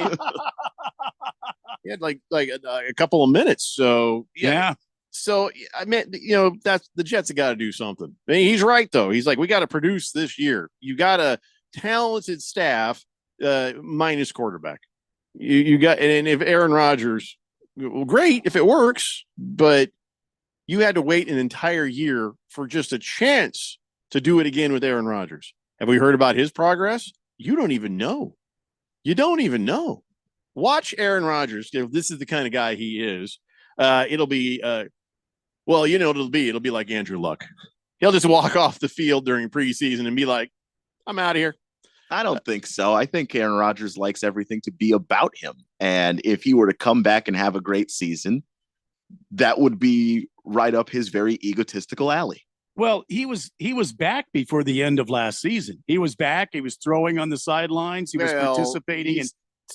had like a couple of minutes. So yeah. So I mean, that's the Jets have got to do something. I mean, he's right though. He's like, we got to produce this year. You got a talented staff, minus quarterback. You got, and if Aaron Rodgers, well, great if it works, but you had to wait an entire year for just a chance to do it again with Aaron Rodgers. Have we heard about his progress? You don't even know. You don't even know. Watch Aaron Rodgers. This is the kind of guy he is. It'll be, it'll be like Andrew Luck. He'll just walk off the field during preseason and be like, I'm out of here. I don't think so. I think Aaron Rodgers likes everything to be about him. And if he were to come back and have a great season, that would be right up his very egotistical alley. Well, he was back before the end of last season. He was back. He was throwing on the sidelines. He was participating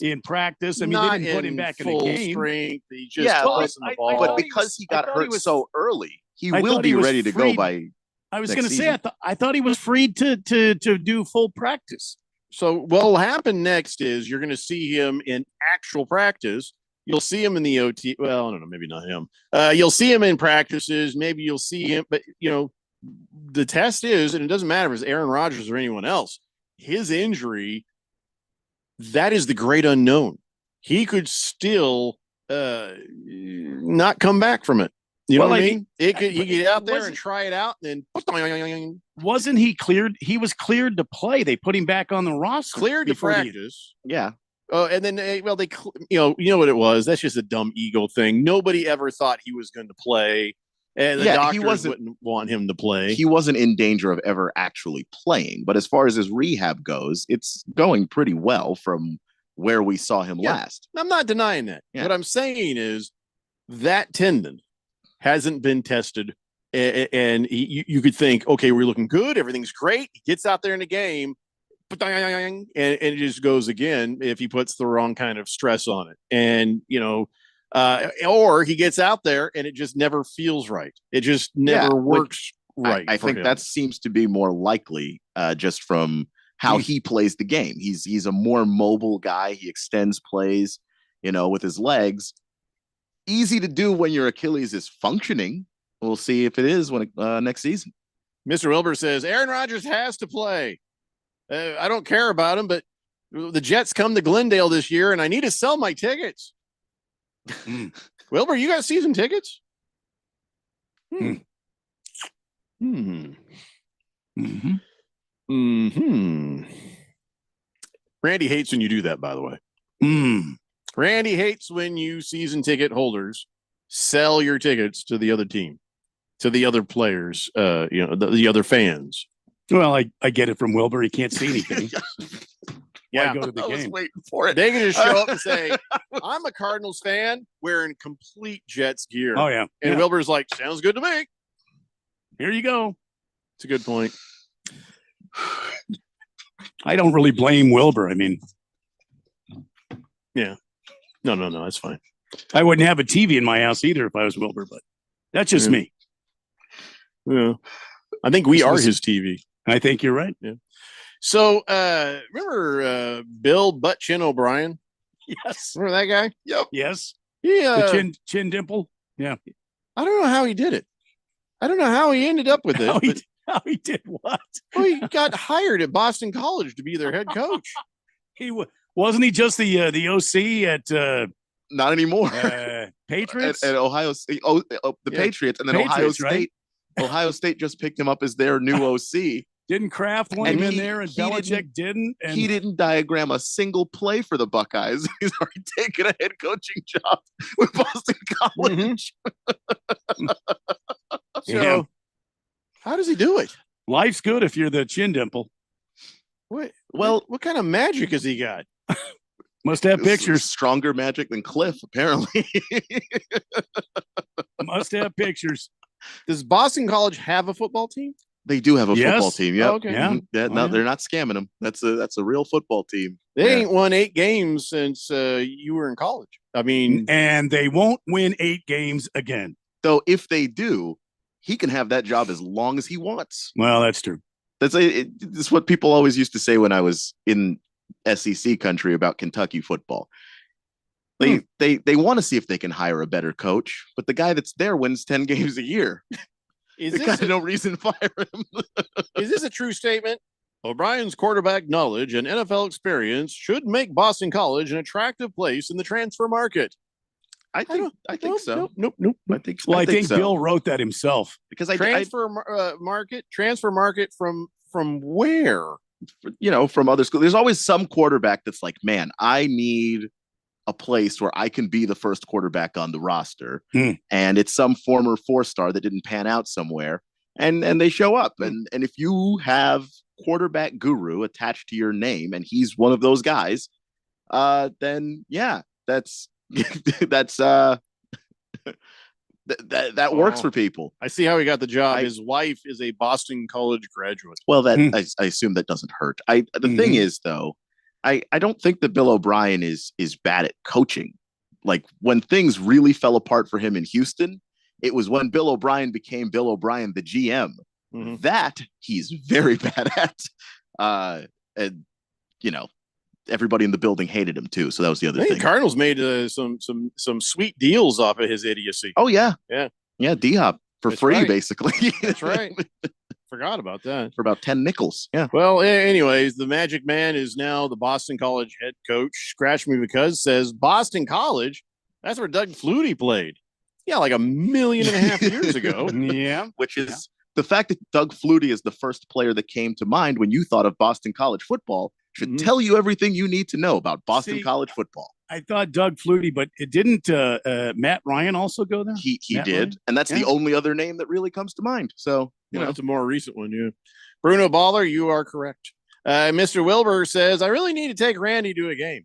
in practice. I mean, they didn't put him back in the game. Strength. He just tossing the ball. But because he got hurt so early, he will be ready to go by. I was going to say, I thought he was freed to do full practice. So what will happen next is you're going to see him in actual practice. You'll see him in the OT. Well, I don't know, maybe not him. You'll see him in practices. Maybe you'll see him, but the test is, and it doesn't matter if it's Aaron Rodgers or anyone else, his injury, that is the great unknown. He could still not come back from it. You know Well, what I I mean? It could you get out there was and it- try it out, and then Wasn't he cleared? He was cleared to play. They put him back on the roster. cleared to before the- practice. Yeah. Oh, and then you know what it was? That's just a dumb ego thing. Nobody ever thought he was going to play, and the Yeah, he doctors wasn't- wouldn't want him to play. He wasn't in danger of ever actually playing. But as far as his rehab goes, it's going pretty well from where we saw him last. I'm not denying that. Yeah. What I'm saying is that tendon hasn't been tested, and you could think, okay, we're looking good, everything's great. He gets out there in the game, and it just goes again if he puts the wrong kind of stress on it, and or he gets out there and it just never feels right. It just never works right. I for think him. that seems to be more likely just from how he plays the game. He's a more mobile guy. He extends plays, with his legs. Easy to do when your Achilles is functioning. We'll see if it is when next season. Mr. Wilbur says Aaron Rodgers has to play. I don't care about him, but the Jets come to Glendale this year, and I need to sell my tickets. Wilbur, you got season tickets? Randy hates when you do that, by the way. Randy hates when you season ticket holders sell your tickets to the other team, to the other players, the other fans. Well, I get it from Wilbur. He can't see anything. Yeah, Why go to the I was game? waiting for it. They can just show up and say, I'm a Cardinals fan wearing complete Jets gear. Oh, yeah. And Yeah. Wilbur's like, sounds good to me. Here you go. It's a good point. I don't really blame Wilbur. I mean, Yeah. No, that's fine. I wouldn't have a TV in my house either if I was Wilbur, but that's just me. Yeah. I think we This are was- his TV. I think you're right. Yeah. So remember Bill Butt Chin O'Brien? Yes. Remember that guy? Yep. Yes. Yeah. The chin dimple. Yeah. I don't know how he did it. I don't know how he ended up with it. How he did what? Well, he got hired at Boston College to be their head coach. Wasn't he just the OC at Not anymore. Patriots? At Ohio State. The Yeah. Patriots, and then Ohio Patriots, State. right? Ohio State just picked him up as their new OC. Didn't Kraft want And him in he- there, and he Belichick didn't? And He didn't diagram a single play for the Buckeyes. He's already taken a head coaching job with Boston College. So, Yeah. how does he do it? Life's good if you're the chin dimple. What kind of magic has he got? Must have pictures. Stronger magic than Cliff, apparently. Must have pictures. Does Boston College have a football team? They do have a Yes. football team. Yep. Oh, okay. Yeah. Yeah, Oh, no, yeah. they're not scamming them. That's a real football team. They Yeah. ain't won 8 games since you were in college. I mean, And they won't win 8 games again. Though if they do, he can have that job as long as he wants. Well, that's true. It's what people always used to say when I was in SEC country about Kentucky football. They want to see if they can hire a better coach, but the guy that's there wins 10 games a year. is They this, got no reason to fire him. is this a true statement? O'Brien's quarterback knowledge and NFL experience should make Boston College an attractive place in the transfer market. I think so. Nope. I think Well, I think so. Bill wrote that himself. because Transfer market from where? from other schools. There's always some quarterback that's like, man, I need a place where I can be the first quarterback on the roster. And it's some former 4-star that didn't pan out somewhere. And they show up. And if you have quarterback guru attached to your name and he's one of those guys, then yeah, that's that works for people. I see how he got the job. His wife is a Boston College graduate. Well, that I assume that doesn't hurt. The thing is, though, I don't think that Bill O'Brien is bad at coaching. Like when things really fell apart for him in Houston, it was when Bill O'Brien became Bill O'Brien, the GM. That he's very bad at. And everybody in the building hated him too. So that was the other I think thing. Cardinals made some sweet deals off of his idiocy. Oh yeah, yeah. D-Hop for That's free, right. basically. That's right. Forgot about that. For about 10 nickels. Yeah. Well, anyways, the Magic Man is now the Boston College head coach. Scratch Me Because says Boston College. That's where Doug Flutie played. Yeah, like 1.5 million years ago. Yeah. Which is the fact that Doug Flutie is the first player that came to mind when you thought of Boston College football should tell you everything you need to know about Boston College football. I thought Doug Flutie, but it didn't Matt Ryan also go there? He Matt did, Ryan? and that's the only other name that really comes to mind. So, you know, That's a more recent one, yeah. Bruno Baller, you are correct. Mr. Wilbur says, I really need to take Randy to a game.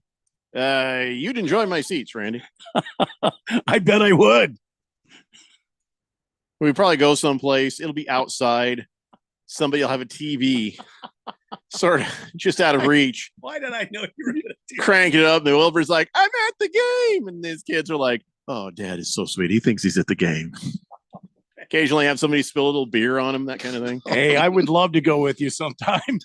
You'd enjoy my seats, Randy. I bet I would. We probably go someplace. It'll be outside. Somebody will have a TV sort of just out of reach. Why did I know you were going to do Crank it up. And Wilbur's like, I'm at the game. And his kids are like, oh, Dad is so sweet. He thinks he's at the game. Occasionally have somebody spill a little beer on him, that kind of thing. Hey, I would love to go with you sometime.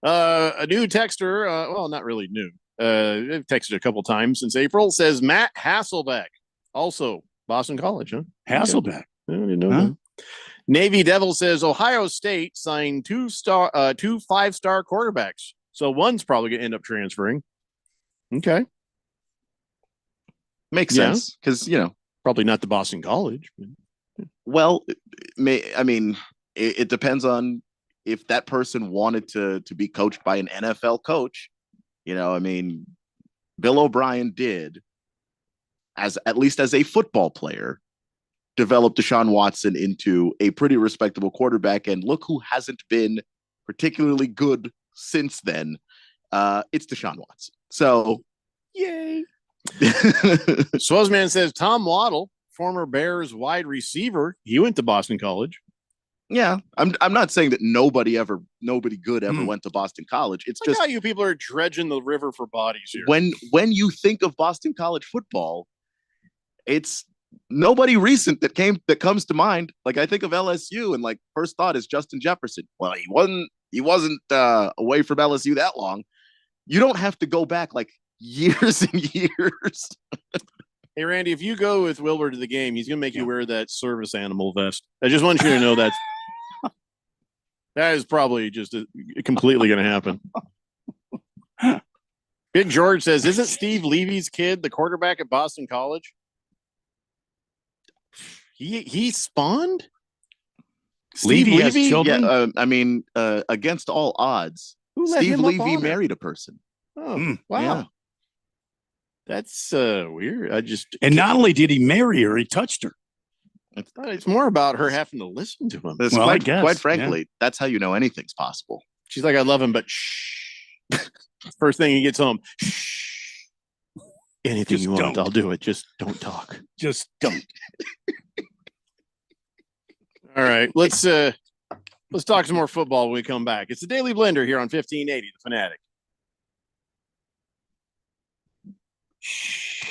A new texter, well, not really new. I've texted a couple times since April, says Matt Hasselbeck. Also, Boston College, huh? Hasselbeck. I didn't know that. Navy Devil says Ohio State signed two 5-star quarterbacks. So one's probably going to end up transferring. Okay. Makes sense because, you know, probably not the Boston College. Well, it depends on if that person wanted to be coached by an NFL coach. You know, I mean, Bill O'Brien did, at least as a football player, developed Deshaun Watson into a pretty respectable quarterback. And look who hasn't been particularly good since then. It's Deshaun Watson. So, yay. Swozman says Tom Waddle, former Bears wide receiver, he went to Boston College. Yeah, I'm not saying that nobody good ever went to Boston College. It's just how you people are dredging the river for bodies here. When you think of Boston College football, it's nobody recent that comes to mind. Like I think of LSU, and like first thought is Justin Jefferson. Well, he wasn't away from LSU that long. You don't have to go back like years and years. Hey Randy, if you go with Wilbur to the game, he's gonna make you wear that service animal vest. I just want you to know that is probably just completely gonna happen. Big George says, isn't Steve Levy's kid the quarterback at Boston College? He spawned? Steve Levy has children? Yeah, I mean, against all odds, Steve Levy married a person. Oh, wow. Yeah. That's weird. And not only did he marry her, he touched her. It's more about her having to listen to him. Well, quite frankly, that's how you know anything's possible. She's like, I love him, but shh. First thing he gets home, shh. Anything you want, I'll do it. Just don't talk. Just don't. All right, let's talk some more football when we come back. It's the Daily Blender here on 1580, The Fanatic.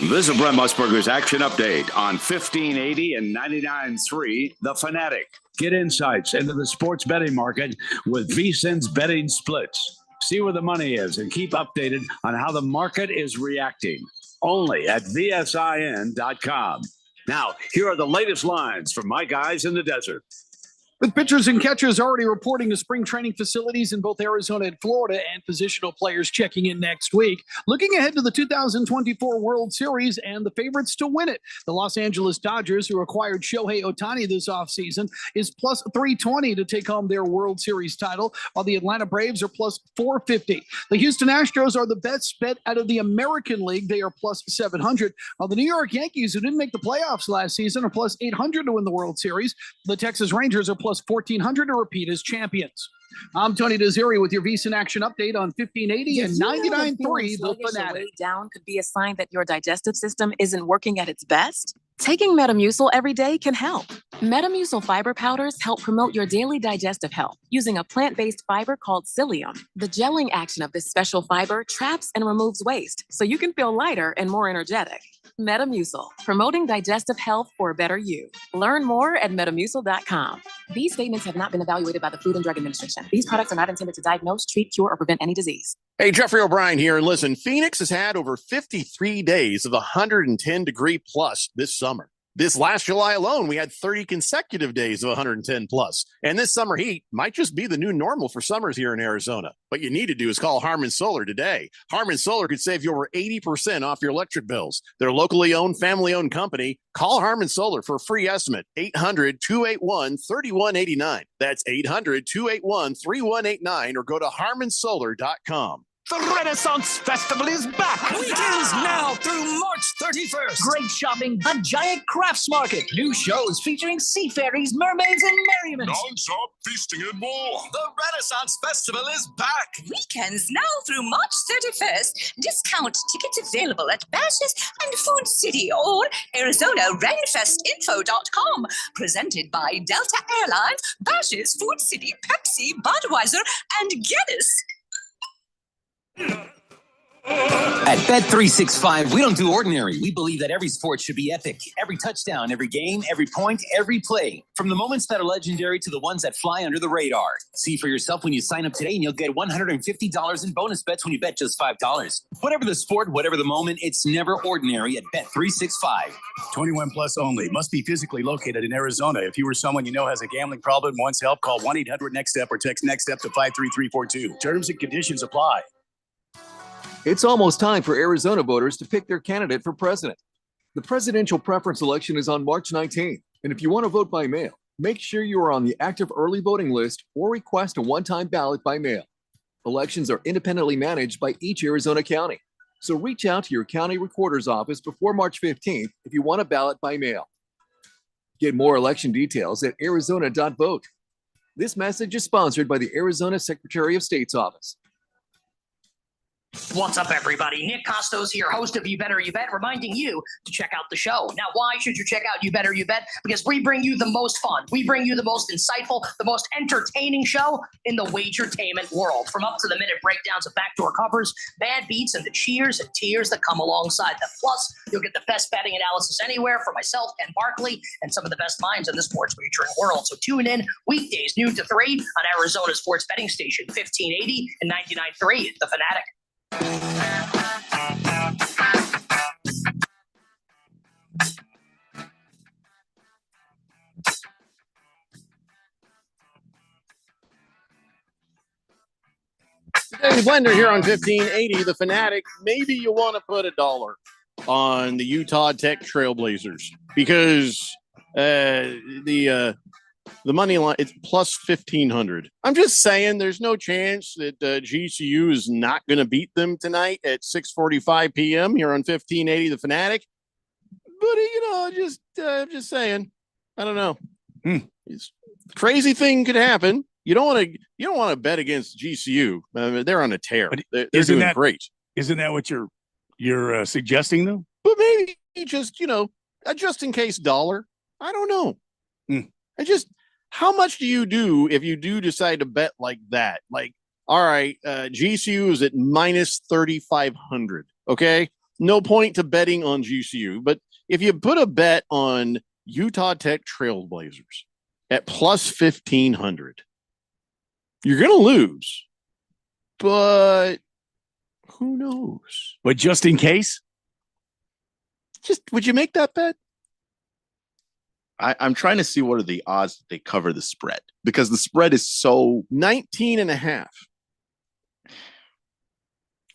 This is Brent Musburger's Action Update on 1580 and 99.3 The Fanatic. Get insights into the sports betting market with VSiN's betting splits. See where the money is and keep updated on how the market is reacting. Only at VSIN.com. Now, here are the latest lines from my guys in the desert. With pitchers and catchers already reporting to spring training facilities in both Arizona and Florida and positional players checking in next week, looking ahead to the 2024 World Series and the favorites to win it. The Los Angeles Dodgers, who acquired Shohei Ohtani this offseason, is plus 320 to take home their World Series title, while the Atlanta Braves are plus 450. The Houston Astros are the best bet out of the American League. They are plus 700, while the New York Yankees, who didn't make the playoffs last season, are plus 800 to win the World Series. The Texas Rangers are plus 1,400 to repeat as champions. I'm Tony Desiri with your VSiN Action Update on 1580 and 99.3 The Fanatic. Down could be a sign that your digestive system isn't working at its best. Taking Metamucil every day can help. Metamucil fiber powders help promote your daily digestive health using a plant-based fiber called psyllium. The gelling action of this special fiber traps and removes waste, so you can feel lighter and more energetic. Metamucil, promoting digestive health for a better you. Learn more at metamucil.com. These statements have not been evaluated by the Food and Drug Administration. These products are not intended to diagnose, treat, cure, or prevent any disease. Hey, Jeffrey O'Brien here. And listen, Phoenix has had over 53 days of 110 degree plus this summer. This last July alone, we had 30 consecutive days of 110 plus. And this summer heat might just be the new normal for summers here in Arizona. What you need to do is call Harmon Solar today. Harmon Solar could save you over 80% off your electric bills. They're a locally owned, family-owned company. Call Harmon Solar for a free estimate. 800-281-3189. That's 800-281-3189 or go to harmonsolar.com. The Renaissance Festival is back. Weekends now through March 31st. Great shopping, a giant crafts market, new shows featuring sea fairies, mermaids, and merriment. Non-stop feasting and more. The Renaissance Festival is back. Weekends now through March 31st. Discount tickets available at Bashes and Food City or ArizonaRenfestinfo.com. Presented by Delta Airlines, Bashes, Food City, Pepsi, Budweiser, and Guinness. At Bet365, we don't do ordinary. We believe that every sport should be epic. Every touchdown, every game, every point, every play. From the moments that are legendary to the ones that fly under the radar. See for yourself when you sign up today and you'll get $150 in bonus bets when you bet just $5. Whatever the sport, whatever the moment, it's never ordinary at Bet365. 21 plus only. Must be physically located in Arizona. If you or someone you know has a gambling problem, wants help, call 1-800-NEXT-STEP or text NEXT-STEP to 53342. Terms and conditions apply. It's almost time for Arizona voters to pick their candidate for president. The presidential preference election is on March 19th, and if you want to vote by mail, make sure you are on the active early voting list or request a one-time ballot by mail. Elections are independently managed by each Arizona county, so reach out to your county recorder's office before March 15th if you want a ballot by mail. Get more election details at arizona.vote. This message is sponsored by the Arizona Secretary of State's office. What's up, everybody? Nick Costos here, host of You Better You Bet, reminding you to check out the show. Now, why should you check out You Better You Bet? Because we bring you the most fun. We bring you the most insightful, the most entertaining show in the wagertainment world. From up-to-the-minute breakdowns of backdoor covers, bad beats, and the cheers and tears that come alongside them. Plus, you'll get the best betting analysis anywhere from myself, Ken Barkley, and some of the best minds in the sports wagering world. So tune in weekdays, noon to 3 on Arizona Sports Betting Station, 1580 and 99.3, The Fanatic. Danny Blender here on 1580, The Fanatic. Maybe you want to put $1 on the Utah Tech Trailblazers because the money line, it's plus 1,500. I'm just saying there's no chance that GCU is not going to beat them tonight at 6:45 p.m. here on 1580 The Fanatic. But, I'm just saying, I don't know. Crazy thing could happen. You don't want to bet against GCU. They're on a tear. They're doing great. Isn't that what you're suggesting, though? But maybe just, a just in case $1. I don't know. How much do you do if you do decide to bet like that? Like, all right, GCU is at minus 3,500. Okay. No point to betting on GCU. But if you put a bet on Utah Tech Trailblazers at plus 1,500, you're going to lose. But who knows? But just in case? Would you make that bet? I'm trying to see what are the odds that they cover the spread, because the spread is so 19.5.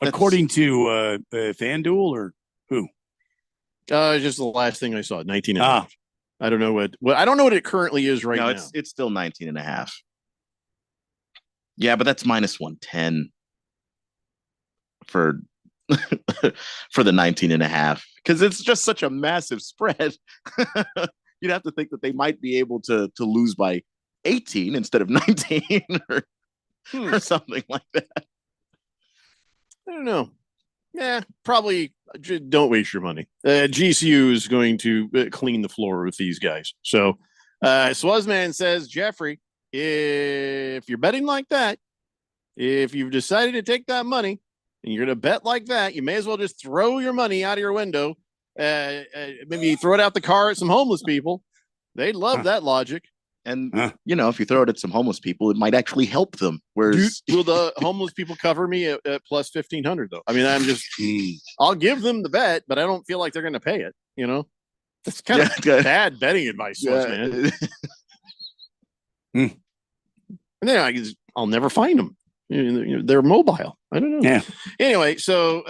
According to FanDuel or who? Just the last thing I saw, 19.5. I don't know what I don't know what it currently is right now. It's still 19.5. Yeah, but that's minus 110 for for the 19.5, because it's just such a massive spread. You'd have to think that they might be able to lose by 18 instead of 19 or something like that. I don't know. Yeah, probably don't waste your money. GCU is going to clean the floor with these guys. So Swazman says, Jeffrey, if you're betting like that, if you've decided to take that money and you're going to bet like that, you may as well just throw your money out of your window. Maybe throw it out the car at some homeless people. They'd love that logic. And, if you throw it at some homeless people, it might actually help them. Whereas, will the homeless people cover me at plus 1,500 though? I mean, I'll give them the bet, but I don't feel like they're going to pay it, That's kind of bad betting advice, man. And then I'll never find them. They're mobile. I don't know. Yeah. Anyway, so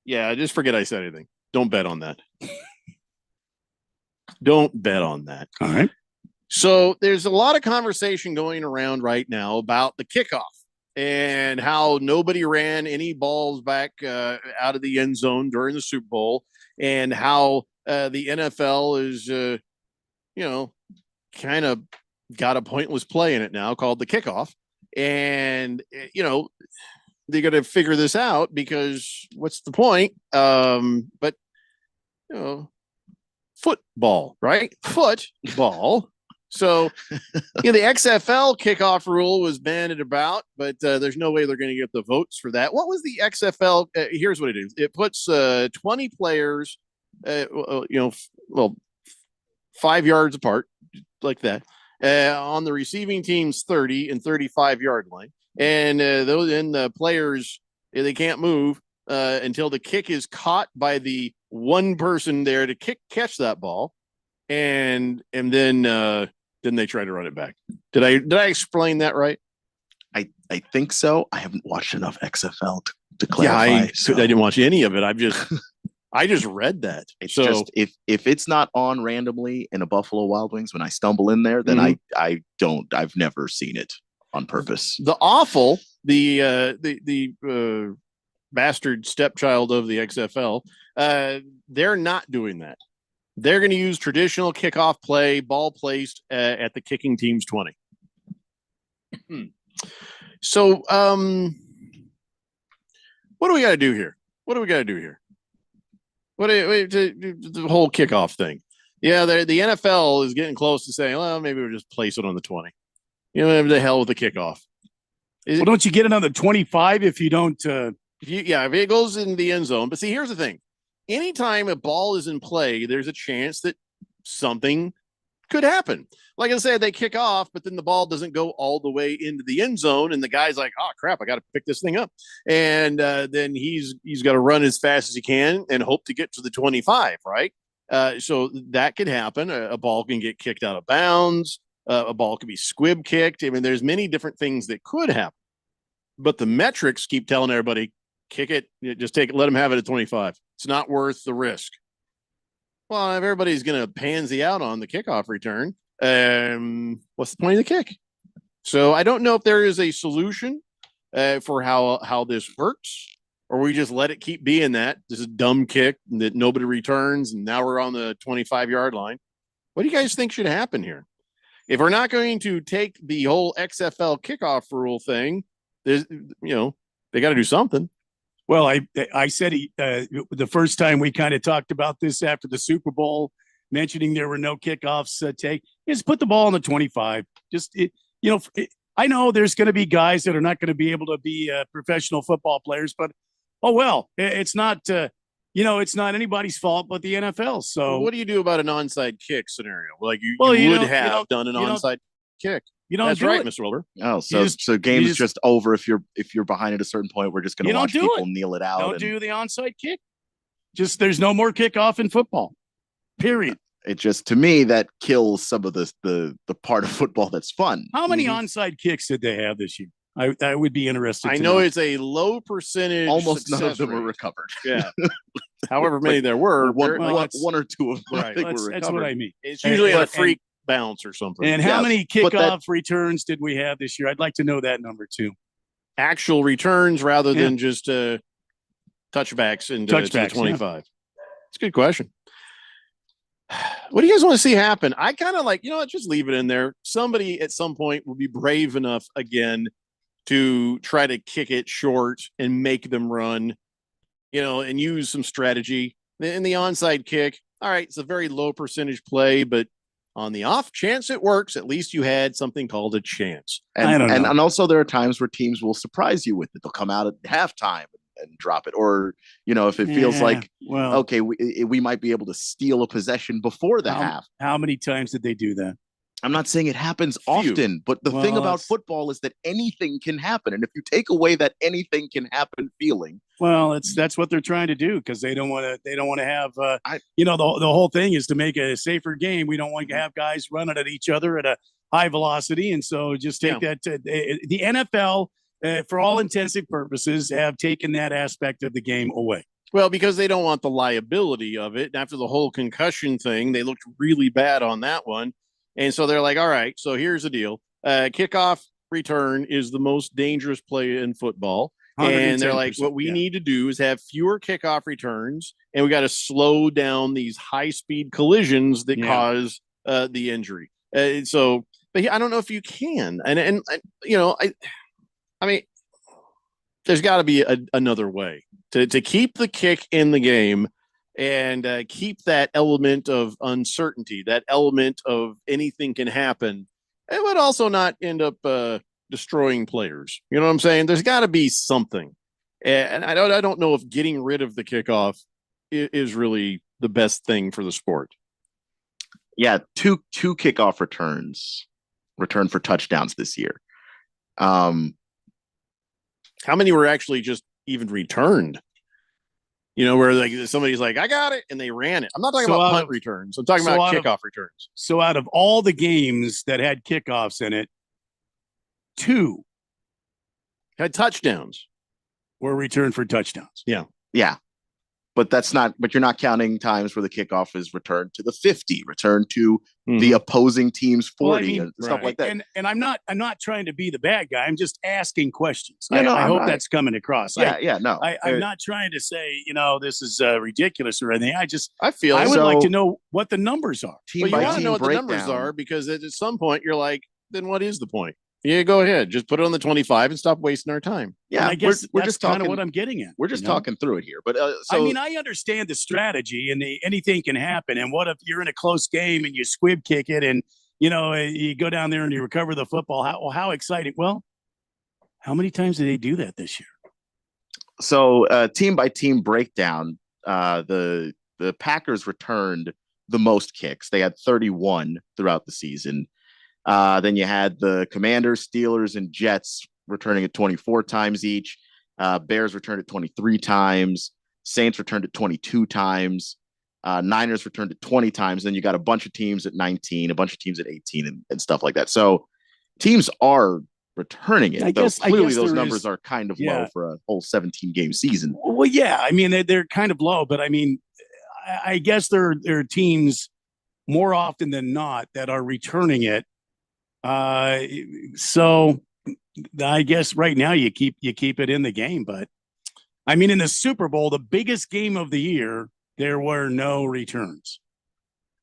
just forget I said anything. Don't bet on that. Don't bet on that. All right. So there's a lot of conversation going around right now about the kickoff and how nobody ran any balls back out of the end zone during the Super Bowl, and how the NFL is, kind of got a pointless play in it now called the kickoff. And, they're going to figure this out because what's the point? But, football, right? Football. So, the XFL kickoff rule was banded about, but there's no way they're going to get the votes for that. What was the XFL? Here's what it is. It puts 20 players, 5 yards apart, like that, on the receiving team's 30 and 35-yard line. And the players, they can't move until the kick is caught by the one person there to catch that ball. And then they try to run it back. Did I explain that right? I think so. I haven't watched enough XFL to clarify. I didn't watch any of it. I just read that. It's just if it's not on randomly in a Buffalo Wild Wings when I stumble in there, then I've never seen it on purpose. The bastard stepchild of the XFL, they're not doing that. They're going to use traditional kickoff play, ball placed at the kicking team's 20. So, what do we got to do here? The whole kickoff thing. Yeah, the NFL is getting close to saying, well, maybe we'll just place it on the 20. The hell with the kickoff. Don't you get another 25 if you don't? If it goes in the end zone. But see, here's the thing. Anytime a ball is in play, there's a chance that something could happen. Like I said, they kick off, but then the ball doesn't go all the way into the end zone, and the guy's like, "Oh crap, I got to pick this thing up." And then he's got to run as fast as he can and hope to get to the 25, right? So that could happen. A ball can get kicked out of bounds. A ball could be squib kicked. I mean, there's many different things that could happen. But the metrics keep telling everybody, kick it, just take it, let them have it at 25. It's not worth the risk. Well, if everybody's going to pansy out on the kickoff return, what's the point of the kick? So I don't know if there is a solution for how this works, or we just let it keep being that. This is a dumb kick that nobody returns, and now we're on the 25-yard line. What do you guys think should happen here? If we're not going to take the whole XFL kickoff rule thing, there's, they got to do something. Well, I said the first time we kind of talked about this after the Super Bowl, mentioning there were no kickoffs just put the ball on the 25. I know there's going to be guys that are not going to be able to be professional football players, but it's not it's not anybody's fault but the NFL. So what do you do about an onside kick scenario? Like you would have done an onside kick. That's right, Mr. Wilbur. Oh, so game's just over if you're behind at a certain point. We're just going to watch people kneel it out. Don't do the onside kick. Just there's no more kickoff in football. Period. It just, to me, that kills some of the part of football that's fun. How many onside kicks did they have this year? I would be interested. I know it's a low percentage. Almost none of them were recovered. Yeah. However many there were, one or two of them. Right. Were recovered. That's what I mean. It's usually a freak bounce or something. And how many kickoff returns did we have this year? I'd like to know that number too. Actual returns rather than just touchbacks and to the 25. Yeah. It's a good question. What do you guys want to see happen? I kind of like, just leave it in there. Somebody at some point will be brave enough again to try to kick it short and make them run, and use some strategy. In the onside kick, all right, it's a very low percentage play, but on the off chance it works, at least you had something called a chance. And also there are times where teams will surprise you with it. They'll come out at halftime and drop it, or if it feels like okay, we might be able to steal a possession before the half. How many times did they do that? I'm not saying it happens often, but the thing about football is that anything can happen. And if you take away that anything can happen feeling, well, that's what they're trying to do because they don't want to have the whole thing is to make a safer game. We don't want to have guys running at each other at a high velocity, and so just take that. The NFL, for all intensive purposes, have taken that aspect of the game away. Well, because they don't want the liability of it. After the whole concussion thing, they looked really bad on that one. And so they're like, all right, so here's the deal. Kickoff return is the most dangerous play in football. And they're like, what we need to do is have fewer kickoff returns, and we got to slow down these high-speed collisions that cause the injury. So but I don't know if you can. And I mean, there's got to be another way to keep the kick in the game and keep that element of uncertainty, that element of anything can happen. It would also not end up destroying players. You know what I'm saying? There's got to be something. And I don't know if getting rid of the kickoff is really the best thing for the sport. Yeah, two kickoff return for touchdowns this year. How many were actually just even returned? You know, where like somebody's like, I got it, and they ran it. I'm not talking about punt returns. I'm talking about kickoff returns. So out of all the games that had kickoffs in it, 2 had touchdowns, were returned for touchdowns. Yeah. But you're not counting times where the kickoff is returned to the 50, returned to the opposing team's 40, and stuff like that. And I'm not trying to be the bad guy. I'm just asking questions. Yeah, I hope that's coming across. I'm not trying to say, this is ridiculous or anything. I would like to know what the numbers are. Well, you want to know what the numbers are because at some point you're like, then what is the point? Yeah, go ahead. Just put it on the 25 and stop wasting our time. Yeah, I guess we're that's just talking kind of what I'm getting at. We're just talking through it here. But I understand the strategy and anything can happen. And what if you're in a close game and you squib kick it and, you go down there and you recover the football? How exciting. Well, how many times did they do that this year? So team by team breakdown, the Packers returned the most kicks. They had 31 throughout the season. Then you had the Commanders, Steelers, and Jets returning at 24 times each. Bears returned at 23 times. Saints returned at 22 times. Niners returned at 20 times. Then you got a bunch of teams at 19, a bunch of teams at 18, and stuff like that. So teams are returning it. Clearly those numbers are kind of low for a whole 17-game season. Well, yeah. I mean, they're kind of low, but I mean, I guess there are teams more often than not that are returning it. So I guess right now you keep it in the game, but I mean, in the Super Bowl, the biggest game of the year, there were no returns.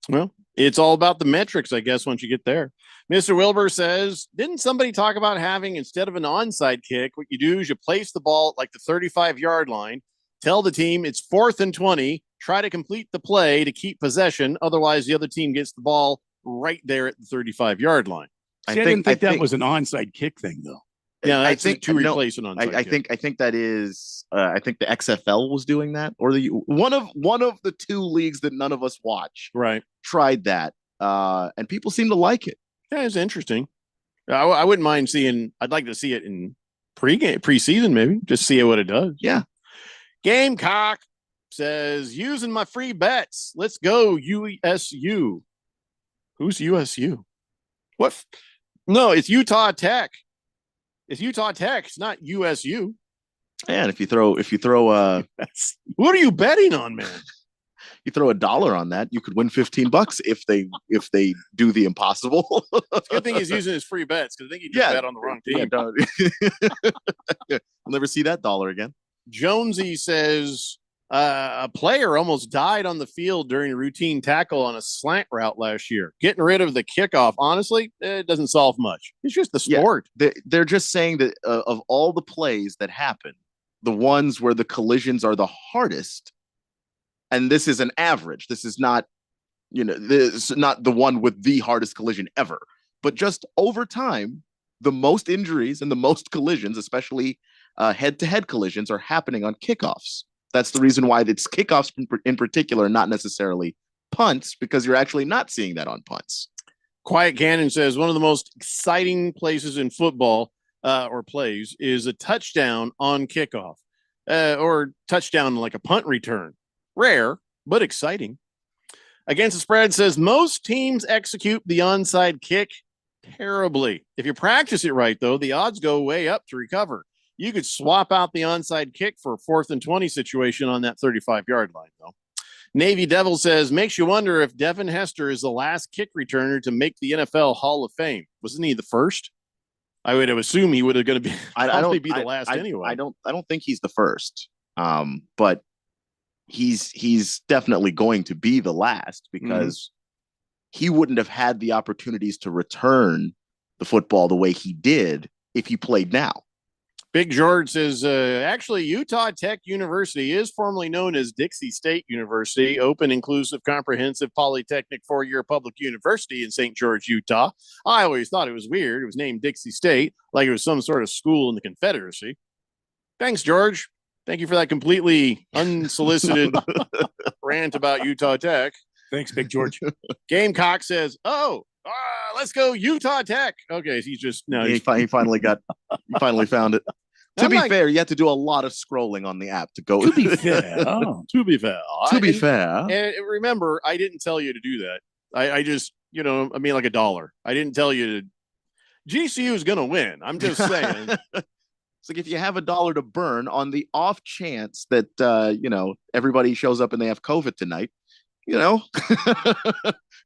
Well, it's all about the metrics, I guess, once you get there. Mr. Wilbur says, didn't somebody talk about having, instead of an onside kick, what you do is you place the ball at like the 35-yard line, tell the team it's 4th and 20, try to complete the play to keep possession. Otherwise, the other team gets the ball right there at the 35-yard line. I didn't think that was an onside kick thing, though. Yeah, I think to replace an onside kick. I think that is. I think the XFL was doing that, or one of the 2 leagues that none of us watch. Right, tried that, and people seem to like it. Yeah, it's interesting. I wouldn't mind seeing. I'd like to see it in preseason, maybe just see what it does. Yeah. Gamecock says using my free bets. Let's go USU. Who's USU? What? No, it's Utah Tech. It's Utah Tech. It's not USU. And if you throw what are you betting on, man? You throw $1 on that, you could win $15 if they do the impossible. The good thing he's using his free bets because I think he just bet on the wrong team. We'll never see that dollar again. Jonesy says a player almost died on the field during a routine tackle on a slant route last year. Getting rid of the kickoff, honestly, it doesn't solve much. It's just the sport. Yeah, they're just saying that of all the plays that happen, the ones where the collisions are the hardest, and this is an average. This is not, this is not the one with the hardest collision ever, but just over time, the most injuries and the most collisions, especially head-to-head collisions, are happening on kickoffs. That's the reason why it's kickoffs in particular, not necessarily punts, because you're actually not seeing that on punts. Quiet Cannon says one of the most exciting places in football or plays is a touchdown on kickoff or touchdown like a punt return. Rare, but exciting. Against the Spread says most teams execute the onside kick terribly. If you practice it right, though, the odds go way up to recover. You could swap out the onside kick for a 4th and 20 situation on that 35-yard line, though. Navy Devil says, makes you wonder if Devin Hester is the last kick returner to make the NFL Hall of Fame. Wasn't he the first? I would assume he would have going to be probably be the last anyway. I don't think he's the first. But he's definitely going to be the last because he wouldn't have had the opportunities to return the football the way he did if he played now. Big George says, actually, Utah Tech University is formerly known as Dixie State University, open, inclusive, comprehensive, polytechnic 4-year public university in St. George, Utah. I always thought it was weird. It was named Dixie State, like it was some sort of school in the Confederacy. Thanks, George. Thank you for that completely unsolicited rant about Utah Tech. Thanks, Big George. Gamecock says, let's go Utah Tech. Okay, he's just no. He finally found it. To be fair, you have to do a lot of scrolling on the app to go. To be fair. To be fair. And remember, I didn't tell you to do that. I just, I mean, like $1. I didn't tell you to. GCU is going to win. I'm just saying. It's like if you have $1 to burn on the off chance that, everybody shows up and they have COVID tonight, In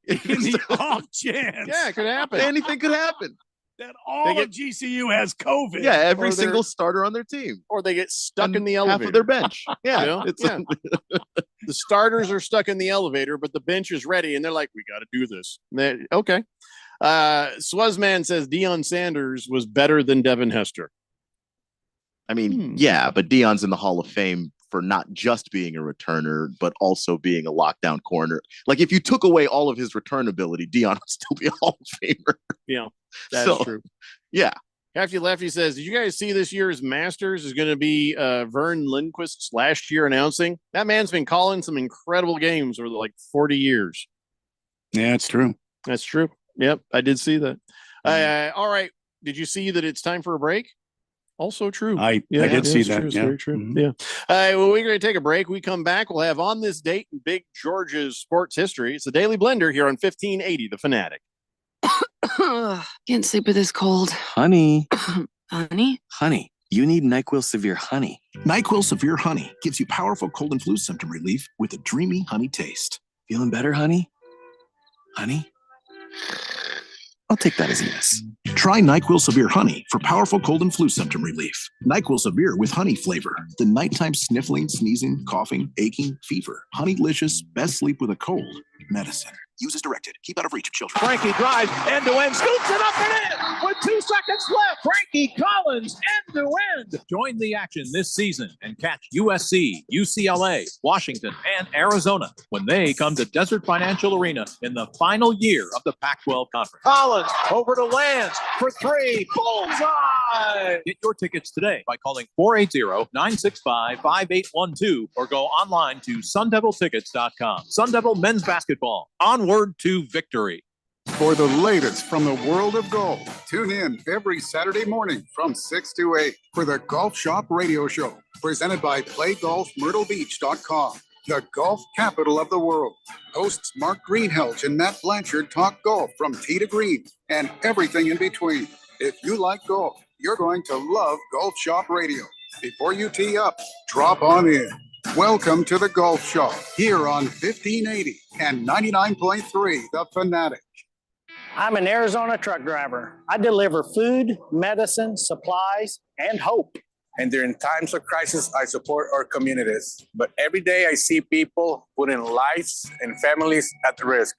the off chance. Yeah, it could happen. Anything could happen. That all of GCU has COVID. Yeah, every single starter on their team. Or they get stuck in the elevator. Half of their bench. Yeah. The starters are stuck in the elevator, but the bench is ready, and they're like, we got to do this. Okay. Swazman says Deion Sanders was better than Devin Hester. I mean, yeah, but Deion's in the Hall of Fame for not just being a returner, but also being a lockdown corner. Like if you took away all of his return ability, Deion would still be a Hall of Famer. Yeah, that's true. Yeah. Hefty Lefty says, did you guys see this year's Masters is going to be Vern Lindquist's last year announcing? That man's been calling some incredible games over like 40 years. Yeah, it's true. That's true. Yep, I did see that. All right. Did you see that it's time for a break? Also true. I did see that. It's very true. Mm-hmm. Yeah. All right. Well, we're going to take a break. We come back. We'll have On This Date in Big George's sports history. It's the Daily Blender here on 1580 The Fanatic. Can't sleep with this cold. Honey. Honey? Honey, you need NyQuil Severe Honey. NyQuil Severe Honey gives you powerful cold and flu symptom relief with a dreamy honey taste. Feeling better, honey? Honey? I'll take that as a yes. Try NyQuil Severe Honey for powerful cold and flu symptom relief. NyQuil Severe with honey flavor. The nighttime sniffling, sneezing, coughing, aching, fever. Honeylicious, best sleep with a cold medicine. Use as directed. Keep out of reach of children. Frankie drives end to end, scoops it up and in with 2 seconds left. Frankie Collins end to end. Join the action this season and catch USC, UCLA, Washington, and Arizona when they come to Desert Financial Arena in the final year of the Pac-12 Conference. Collins over to Lance for 3. Bullseye! Get your tickets today by calling 480-965-5812 or go online to sundeviltickets.com. Sun Devil men's basketball. Onward to victory. For the latest from the world of golf, tune in every Saturday morning from 6 to 8 for the Golf Shop Radio Show, presented by PlayGolfMyrtleBeach.com, the golf capital of the world. Hosts Mark Greenhelch and Matt Blanchard talk golf from tee to green and everything in between. If you like golf, you're going to love Golf Shop Radio. Before you tee up, drop on in. Welcome to the Golf Shop here on 1580 and 99.3 The Fanatic. I'm an Arizona truck driver. I deliver food, medicine, supplies, and hope. And during times of crisis, I support our communities. But every day I see people putting lives and families at risk.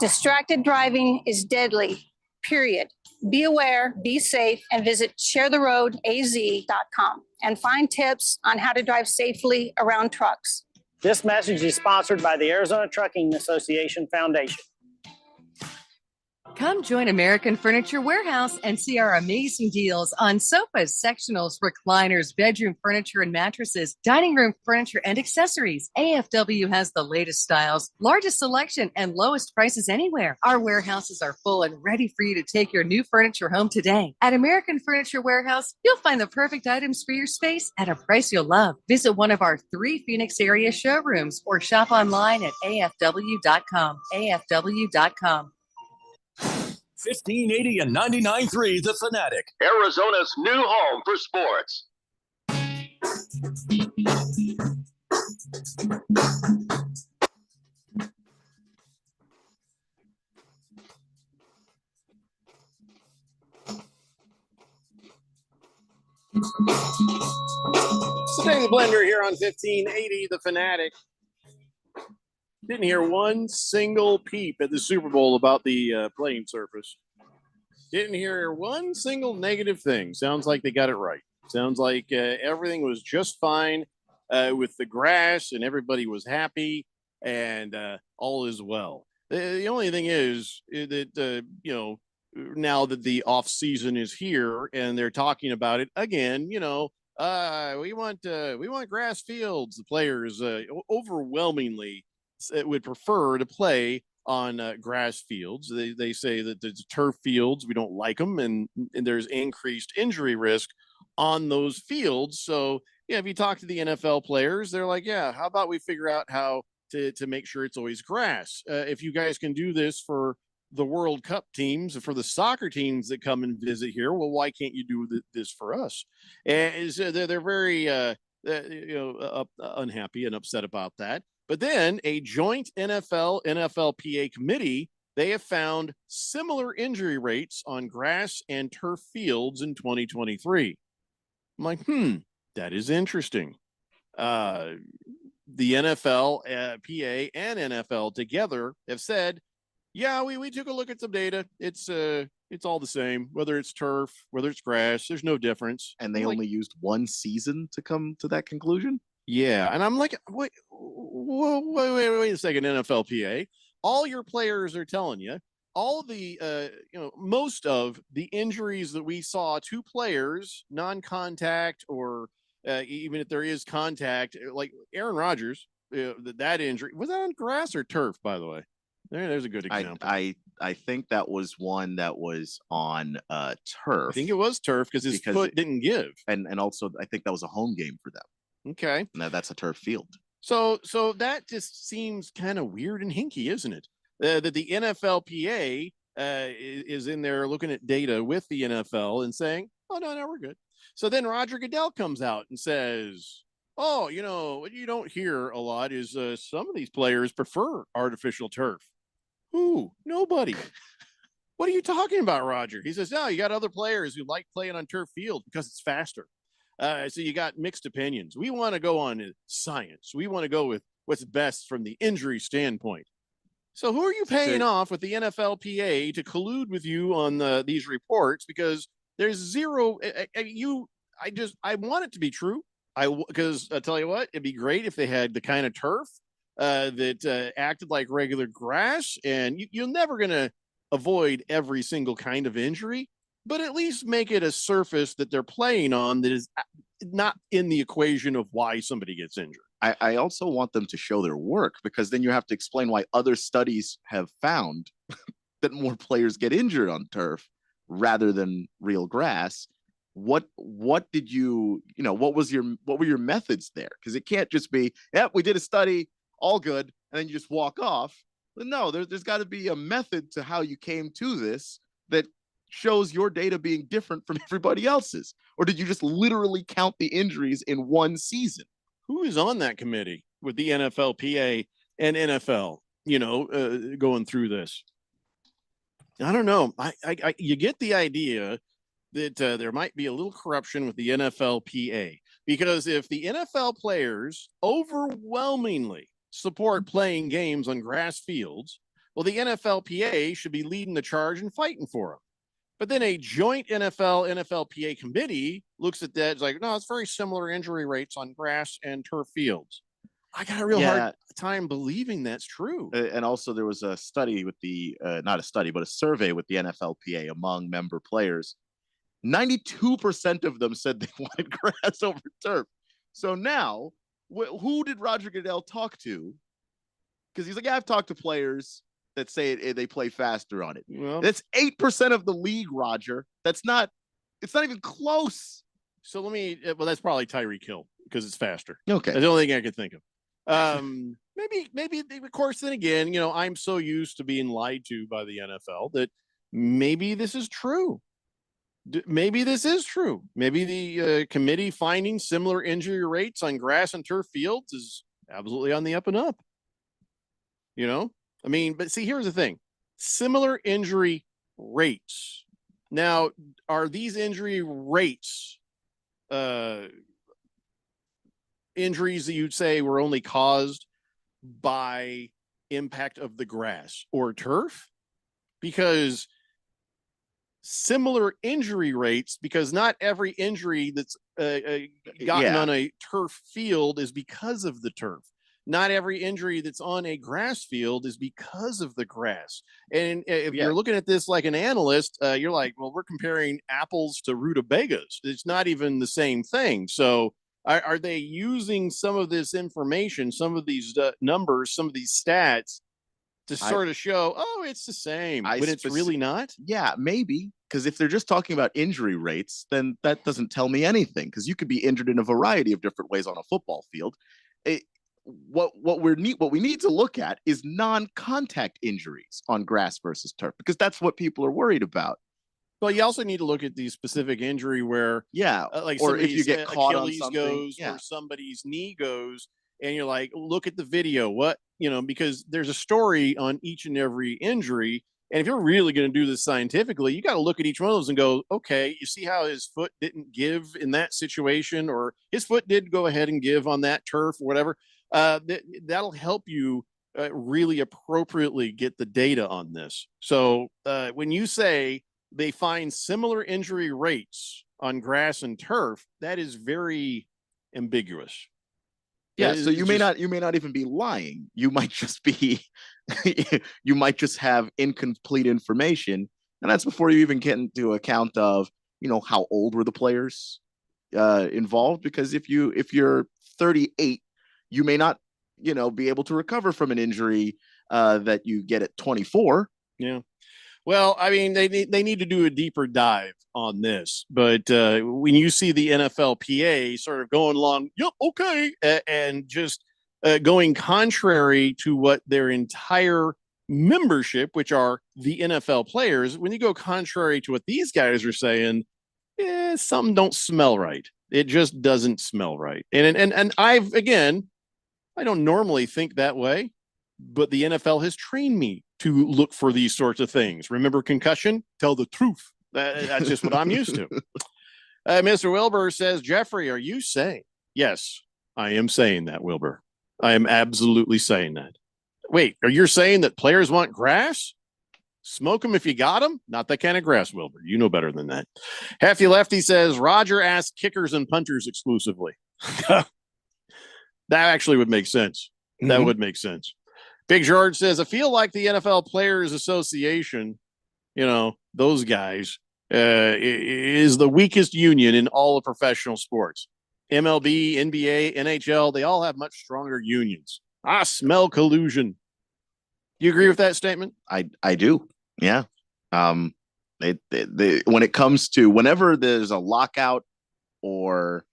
Distracted driving is deadly, period. Be aware, be safe, and visit sharetheroadaz.com and find tips on how to drive safely around trucks. This message is sponsored by the Arizona Trucking Association Foundation. Come join American Furniture Warehouse and see our amazing deals on sofas, sectionals, recliners, bedroom furniture and mattresses, dining room furniture and accessories. AFW has the latest styles, largest selection, and lowest prices anywhere. Our warehouses are full and ready for you to take your new furniture home today. At American Furniture Warehouse, you'll find the perfect items for your space at a price you'll love. Visit one of our 3 Phoenix area showrooms or shop online at afw.com. afw.com. 1580 and 99.3 The Fanatic. Arizona's new home for sports. Today the blender here on 1580 The Fanatic. Didn't hear one single peep at the Super Bowl about the playing surface. Didn't hear one single negative thing. Sounds like they got it right. Sounds like everything was just fine with the grass and everybody was happy and all is well. The only thing is that, now that the off season is here and they're talking about it again, we want grass fields. The players overwhelmingly would prefer to play on grass fields. They say that the turf fields, we don't like them, and there's increased injury risk on those fields. So if you talk to the NFL players, they're like, yeah, how about we figure out how to make sure it's always grass? If you guys can do this for the World Cup teams, for the soccer teams that come and visit here, well, why can't you do this for us? And they're very unhappy and upset about that. But then a joint NFL-NFLPA committee, they have found similar injury rates on grass and turf fields in 2023. I'm like, that is interesting. The NFL, PA, and NFL together have said, yeah, we took a look at some data. It's all the same, whether it's turf, whether it's grass, there's no difference. And they only used one season to come to that conclusion? Yeah, and I'm like, wait a second, NFLPA. All your players are telling you, all the, most of the injuries that we saw to players, non-contact or even if there is contact, like Aaron Rodgers, that injury, was that on grass or turf, by the way? There's a good example. I think that was one that was on turf. I think it was turf because his foot didn't give. And also, I think that was a home game for them. Okay. Now that's a turf field. So that just seems kind of weird and hinky, isn't it? That the NFLPA is in there looking at data with the NFL and saying, oh, no, we're good. So then Roger Goodell comes out and says, oh, what you don't hear a lot is some of these players prefer artificial turf. Who? Nobody. What are you talking about, Roger? He says, no, you got other players who like playing on turf field because it's faster. So you got mixed opinions. We want to go on science. We want to go with what's best from the injury standpoint. So who are you paying off with the NFLPA to collude with you on these reports? Because there's zero. I want it to be true. Because I tell you what, it'd be great if they had the kind of turf that acted like regular grass, and you're never going to avoid every single kind of injury, but at least make it a surface that they're playing on that is not in the equation of why somebody gets injured. I also want them to show their work, because then you have to explain why other studies have found that more players get injured on turf rather than real grass. What did what were your methods there? Because it can't just be, we did a study, all good, and then you just walk off. But no, there's got to be a method to how you came to this that shows your data being different from everybody else's. Or did you just literally count the injuries in one season? Who is on that committee with the NFLPA and NFL, going through this? I don't know. You get the idea that there might be a little corruption with the NFLPA, because if the NFL players overwhelmingly support playing games on grass fields, well, the NFLPA should be leading the charge and fighting for them. But then a joint NFLPA committee looks at that. It's like, no, it's very similar injury rates on grass and turf fields. I got a real hard time believing that's true. And also, there was a study with the not a study, but a survey with the NFLPA among member players. 92% of them said they wanted grass over turf. So now, who did Roger Goodell talk to? Because he's like, I've talked to players that say they play faster on it. Well, that's 8% of the league, Roger. It's not even close. So that's probably Tyreek Hill because it's faster. Okay. That's the only thing I could think of. Maybe, of course, then again, I'm so used to being lied to by the NFL that maybe this is true. Maybe this is true. Maybe the committee finding similar injury rates on grass and turf fields is absolutely on the up and up. But see, here's the thing. Similar injury rates. Now, are these injury rates injuries that you'd say were only caused by impact of the grass or turf? Because similar injury rates, because not every injury that's gotten on a turf field is because of the turf. Not every injury that's on a grass field is because of the grass. And if you're looking at this like an analyst, you're like, well, we're comparing apples to rutabagas. It's not even the same thing. So are they using some of this information, some of these numbers, some of these stats to sort of show, it's the same, but it's really not? Yeah, maybe. Because if they're just talking about injury rates, then that doesn't tell me anything. Because you could be injured in a variety of different ways on a football field. What we need to look at is non-contact injuries on grass versus turf, because that's what people are worried about. Well, you also need to look at the specific injury where, or if you get caught Achilles on goes or somebody's knee goes, and you're like, look at the video. Because there's a story on each and every injury. And if you're really going to do this scientifically, you got to look at each one of those and go, okay, you see how his foot didn't give in that situation, or his foot did go ahead and give on that turf or whatever. That'll help you really appropriately get the data on this. So when you say they find similar injury rates on grass and turf, that is very ambiguous. Yeah, so you may not even be lying. You might just be you might just have incomplete information, and that's before you even get into account of how old were the players involved. Because if you're 38, you may not be able to recover from an injury that you get at 24. Yeah. Well, I mean, they need to do a deeper dive on this. But when you see the NFLPA sort of going along, yep, okay, and just going contrary to what their entire membership, which are the NFL players, when you go contrary to what these guys are saying, something don't smell right. It just doesn't smell right. And I don't normally think that way, but the NFL has trained me to look for these sorts of things. Remember concussion? Tell the truth. That's just what I'm used to. Mr. Wilbur says, Jeffrey, are you saying? Yes, I am saying that, Wilbur. I am absolutely saying that. Wait, are you saying that players want grass? Smoke them if you got them? Not that kind of grass, Wilbur. You know better than that. Hefty Lefty says, Roger asked kickers and punters exclusively. That actually would make sense. Mm-hmm. That would make sense. Big George says, I feel like the NFL Players Association, those guys, is the weakest union in all of professional sports. MLB, NBA, NHL, they all have much stronger unions. I smell collusion. Do you agree with that statement? I do. Yeah. When it comes to whenever there's a lockout or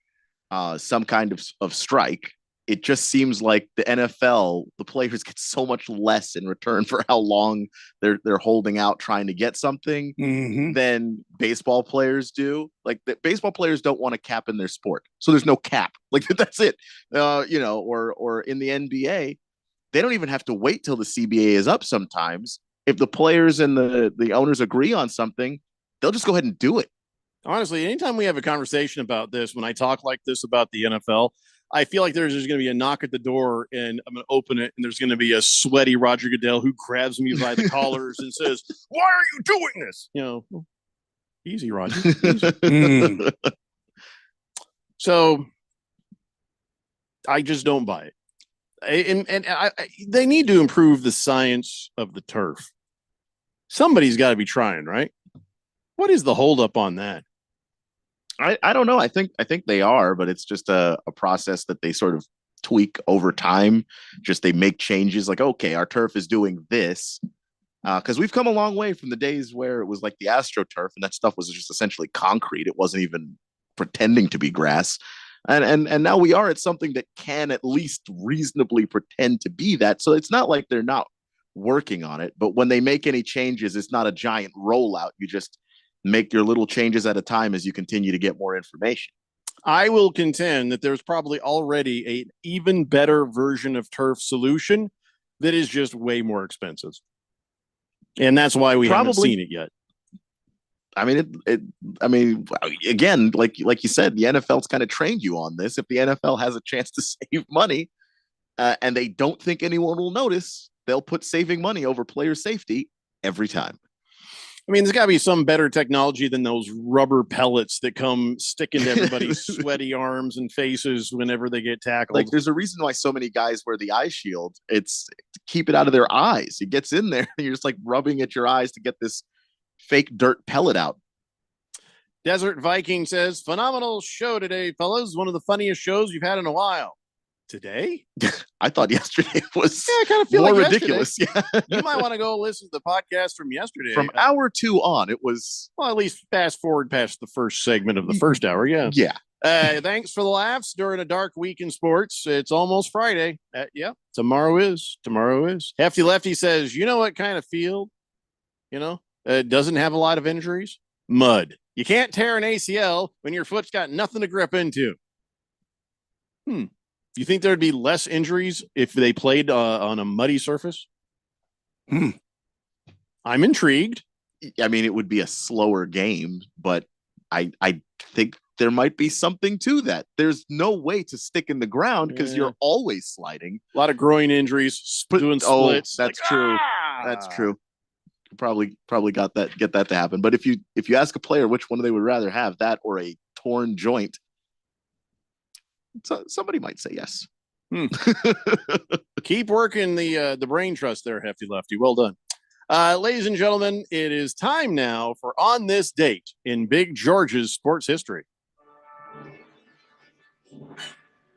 some kind of strike, it just seems like the NFL, the players get so much less in return for how long they're holding out trying to get something than baseball players do. Like the baseball players don't want a cap in their sport, so there's no cap. Like that's it. Or in the NBA, they don't even have to wait till the CBA is up. Sometimes, if the players and the owners agree on something, they'll just go ahead and do it. Honestly, anytime we have a conversation about this, when I talk like this about the NFL, I feel like there's going to be a knock at the door, and I'm going to open it, and there's going to be a sweaty Roger Goodell who grabs me by the collars and says, "Why are you doing this?" Easy, Roger. Easy. So I just don't buy it. They need to improve the science of the turf. Somebody's got to be trying, right? What is the holdup on that? I don't know. I think they are, but it's just a process that they sort of tweak over time. Just they make changes like, okay, our turf is doing this. Because we've come a long way from the days where it was like the AstroTurf and that stuff was just essentially concrete. It wasn't even pretending to be grass. And now we are at something that can at least reasonably pretend to be that. So it's not like they're not working on it. But when they make any changes, it's not a giant rollout. You just make your little changes at a time as you continue to get more information. I will contend that there's probably already an even better version of turf solution that is just way more expensive. And that's why we haven't seen it yet. I mean, again, like you said, the NFL's kind of trained you on this. If the NFL has a chance to save money and they don't think anyone will notice, they'll put saving money over player safety every time. I mean, there's got to be some better technology than those rubber pellets that come sticking to everybody's sweaty arms and faces whenever they get tackled. Like, there's a reason why so many guys wear the eye shield. It's to keep it out of their eyes. It gets in there, and you're just like rubbing at your eyes to get this fake dirt pellet out. Desert Viking says, phenomenal show today, fellas. One of the funniest shows you've had in a while. Today? I thought yesterday was I kind of feel more like ridiculous. Yeah. You might want to go listen to the podcast from yesterday. From hour 2 on, it was... Well, at least fast forward past the first segment of the first hour, yeah. Yeah. Thanks for the laughs during a dark week in sports. It's almost Friday. Yeah, tomorrow is. Hefty Lefty says, you know what kind of field, doesn't have a lot of injuries? Mud. You can't tear an ACL when your foot's got nothing to grip into. You think there'd be less injuries if they played on a muddy surface? I'm intrigued. I mean, it would be a slower game, but I think there might be something to that. There's no way to stick in the ground because you're always sliding. A lot of groin injuries, doing splits. That's true. That's true. Probably get that to happen. But if you ask a player which one they would rather have, that or a torn joint, so somebody might say yes. Keep working the brain trust there, Hefty Lefty. Well done. Ladies and gentlemen, it is time now for On This Date in Big George's sports history.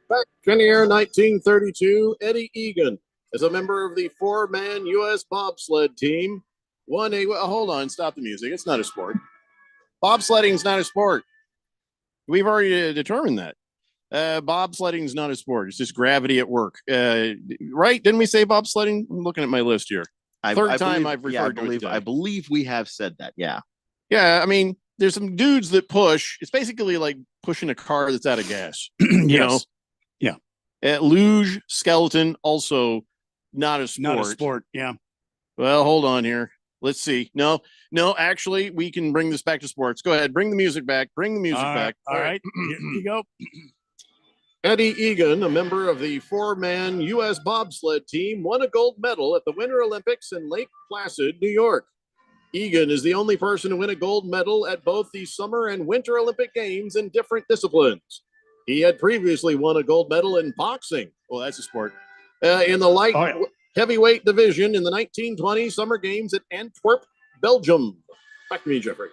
Back in the year 1932, Eddie Egan, as a member of the 4-man U.S. bobsled team, won a... hold on, stop the music. It's not a sport. Bobsledding is not a sport. We've already determined that. Bobsledding is not a sport. It's just gravity at work. Right? Didn't we say bobsledding? I'm looking at my list here. Third time I've referred to it. I believe we have said that. Yeah. Yeah. I mean, there's some dudes that push. It's basically like pushing a car that's out of gas. You know? Yeah. Luge, skeleton, also not a sport. Not a sport. Yeah. Well, hold on here. Let's see. No, actually, we can bring this back to sports. Go ahead. Bring the music back. Back. All right. Here you go. Eddie Egan, a member of the 4-man U.S. bobsled team, won a gold medal at the Winter Olympics in Lake Placid, New York. Egan is the only person to win a gold medal at both the Summer and Winter Olympic Games in different disciplines. He had previously won a gold medal in boxing. Well, that's a sport. In the light heavyweight division in the 1920 Summer Games at Antwerp, Belgium. Back to me, Jeffrey.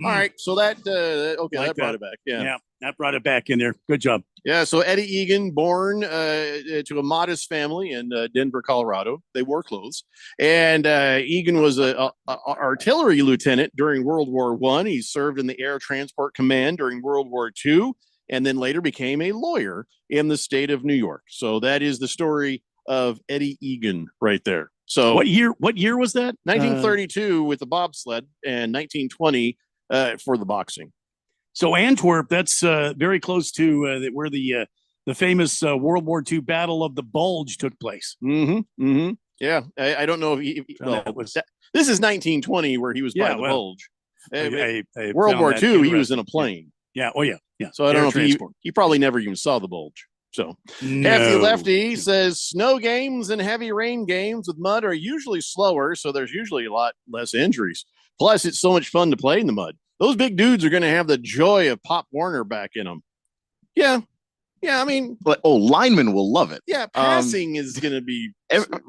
All right, so that brought it back. Yeah, that brought it back in there. Good job. Yeah, so Eddie Egan, born to a modest family in Denver, Colorado. They wore clothes. And Egan was an artillery lieutenant during World War I. He served in the Air Transport Command during World War II, and then later became a lawyer in the state of New York. So that is the story of Eddie Egan right there. So what year was that? 1932 with the bobsled and 1920 for the boxing. So Antwerp, that's very close to where the famous World War II Battle of the Bulge took place. Yeah, I don't know if this is 1920 where he was by the Bulge. World War II, he was in a plane. Yeah. Oh yeah. So I don't know if he probably never even saw the Bulge. So Hefty Lefty says snow games and heavy rain games with mud are usually slower, so there's usually a lot less injuries. Plus, it's so much fun to play in the mud. Those big dudes are going to have the joy of Pop Warner back in them. Yeah, Yeah, I mean, linemen will love it. yeah, passing is going to be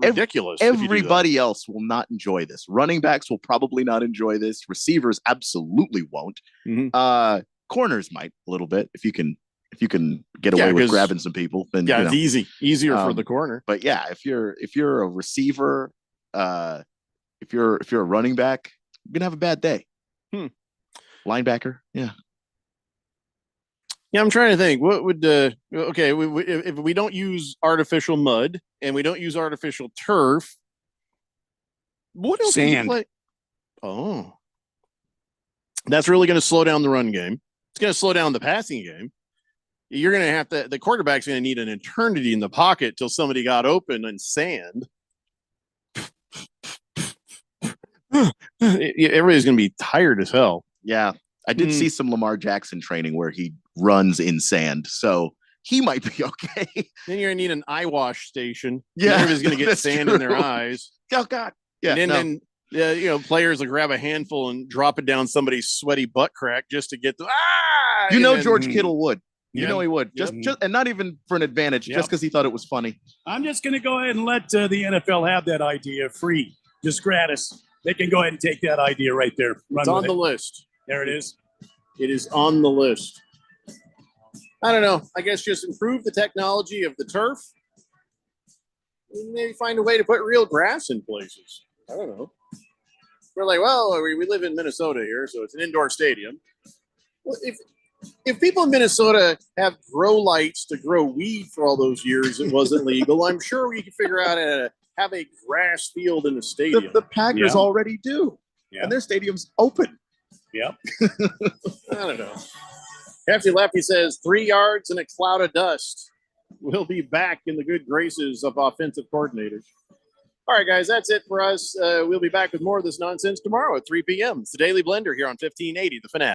ridiculous. if you do that. Everybody else will not enjoy this. Running backs will probably not enjoy this. Receivers absolutely won't. Corners might a little bit if you can get away with grabbing some people. Then it's easier for the corner. But yeah, if you're a receiver, if you're a running back, you're gonna have a bad day. Linebacker, yeah. Yeah, I'm trying to think. What would if we don't use artificial mud and we don't use artificial turf, what else can you Sand. play? Oh, that's really going to slow down the run game. It's going to slow down the passing game. You're going to have to. The quarterback's going to need an eternity in the pocket till somebody got open and sand. Everybody's going to be tired as hell. Yeah. I did see some Lamar Jackson training where he runs in sand, so he might be okay. Then you're gonna need an eye wash station. Yeah, everybody's gonna get that's sand true. in their eyes. Oh God, yeah. And then players will grab a handful and drop it down somebody's sweaty butt crack just to get the George Kittle would. You know he would. Yep. Just and not even for an advantage, just because he thought it was funny. I'm just going to go ahead and let the NFL have that idea free, just gratis. They can go ahead and take that idea right there. It's on the list. There it is. It is on the list. I don't know. I guess just improve the technology of the turf. Maybe find a way to put real grass in places. I don't know. We're like, well, we live in Minnesota here, so it's an indoor stadium. Well, if people in Minnesota have grow lights to grow weed for all those years, it wasn't legal. I'm sure we can figure out how to have a grass field in the stadium. The Packers already do, and their stadium's open. Yep. I don't know. Hefty Lefty says 3 yards and a cloud of dust. We'll be back in the good graces of offensive coordinators. All right, guys, that's it for us. We'll be back with more of this nonsense tomorrow at 3 p.m. It's the Daily Blender here on 1580, The Fanatic.